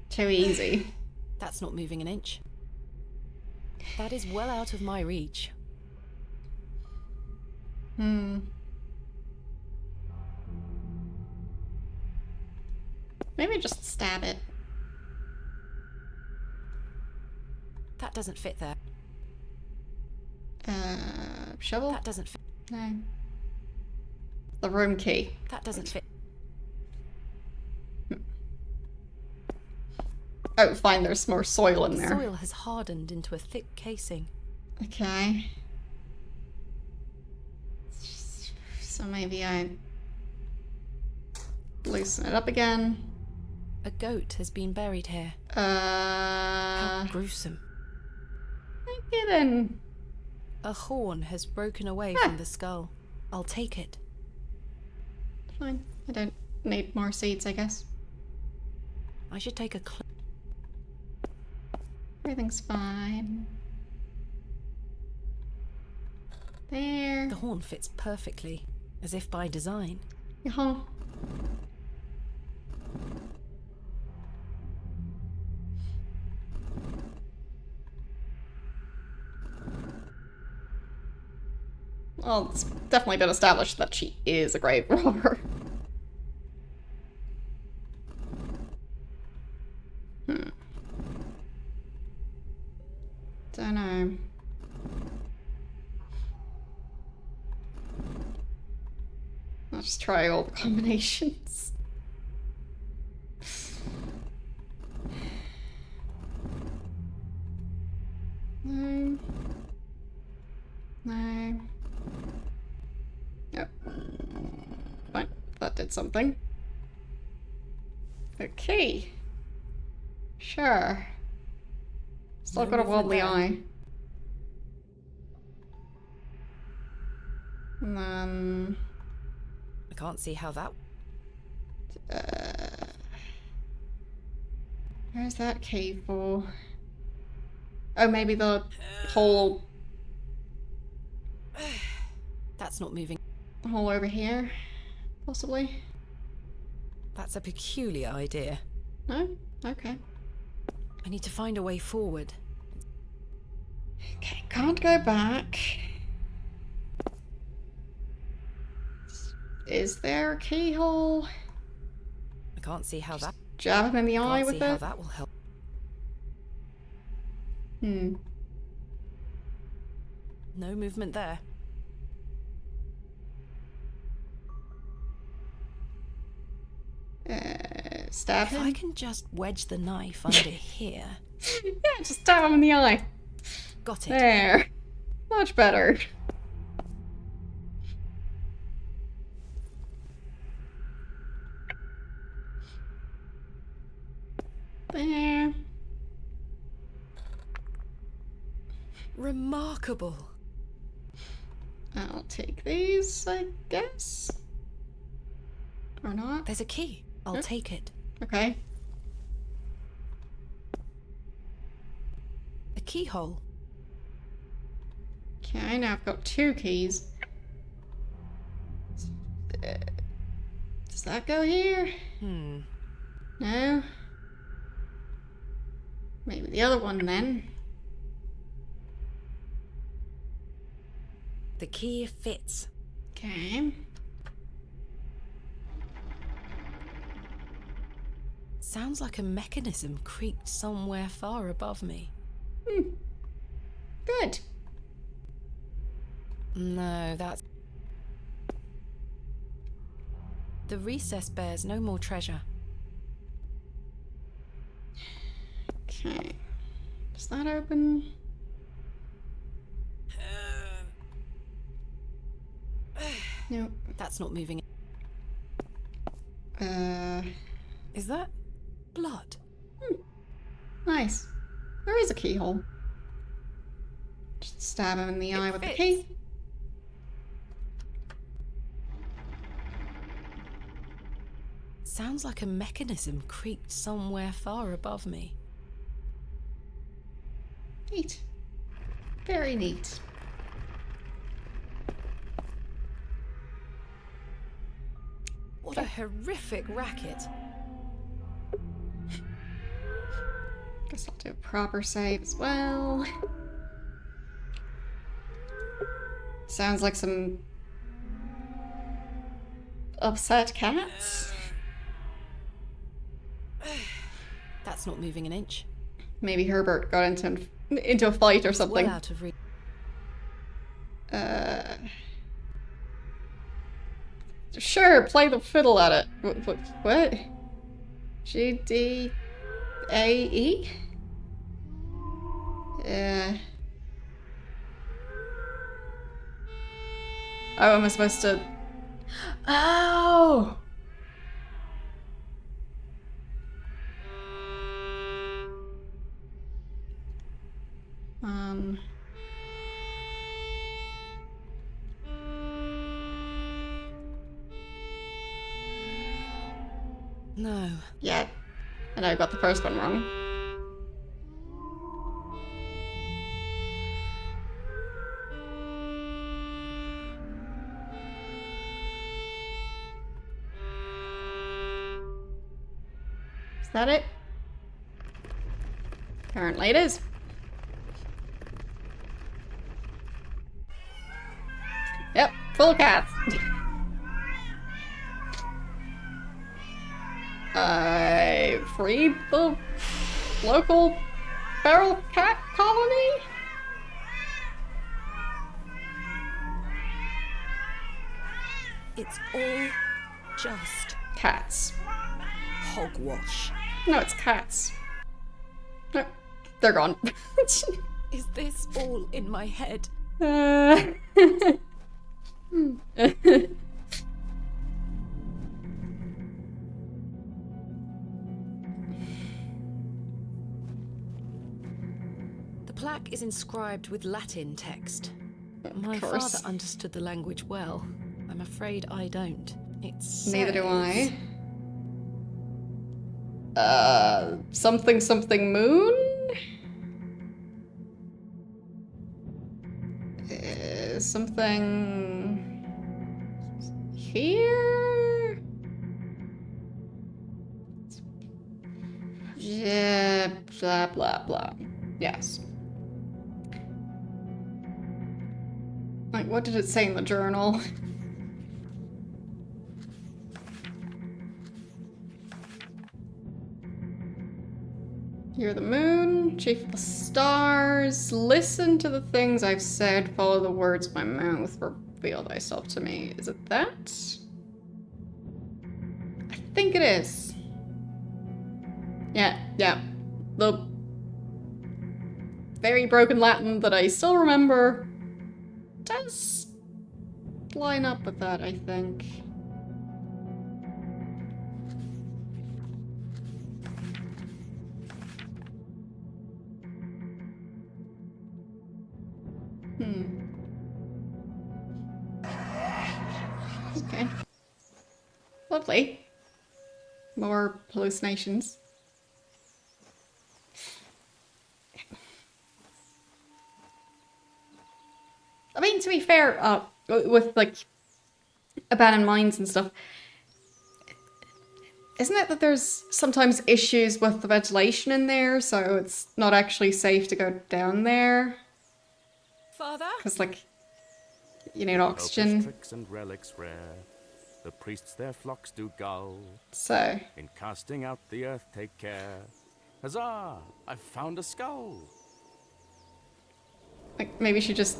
Too easy. That's not moving an inch. That is well out of my reach. Maybe just stab it. That doesn't fit there. Shovel? That doesn't fit. No. The room key. That doesn't fit. Oh, fine, there's more soil in The there. soil has hardened into a thick casing. Okay. So maybe I loosen it up again. A goat has been buried here. How gruesome. Get in. A horn has broken away from the skull. I'll take it. Fine. I don't need more seeds, I guess. I should take a Everything's fine. There. The horn fits perfectly, as if by design. Yeah. Well, it's definitely been established that she is a grave robber. Don't know. I'll just try all the combinations. No. No. Yep. Fine. That did something. Okay. Sure. Still got a wobbly eye. And then can't see how that... Where's that key for? Oh, maybe the hole... That's not moving. The hole over here, possibly? That's a peculiar idea. No? Okay. I need to find a way forward. Okay, can't go back. Is there a keyhole? I can't see how that... Jab him in the eye with see how it? that will help. Hmm. No movement there. Stab if him? I can just wedge the knife under here. Yeah, just stab him in the eye. Got it. There. Much better. There. Remarkable. I'll take these, I guess. Or not. There's a key. I'll take it. Okay. A keyhole. Okay, now I've got 2 keys. Does that go here? No? Maybe the other one then. The key fits. Okay. Sounds like a mechanism creaked somewhere far above me. Good. No, that's... The recess bears no more treasure. Okay. Does that open? Nope. That's not moving. Is that blood? Nice. There is a keyhole. Just stab him in the eye with the key. Sounds like a mechanism creaked somewhere far above me. Neat. Very neat. What a horrific racket. Guess I'll do a proper save as well. Sounds like some upset cats. That's not moving an inch. Maybe Herbert got into a fight or something. Well out of reach. Sure, play the fiddle at it. What? G-D-A-E? Oh, am I supposed to... Oh! No. Yeah. And I got the first one wrong. Is that it? Apparently it is. Yep, full cats. I freed the local feral cat colony? It's all just cats. Hogwash. No, it's cats. No, they're gone. Is this all in my head? The plaque is inscribed with Latin text. My father understood the language well. I'm afraid I don't. Neither do I. Something something moon? Something here? Yeah, blah blah blah. Yes. Like, what did it say in the journal? You're the moon, chief of the stars. Listen to the things I've said, follow the words of my mouth, reveal thyself to me. Is it that? I think it is. Yeah. The very broken Latin that I still remember does line up with that, I think. Okay. Lovely. More hallucinations. I mean, to be fair, with like abandoned mines and stuff, isn't it that there's sometimes issues with the ventilation in there, so it's not actually safe to go down there? Father? Because, like, you need oxygen. Tricks and relics rare, the priests their flocks do gull. So. In casting out the earth take care. Huzzah! I've found a skull. Like, maybe she just...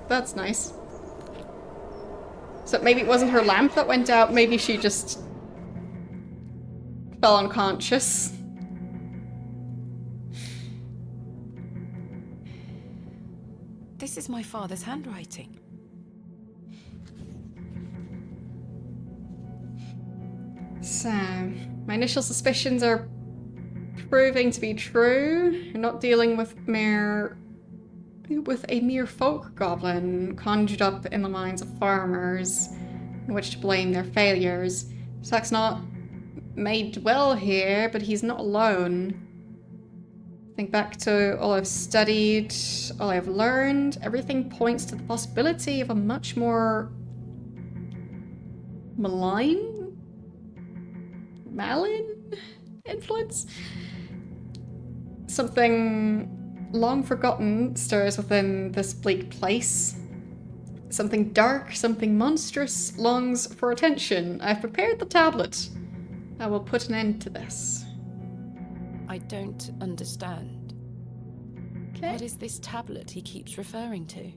that's nice. So maybe it wasn't her lamp that went out, maybe she just fell unconscious. This is my father's handwriting. So, my initial suspicions are proving to be true. You're not dealing with a mere folk goblin conjured up in the minds of farmers in which to blame their failures. Sack's not made well here, but he's not alone. Think back to all I've studied, all I've learned. Everything points to the possibility of a much more malign influence? Something long forgotten stirs within this bleak place. Something dark, something monstrous longs for attention. I've prepared the tablet. I will put an end to this. I don't understand. Okay. What is this tablet he keeps referring to?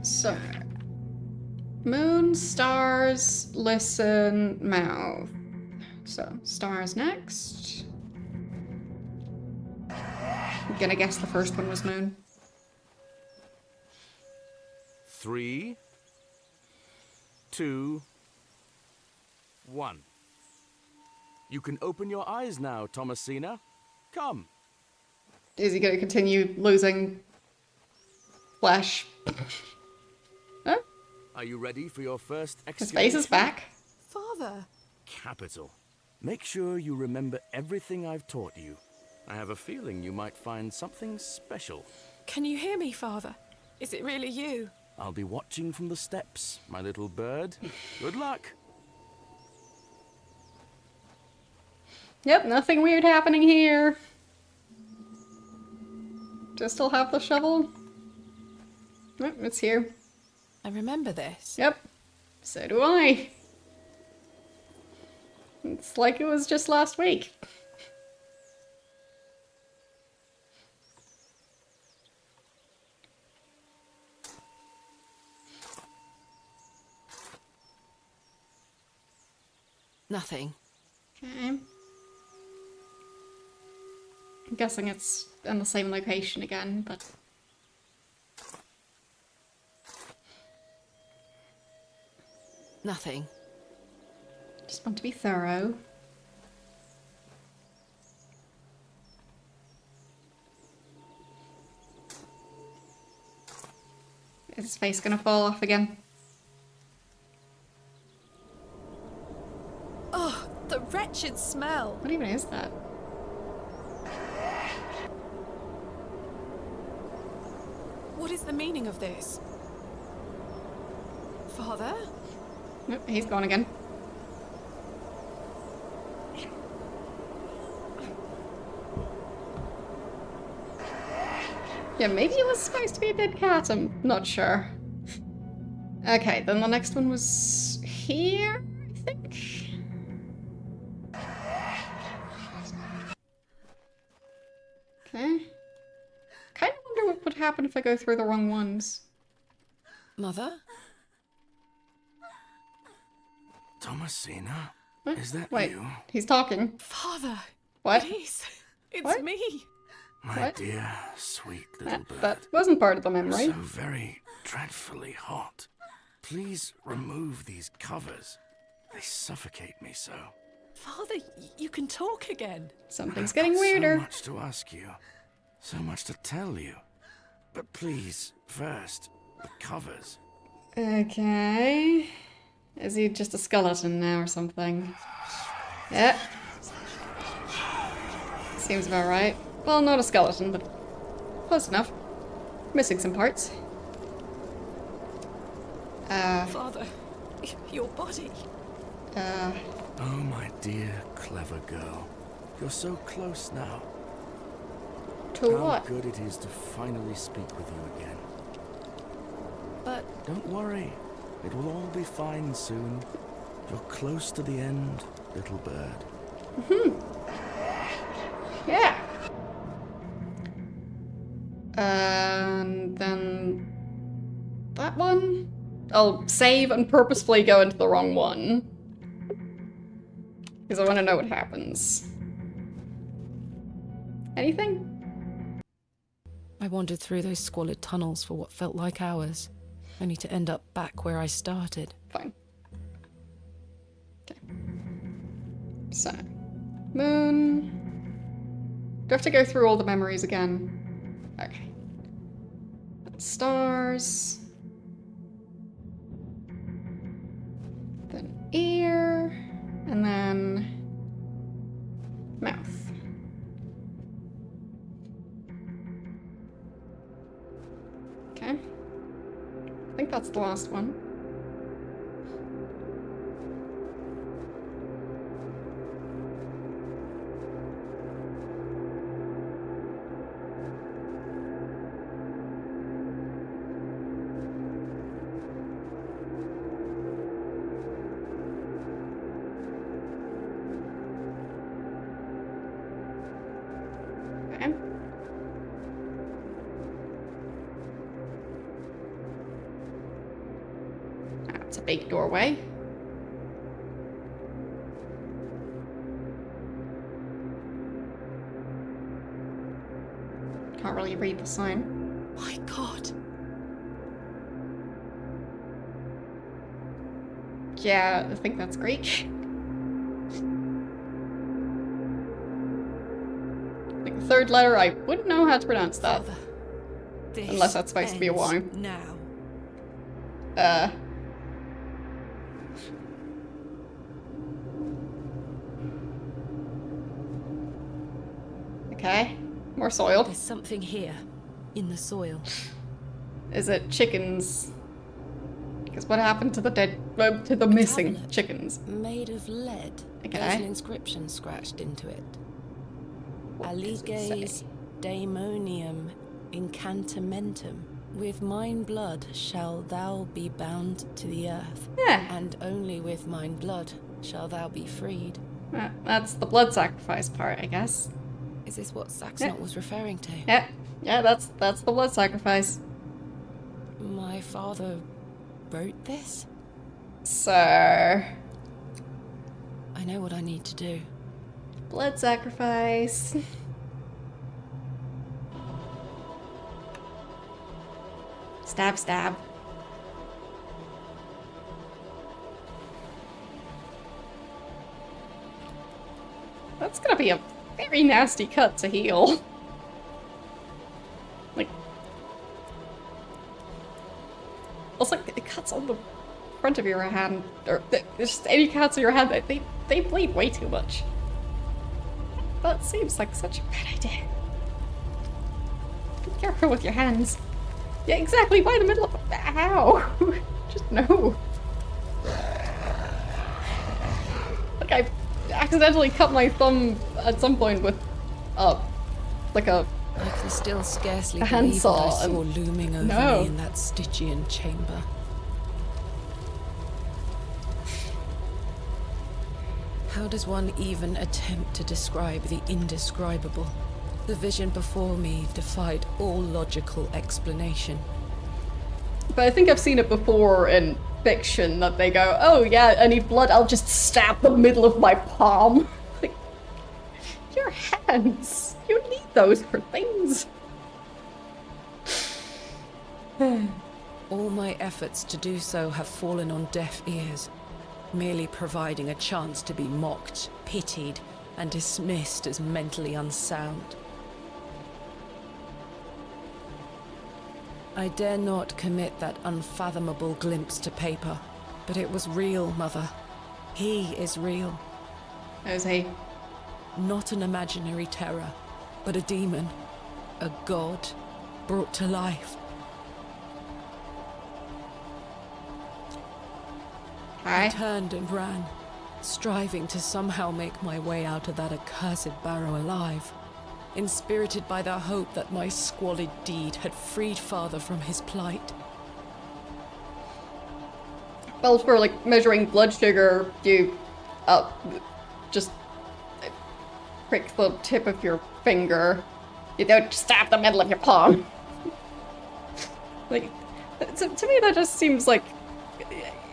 So, moon, stars, listen, mouth. So, stars next. I'm gonna guess the first one was moon. 3, 2, 1. You can open your eyes now, Thomasina. Come. Is he gonna continue losing flesh? Huh? Are you ready for your first His excavation? face is back. Father. Capital. Make sure you remember everything I've taught you. I have a feeling you might find something special. Can you hear me, Father? Is it really you? I'll be watching from the steps, my little bird. Good luck. Yep, nothing weird happening here. Do I still have the shovel? Nope, it's here. I remember this. Yep, so do I. It's like it was just last week. Nothing. Okay. I'm guessing it's in the same location again, but... Nothing. Just want to be thorough. Is his face gonna fall off again? Oh, the wretched smell! What even is that? What is the meaning of this? Father? Nope, he's gone again. Yeah, maybe it was supposed to be a dead cat, I'm not sure. Okay, then the next one was here, I think? Okay. Kind of wonder what would happen if I go through the wrong ones. Mother? Thomasina? What? Is that Wait, you? he's talking. Father! What? It is! It's What? me! My What? dear, sweet little bird. That wasn't part of the memory. So very dreadfully hot. Please remove these covers. They suffocate me so. Father, you can talk again. Something's I've getting got weirder. So much to ask you. So much to tell you. But please, first, the covers. Okay. Is he just a skeleton now or something? Yeah. Seems about right. Well, not a skeleton, but close enough. Missing some parts. Father, your body. Oh, my dear, clever girl. You're so close now. To How what? good it is to finally speak with you again. But... Don't worry. It will all be fine soon. You're close to the end, little bird. Yeah. And then that one? I'll save and purposefully go into the wrong one. Because I want to know what happens. Anything? I wandered through those squalid tunnels for what felt like hours, only to end up back where I started. Fine. Okay. So, moon. Do I have to go through all the memories again? Okay. Stars. Then ear. And then mouth. Okay. I think that's the last one. Okay. That's a big doorway. Can't really read the sign. My God. Yeah, I think that's Greek. Like the third letter, I wouldn't know how to pronounce that. Father, Unless that's supposed to be a Y. ends now. Okay. More soil. There's something here, in the soil. Is it chickens? Because what happened to the to the missing tablet chickens? Made of lead. Okay. There's an inscription scratched into it. Aliges daemonium incantamentum. With mine blood shall thou be bound to the earth. Yeah. And only with mine blood shall thou be freed. That's the blood sacrifice part, I guess. Is this what Saxonot was referring to? Yeah. Yeah, that's the blood sacrifice. My father wrote this? So, I know what I need to do. blood sacrifice. Stab, stab. That's gonna be a very nasty cut to heal. Like, Also, the cuts on the front of your hand, or just any cuts on your hand, they bleed way too much. That seems like such a bad idea. Be careful with your hands. Yeah, exactly, by the middle of... Ow! Just no. Like, I accidentally cut my thumb at some point with, like a... I can still scarcely hand believe what I saw saw and- looming over No. me in that Stygian chamber. How does one even attempt to describe the indescribable? The vision before me defied all logical explanation. But I think I've seen it before in fiction that they go, oh yeah, I need blood, I'll just stab the middle of my palm. Like, your hands, you need those for things. All my efforts to do so have fallen on deaf ears, merely providing a chance to be mocked, pitied, and dismissed as mentally unsound. I dare not commit that unfathomable glimpse to paper, but it was real, Mother. He is real. Is he? Not an imaginary terror, but a demon, a god, brought to life. I turned and ran, striving to somehow make my way out of that accursed Barrow alive, inspirited by the hope that my squalid deed had freed Father from his plight. Well, for like measuring blood sugar, you just prick the tip of your finger. You don't stab the middle of your palm. Like, to me that just seems like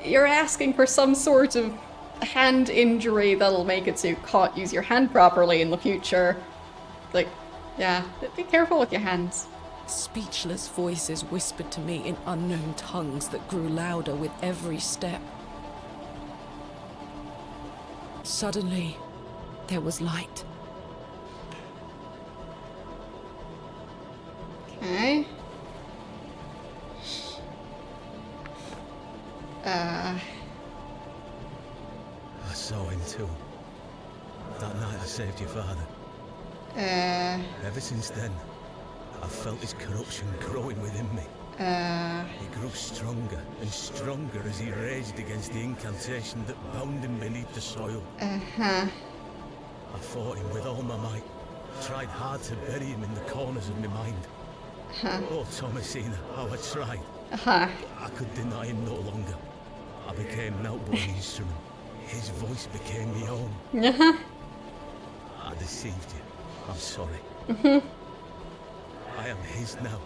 you're asking for some sort of hand injury that'll make it so you can't use your hand properly in the future. Like, yeah, be careful with your hands. Speechless voices whispered to me in unknown tongues that grew louder with every step. Suddenly, there was light. Okay. I saw him too. That night I saved your father. Ever since then, I've felt his corruption growing within me. He grew stronger and stronger as he raged against the incantation that bound him beneath the soil. I fought him with all my might, tried hard to bury him in the corners of my mind. Oh, Thomasina, how I tried. I could deny him no longer. I became an outborn instrument. His voice became my own. I deceived you. I'm sorry. I am his now.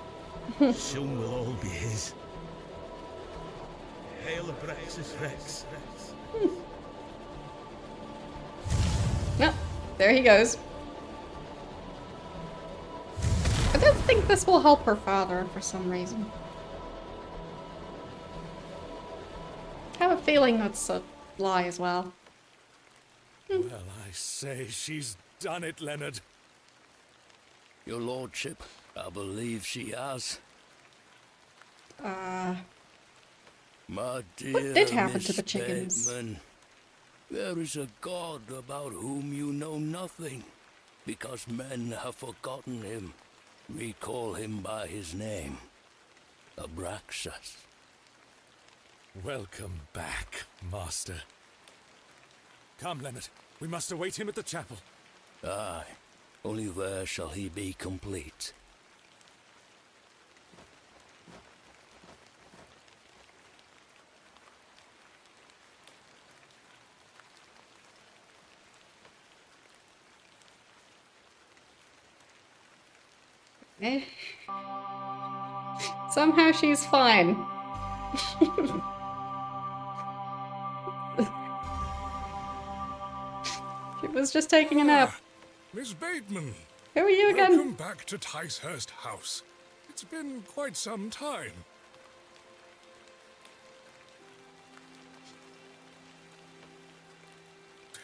Soon we'll all be his. Hail Abraxas Rex. Yep, there he goes. I don't think this will help her father for some reason. I have a feeling that's a lie as well. Well, I say, she's done it, Leonard. Your lordship, I believe she has. My dear what did happen Miss to the chickens? Bateman, there is a god about whom you know nothing, because men have forgotten him. We call him by his name, Abraxas. Welcome back, Master. Come, Leonard. We must await him at the chapel. Aye, only there shall he be complete. Eh. Somehow she's fine. She was just taking a nap. Miss Bateman. Who are you again? Welcome back to Ticehurst House. It's been quite some time.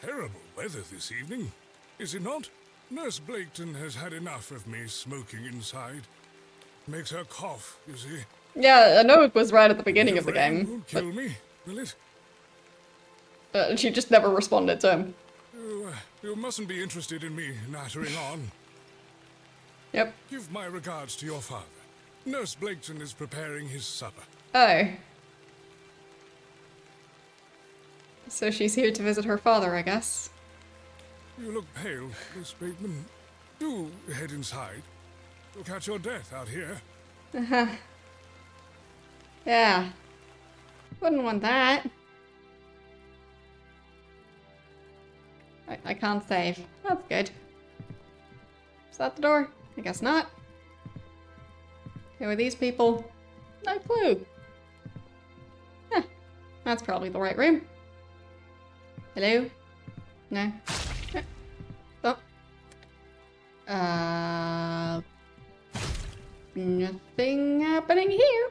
Terrible weather this evening, is it not? Nurse Blaketon has had enough of me smoking inside. Makes her cough, you see. Yeah, I know it was right at the beginning of the Rain game. won't kill me, will it? She just never responded to him. You mustn't be interested in me nattering on. Yep. Give my regards to your father. Nurse Blaketon is preparing his supper. Oh. So she's here to visit her father, I guess. You look pale, Miss Bateman. Do head inside. You'll catch your death out here. Uh-huh. Yeah. Wouldn't want that. I can't save. That's good. Is that the door? I guess not. Who are these people? No clue. Huh. That's probably the right room. Hello? No? Oh. Nothing happening here.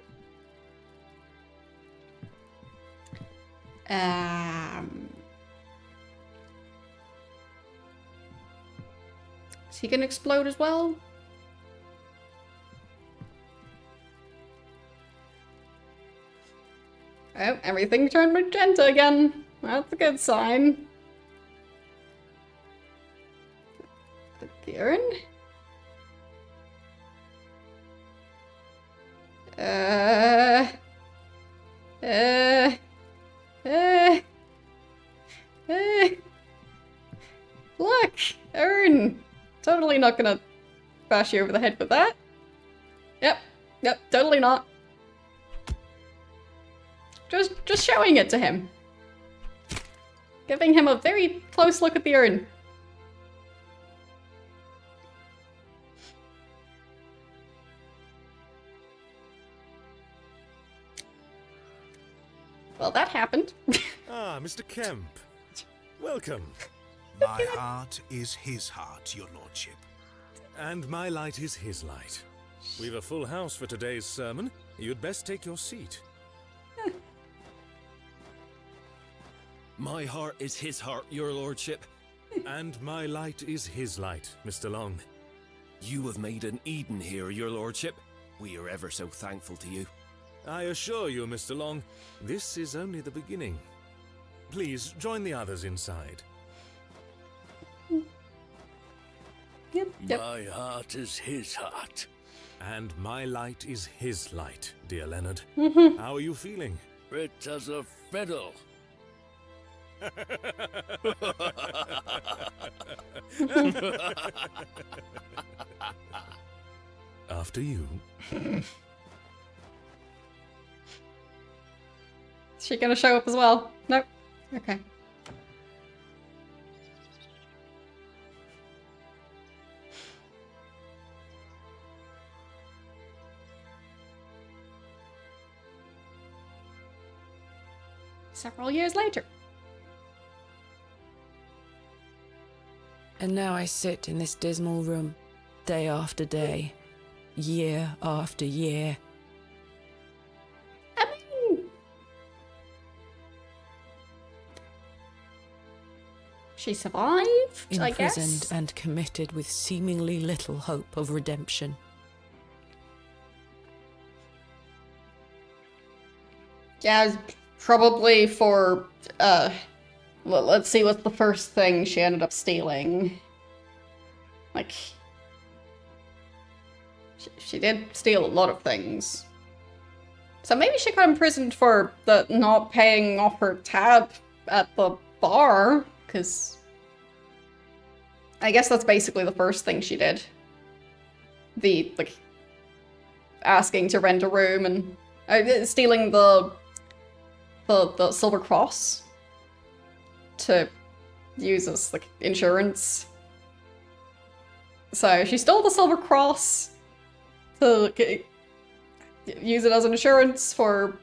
Is he gonna explode as well? Oh, everything turned magenta again. That's a good sign. The urn? Look! Urn! Totally not gonna bash you over the head with that. Yep, totally not. Just showing it to him. Giving him a very close look at the urn. Well, that happened. Ah, Mr. Kemp. Welcome. My heart is his heart, your lordship. And my light is his light. We've a full house for today's sermon. You'd best take your seat. My heart is his heart, your lordship. And my light is his light, Mr. Long. You have made an Eden here, your lordship. We are ever so thankful to you. I assure you, Mr. Long, this is only the beginning. Please, join the others inside. Yep. My heart is his heart. And my light is his light, dear Leonard. How are you feeling? Fit as a fiddle. After you. Is she gonna show up as well? Nope. Okay. Several years later. And now I sit in this dismal room, day after day, year after year. She survived, I guess. Imprisoned and committed with seemingly little hope of redemption. Yeah, probably for, let's see what's the first thing she ended up stealing. Like, she did steal a lot of things. So maybe she got imprisoned for the not paying off her tab at the bar, because I guess that's basically the first thing she did. The, like, asking to rent a room and stealing the silver cross to use as, like, insurance. So she stole the silver cross to use it as an insurance for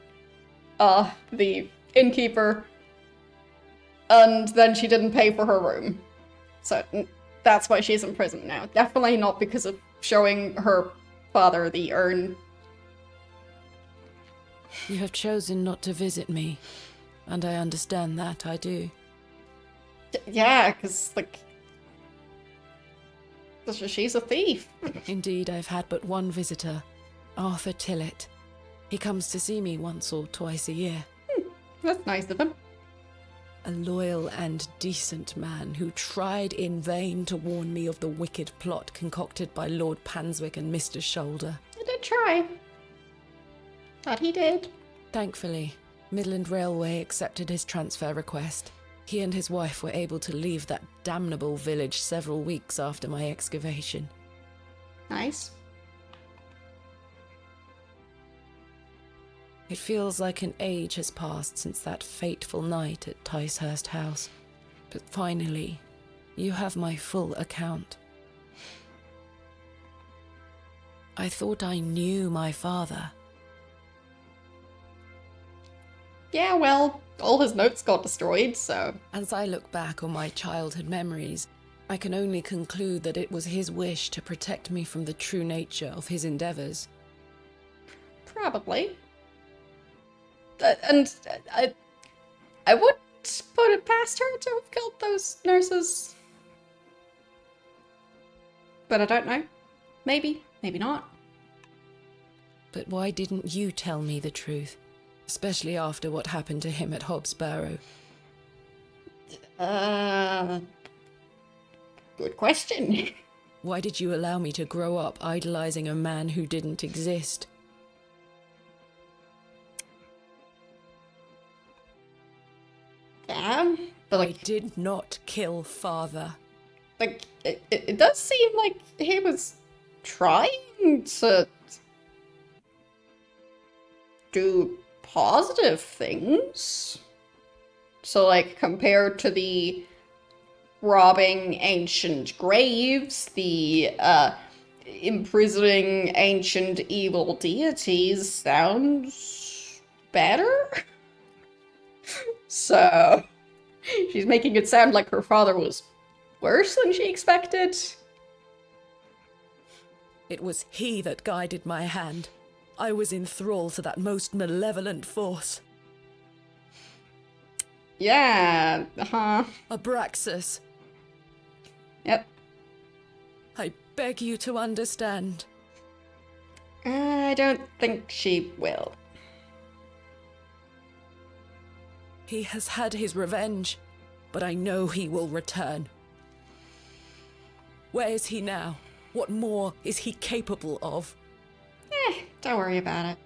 the innkeeper, and then she didn't pay for her room. So that's why she's in prison now. Definitely not because of showing her father the urn. You have chosen not to visit me, and I understand that, I do. Yeah, because, like, she's a thief. Indeed, I've had but one visitor, Arthur Tillett. He comes to see me once or twice a year. That's nice of him. A loyal and decent man who tried in vain to warn me of the wicked plot concocted by Lord Panswick and Mr. Shoulder. I did try. But he did. Thankfully, Midland Railway accepted his transfer request. He and his wife were able to leave that damnable village several weeks after my excavation. Nice. It feels like an age has passed since that fateful night at Ticehurst House. But finally, you have my full account. I thought I knew my father. Yeah, well, all his notes got destroyed, so... As I look back on my childhood memories, I can only conclude that it was his wish to protect me from the true nature of his endeavours. Probably. And I would put it past her to have killed those nurses. But I don't know. Maybe, maybe not. But why didn't you tell me the truth? Especially after what happened to him at Hobbs Barrow. Good question. Why did you allow me to grow up idolizing a man who didn't exist? Yeah, but I did not kill father. Like, it does seem like he was trying to do positive things. So, like, compared to the robbing ancient graves, the imprisoning ancient evil deities sounds better. So, she's making it sound like her father was worse than she expected. It was he that guided my hand. I was in thrall to that most malevolent force. Yeah, Abraxas. Yep. I beg you to understand. I don't think she will. He has had his revenge, but I know he will return. Where is he now? What more is he capable of? Don't worry about it.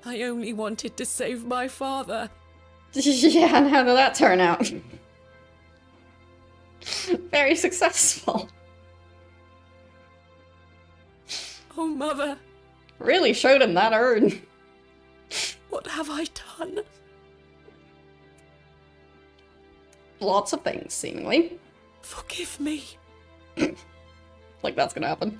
I only wanted to save my father. Yeah, and how did that turn out? Very successful. Oh, Mother. Really showed him that urn. What have I done? Lots of things, seemingly. Forgive me. Like that's gonna happen.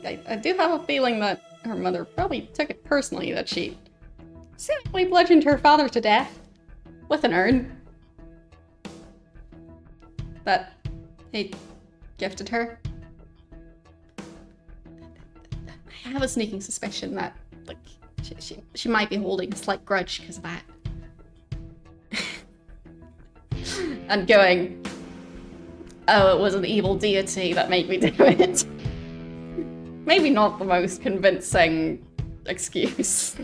I do have a feeling that her mother probably took it personally that she simply bludgeoned her father to death with an urn that he gifted her. I have a sneaking suspicion that, like, she might be holding a slight grudge because of that. And going, oh, it was an evil deity that made me do it. Maybe not the most convincing excuse.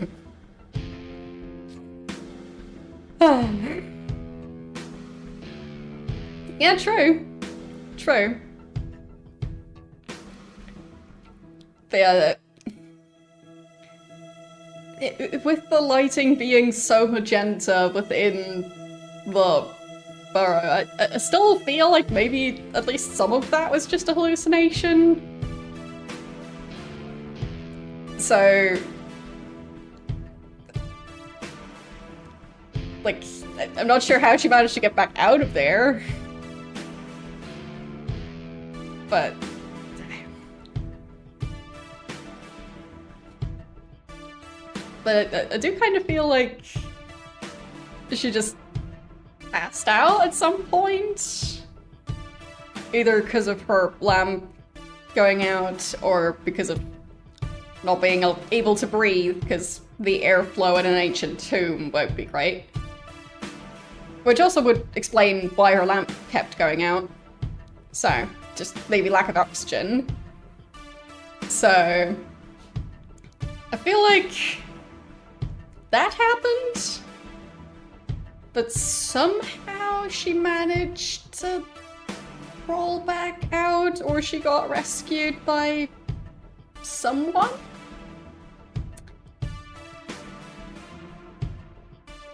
Yeah, true. True. With the lighting being so magenta within the Barrow, I still feel like maybe at least some of that was just a hallucination. So, like, I'm not sure how she managed to get back out of there. But I do kind of feel like she just passed out at some point. Either because of her lamp going out, or because of not being able to breathe because the airflow in an ancient tomb won't be great. Which also would explain why her lamp kept going out. So, just maybe lack of oxygen. So, I feel like that happened, but somehow she managed to crawl back out, or she got rescued by someone?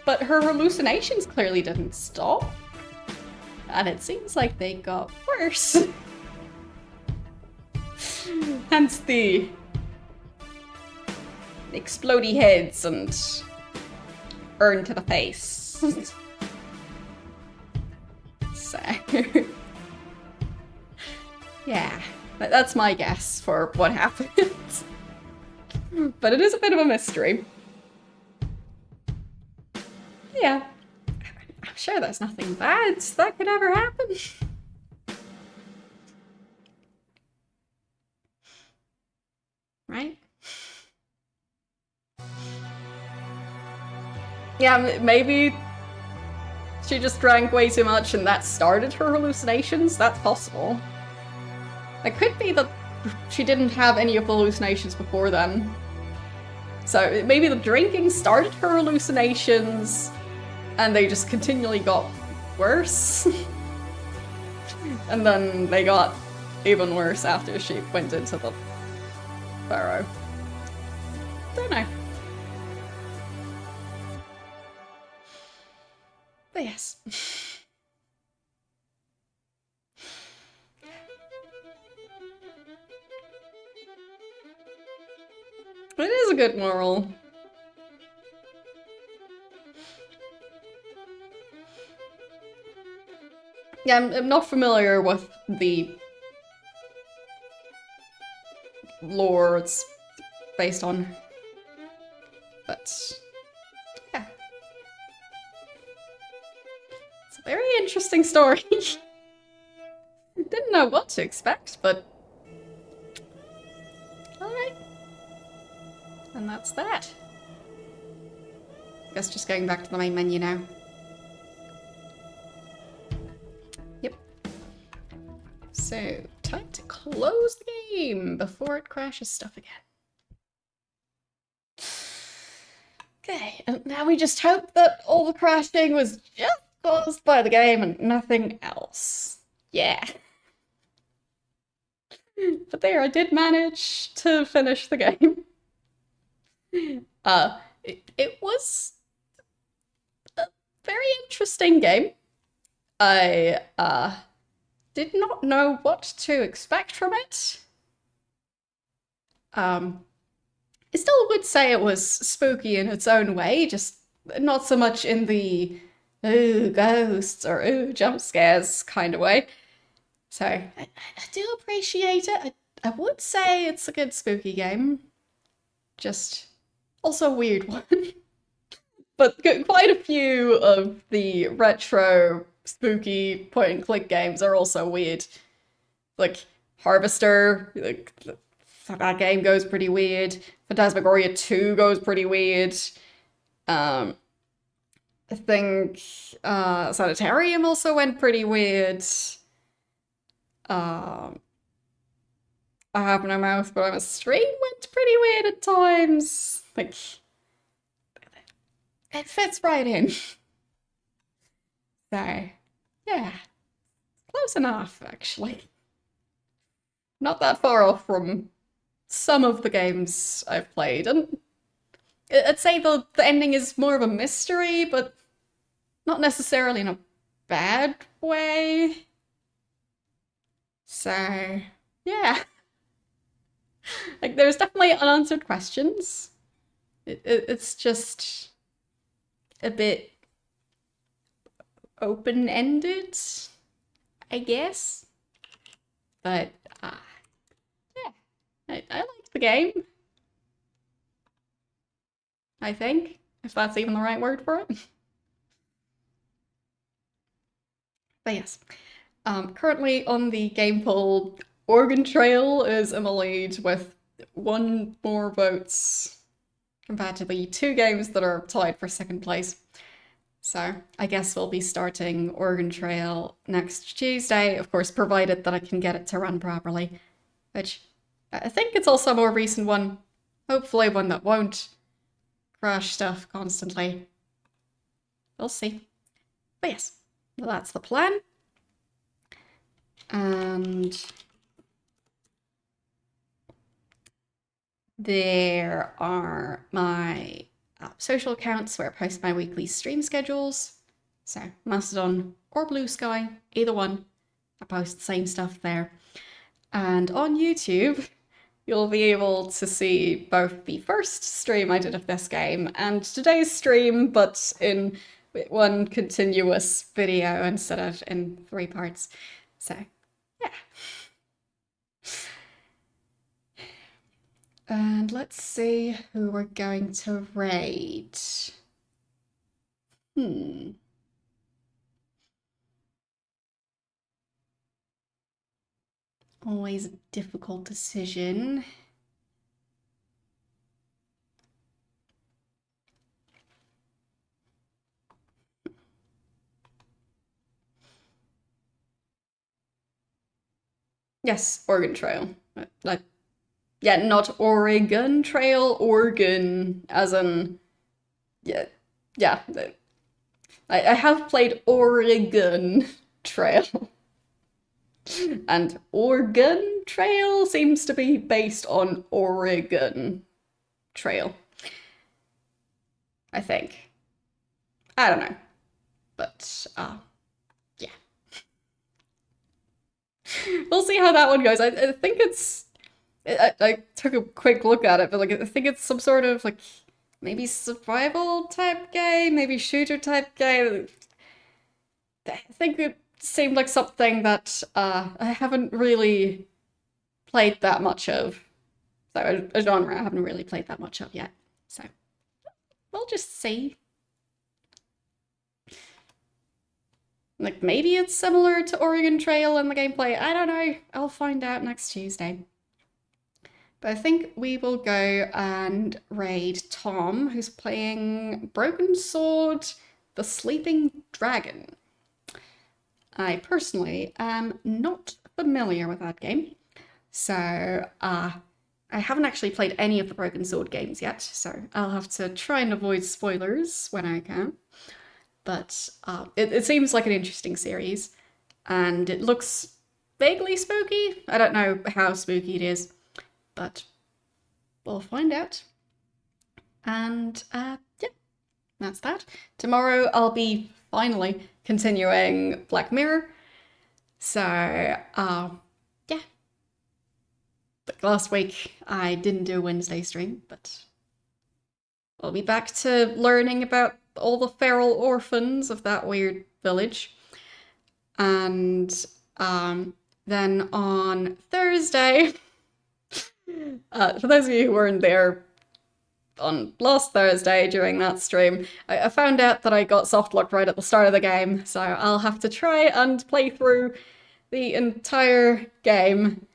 But her hallucinations clearly didn't stop. And it seems like they got worse. Hence the explodey heads and urn to the face. So, yeah, that's my guess for what happened. But it is a bit of a mystery. Yeah, I'm sure there's nothing bad that could ever happen. Right? Yeah, maybe she just drank way too much and that started her hallucinations. That's possible. It could be that she didn't have any of the hallucinations before then. So maybe the drinking started her hallucinations and they just continually got worse. And then they got even worse after she went into the Barrow. Don't know. But yes. It is a good moral. Yeah, I'm not familiar with the lore it's based on, but yeah. It's a very interesting story. Didn't know what to expect, but alright. And that's that. Guess just going back to the main menu now. Yep. So, time to close the game before it crashes stuff again. Okay, and now we just hope that all the crashing was just caused by the game and nothing else. Yeah. But there, I did manage to finish the game. It was a very interesting game. I did not know what to expect from it. I still would say it was spooky in its own way, just not so much in the ooh, ghosts or ooh, jump scares kind of way. So, I do appreciate it. I would say it's a good spooky game. Just also a weird one. But quite a few of the retro spooky point-and-click games are also weird. Like, Harvester, like, that game goes pretty weird. Phantasmagoria 2 goes pretty weird. I think Sanitarium also went pretty weird. I Have No Mouth But I'm a Stream went pretty weird at times. Like, it fits right in. So, yeah. Close enough, actually. Not that far off from some of the games I've played, and I'd say the ending is more of a mystery, but not necessarily in a bad way. So, yeah. Like, there's definitely unanswered questions. It's just a bit open-ended, I guess. But, yeah, I like the game. I think, if that's even the right word for it. But yes, currently on the game poll, Oregon Trail is in the lead with 1 more votes compared to the 2 games that are tied for 2nd place. So I guess we'll be starting Oregon Trail next Tuesday, of course, provided that I can get it to run properly, which I think it's also a more recent one. Hopefully one that won't crash stuff constantly. We'll see. But yes, that's the plan. And there are my social accounts where I post my weekly stream schedules. So Mastodon or Blue Sky, either one. I post the same stuff there. And on YouTube, you'll be able to see both the first stream I did of this game and today's stream, but in one continuous video instead of in 3 parts. So, yeah. And let's see who we're going to raid. Always a difficult decision. Yes, Oregon Trail. Like, yeah, not Oregon Trail, Oregon, as in, yeah. I have played Oregon Trail. And Oregon Trail seems to be based on Oregon Trail. I think. I don't know. But, yeah. We'll see how that one goes. I think it's... I took a quick look at it, but like I think it's some sort of like maybe survival type game, maybe shooter type game. I think it seemed like something that I haven't really played that much of. So a genre I haven't really played that much of yet. So we'll just see. Like maybe it's similar to Oregon Trail in the gameplay. I don't know. I'll find out next Tuesday. But I think we will go and raid Tom, who's playing Broken Sword, the Sleeping Dragon. I personally am not familiar with that game, so I haven't actually played any of the Broken Sword games yet, so I'll have to try and avoid spoilers when I can. But it seems like an interesting series, and it looks vaguely spooky. I don't know how spooky it is, but we'll find out. And yeah, that's that. Tomorrow I'll be finally continuing Black Mirror. So yeah. But last week I didn't do a Wednesday stream, but I'll be back to learning about all the feral orphans of that weird village. And then on Thursday, for those of you who weren't there on last Thursday during that stream, I found out that I got softlock right at the start of the game, so I'll have to try and play through the entire game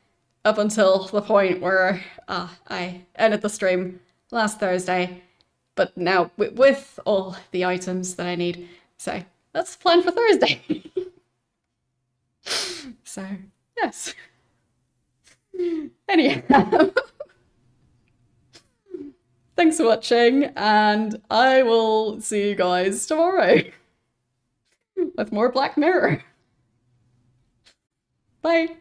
up until the point where I ended the stream last Thursday, but now with all the items that I need. So that's the plan for Thursday. So, yes. Anyhow, thanks for watching, and I will see you guys tomorrow with more Black Mirror. Bye.